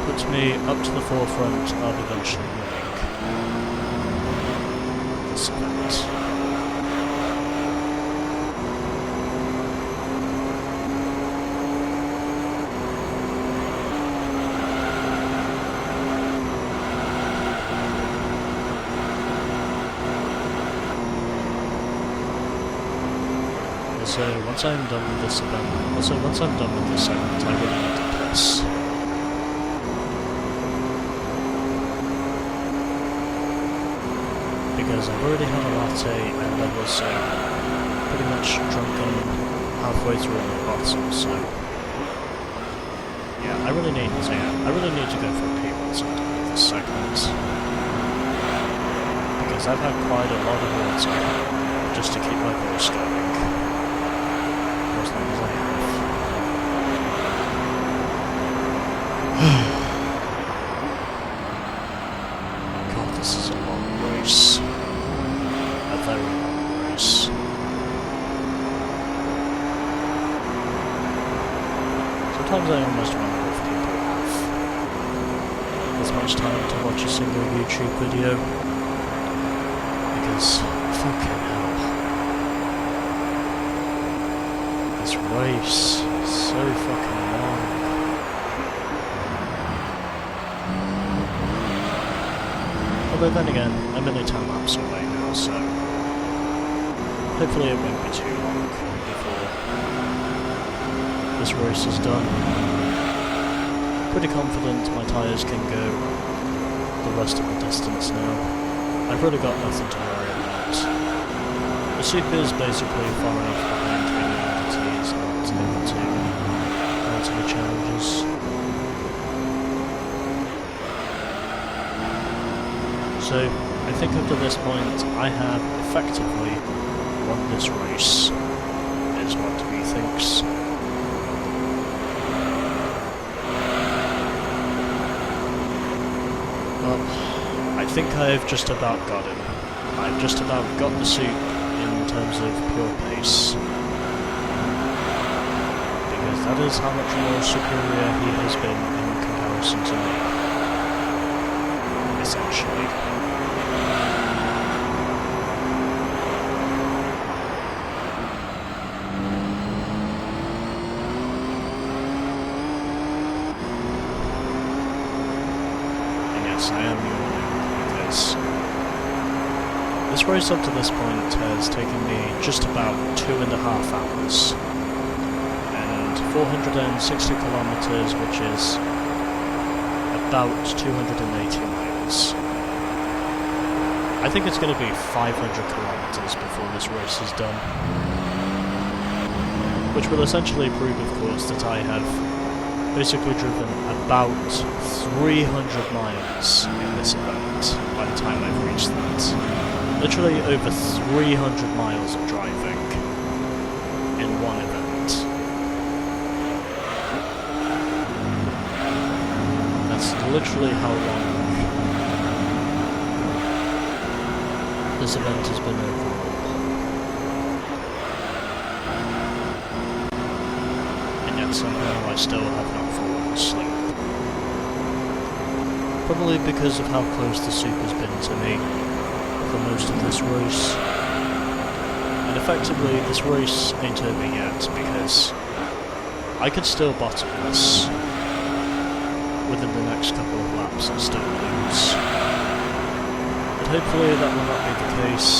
put me up to the forefront of eventually winning this event. So once I'm done with this event, I really need to piss. Because I've already had a latte and I'm also pretty much drunken halfway through my bottle, so yeah, I really need to go for a pee once I'm done with this segment. Because I've had quite a lot of water just to keep my voice going. As long as I have. God, this is a long race. A very long race. Sometimes I almost wonder if people have as much time to watch a single YouTube video. Because, fucking hell. This race is so fucking long. Although then again, I'm only 10 laps away now, so hopefully it won't be too long before this race is done. Pretty confident my tyres can go the rest of the distance now. I've really got nothing to worry about. The Supra is basically far enough behind me. Is not able to answer the challenges. So, I think up to this point I have effectively won this race, is what he thinks. Well, I think I've just about got him. I've just about got the Supra in terms of pure pace. That is how much more superior he has been in comparison to me, essentially. And yes, I am yawning because this race up to this point has taken me just about 2.5 hours. 460 kilometers, which is about 280 miles. I think it's going to be 500 kilometers before this race is done. Which will essentially prove, of course, that I have basically driven about 300 miles in this event by the time I've reached that. Literally over 300 miles of driving in one event. Literally how long this event has been overall. And yet somehow I still have not fallen asleep. Probably because of how close the Supra's been to me for most of this race. And effectively this race ain't over yet because I could still bottom this within the next couple of laps and still lose. But hopefully that will not be the case.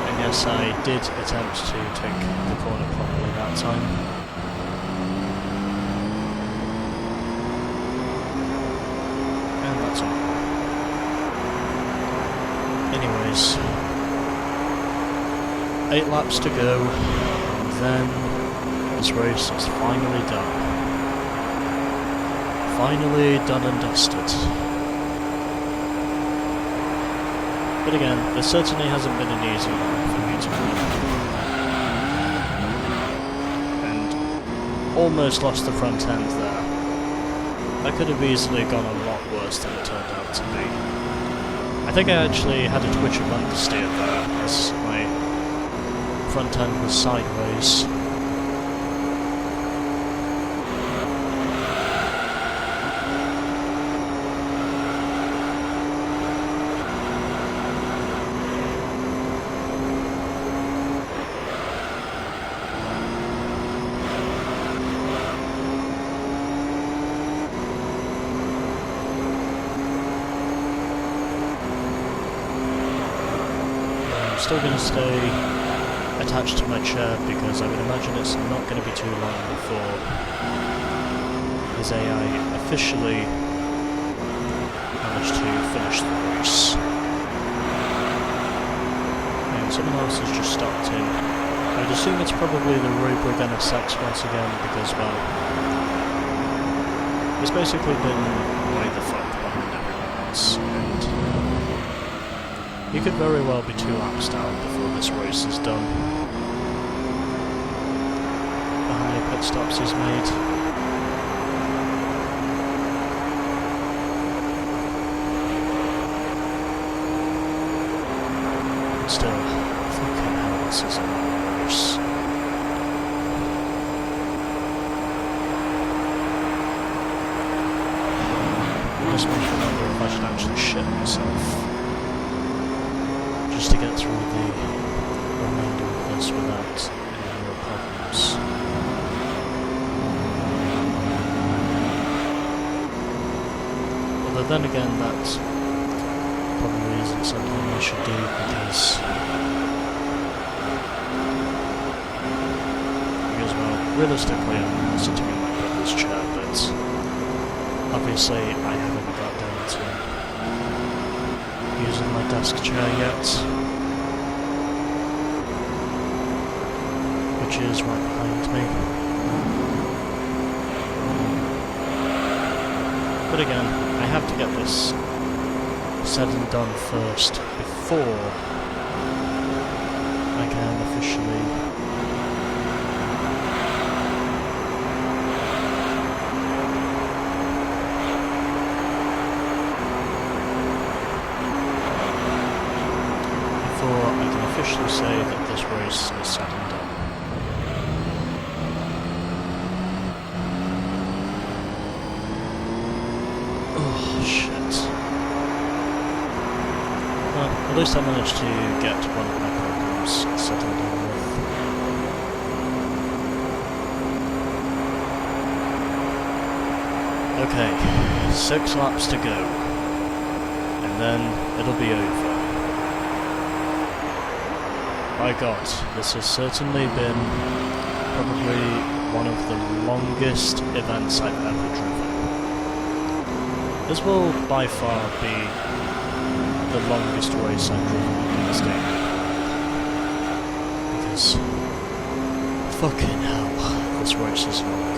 And fairness, I did attempt to take the corner properly that time. And that's all. Anyways, 8 laps to go, and then this race is finally done. Finally done and dusted. But again, this certainly hasn't been an easy one for me to win. And almost lost the front end there. That could have easily gone a lot worse than it turned out to be. I think I actually had a twitch of understeer there, as my front end was sideways. Still going to stay attached to my chair because I would imagine it's not going to be too long before his AI officially managed to finish the race. And someone else has just stopped in. I would assume it's probably the Rover again of sex once again because, well, it's basically been way the fuck behind everyone else. You could very well be 2 laps down before this race is done. For how many pit stops he's made. Still, fucking hell, this is a long race. I just want to remember if I should actually shit myself. Just to get through the remainder of this without any real problems. Although then again, that probably isn't something I should do because, well, realistically I'm sitting in my brother's chair, but obviously I haven't got down to using my desk chair yet, which is right behind me. But again, I have to get this said and done first before I can officially say that this race is said and done. Oh, shit. Well, at least I managed to get one of my problems said and done with. Okay, 6 laps to go. And then it'll be over. My god, this has certainly been probably one of the longest events I've ever driven. This will by far be the longest race I've driven in this game. Because, fucking hell, this race is long.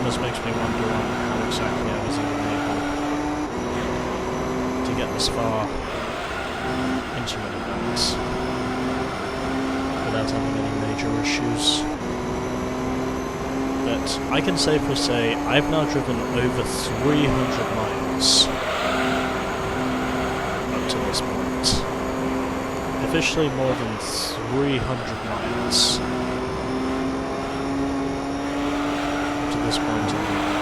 This makes me wonder on how exactly I was even able to get this far into an event without having any major issues. But I can safely say I've now driven over 300 miles up to this point. Officially more than 300 miles up to this point in the event.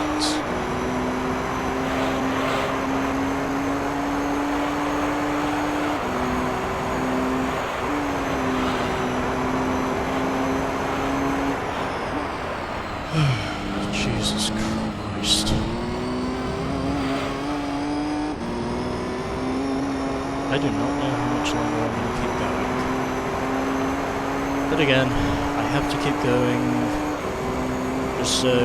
Jesus Christ. I do not know how much longer I'm going to keep going. But again, I have to keep going just so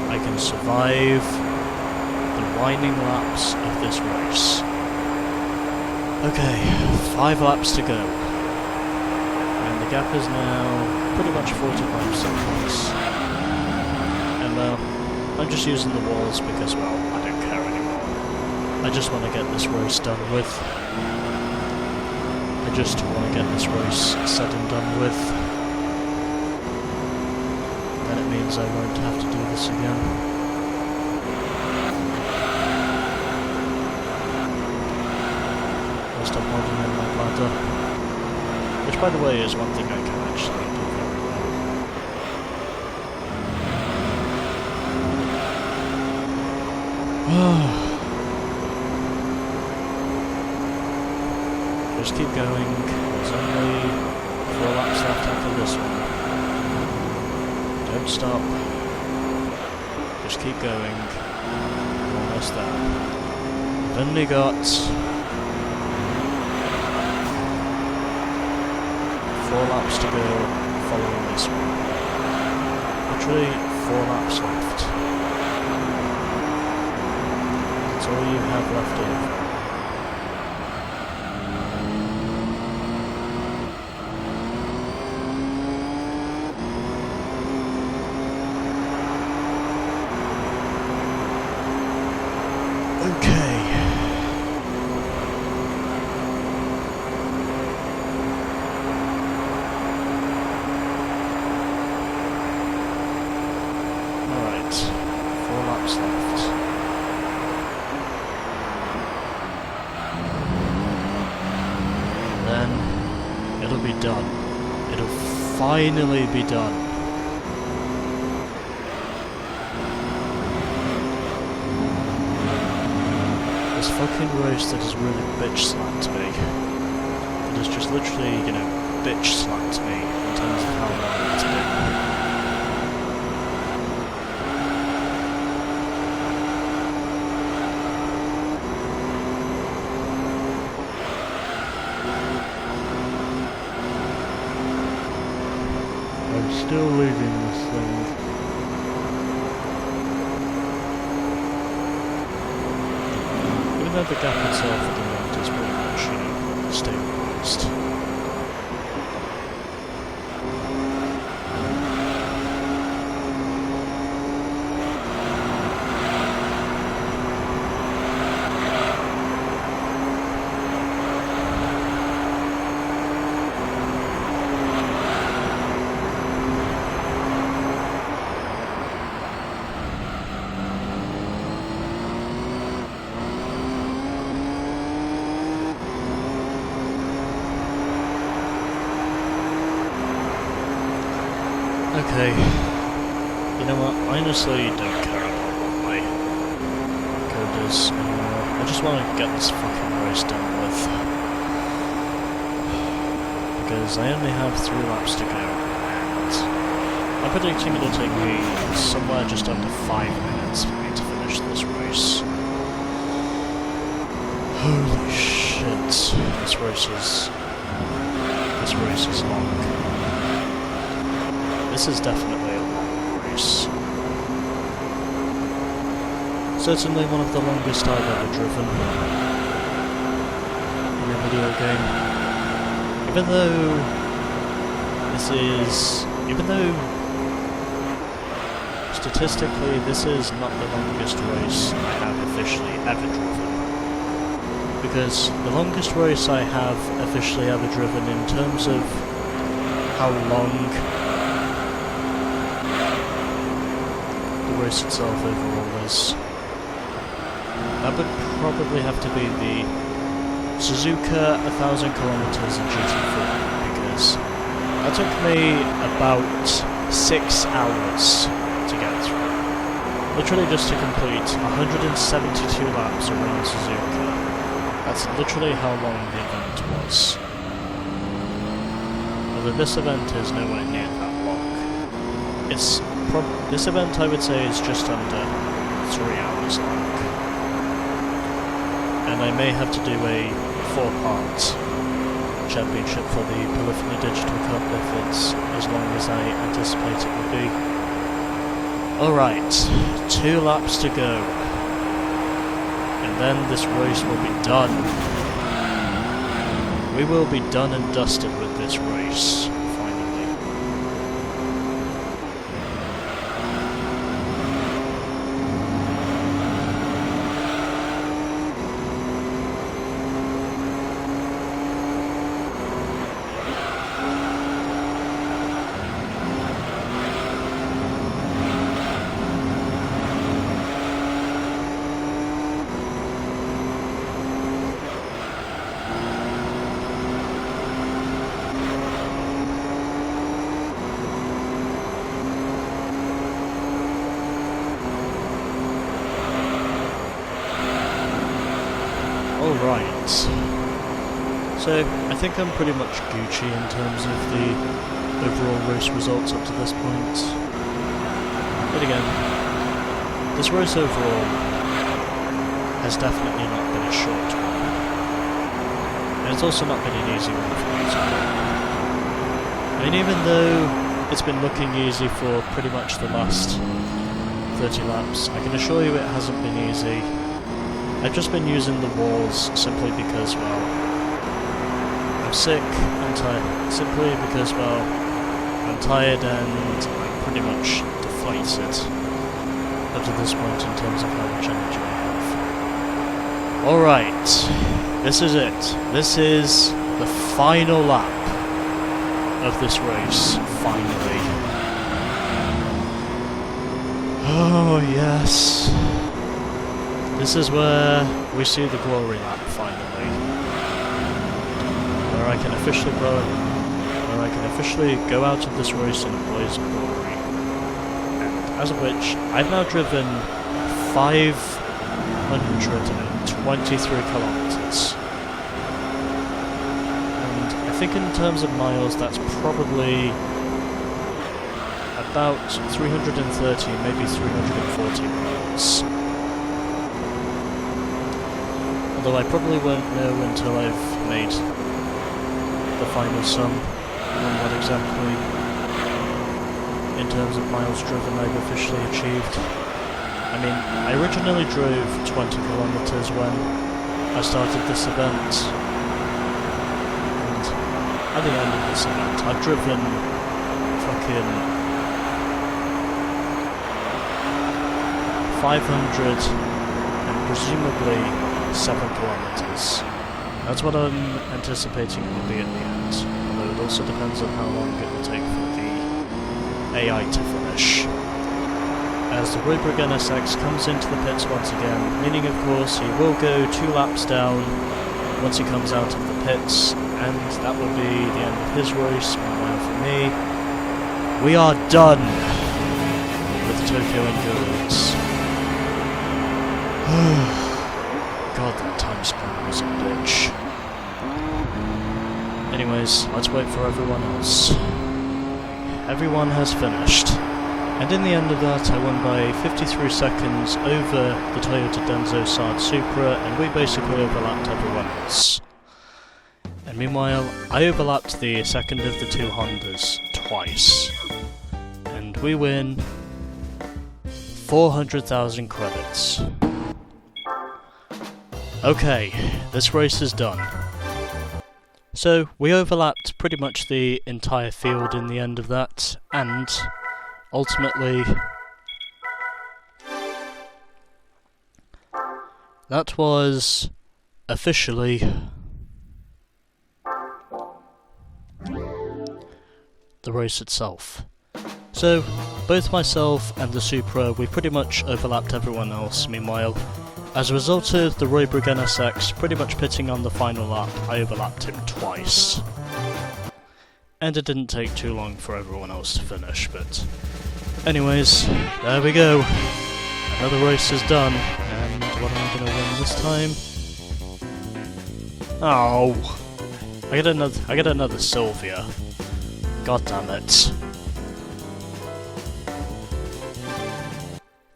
I can survive the winding laps of this race. Okay, 5 laps to go. And the gap is now pretty much 45 seconds. And I'm just using the walls because, well, I don't care anymore. I just want to get this race done with. I just want to get this race said and done with. Then it means I won't have to do this again. I'll stop holding in my bladder. Which, by the way, is one thing I can actually do very well. Just keep going. There's only 4 laps left after this one. Don't stop. Just keep going. You're almost there. I've only got 4 laps to go following this one. Literally 4 laps left. That's all you have left over. Finally be done. This fucking race that has really bitch slapped me. It has just literally, you know, bitch slapped me in terms of how long it's been. Still leaving this thing. Even though the gap itself at the moment is pretty much, you know, stabilised. Okay, you know what, I honestly don't care about what my code is anymore. I just want to get this fucking race done with. Because I only have 3 laps to go, and I'm predicting it'll take me somewhere just under 5 minutes for me to finish this race. Holy shit, this race is long. This is definitely a long race. Certainly one of the longest I've ever driven in a video game. Even though statistically this is not the longest race I have officially ever driven. Because the longest race I have officially ever driven in terms of how long the race itself overall is, that would probably have to be the Suzuka 1000 kilometers in GT4, because that took me about 6 hours to get through. Literally just to complete 172 laps around Suzuka. That's literally how long the event was. Although this event is nowhere near that long. This event, I would say, is just under 3 hours long. and I may have to do a 4-part championship for the Polyphony Digital Cup if it's as long as I anticipate it will be. Alright, 2 laps to go, and then this race will be done. We will be done and dusted with this race. Alright, so I think I'm pretty much Gucci in terms of the overall race results up to this point. But again, this race overall has definitely not been a short one. And it's also not been an easy one for me to do. I mean, even though it's been looking easy for pretty much the last 30 laps, I can assure you it hasn't been easy. I've just been using the walls simply because, well, I'm sick and tired. Simply because, well, I'm tired and I'm pretty much deflated up to this point in terms of how much energy I have. Alright, this is it. This is the final lap of this race, finally. Oh, yes. This is where we see the glory lap, finally. Where I can officially go out of this race in a blaze of glory. And as of which, I've now driven 523 kilometers. And I think in terms of miles, that's probably about 330, maybe 340 miles. Although I probably won't know until I've made the final sum on what exactly, in terms of miles driven, I've officially achieved. I mean, I originally drove 20 kilometers when I started this event, and at the end of this event, I've driven fucking 500 and presumably 7 kilometers. That's what I'm anticipating will be at the end, although it also depends on how long it will take for the AI to finish. As the Roybrig NSX comes into the pits once again, meaning of course he will go 2 laps down once he comes out of the pits, and that will be the end of his race. Meanwhile for me, we are done with Tokyo Endurance. God, that time span was a bitch. Anyways, let's wait for everyone else. Everyone has finished. And in the end of that, I won by 53 seconds over the Toyota Denso Sard Supra, and we basically overlapped everyone else. And meanwhile, I overlapped the second of the 2 Hondas twice. And we win 400,000 credits. Okay, this race is done. So, we overlapped pretty much the entire field in the end of that, and ultimately, that was officially the race itself. So, both myself and the Supra, we pretty much overlapped everyone else. Meanwhile, as a result of the Roybrig NSX pretty much pitting on the final lap, I overlapped him twice. And it didn't take too long for everyone else to finish, but anyways, there we go. Another race is done, and what am I going to win this time? Oh, I get another Silvia. God damn it.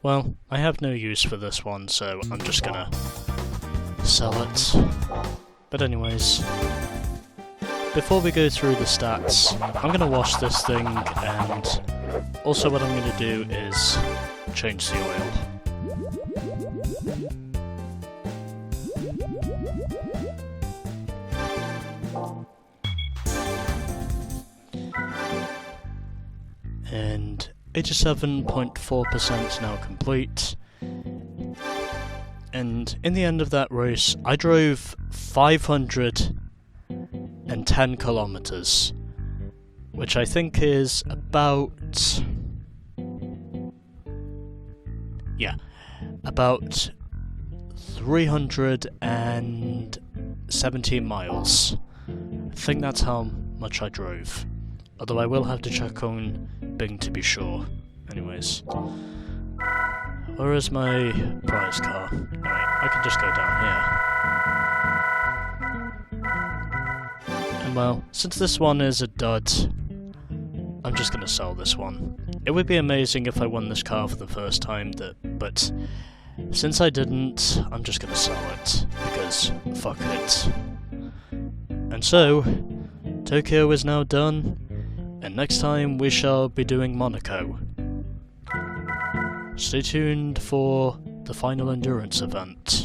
Well, I have no use for this one, so I'm just gonna sell it. But anyways, before we go through the stats, I'm going to wash this thing, and also what I'm going to do is change the oil. And 87.4% now complete. And in the end of that race, I drove 510 kilometers, which I think is about... about 317 miles. I think that's how much I drove. Although I will have to check on Bing to be sure. Anyways. Where is my prize car? Anyway, I can just go down here. And well, since this one is a dud, I'm just gonna sell this one. It would be amazing if I won this car for the first time, but since I didn't, I'm just gonna sell it, because fuck it. And so, Tokyo is now done, and next time we shall be doing Monaco. Stay tuned for the final endurance event.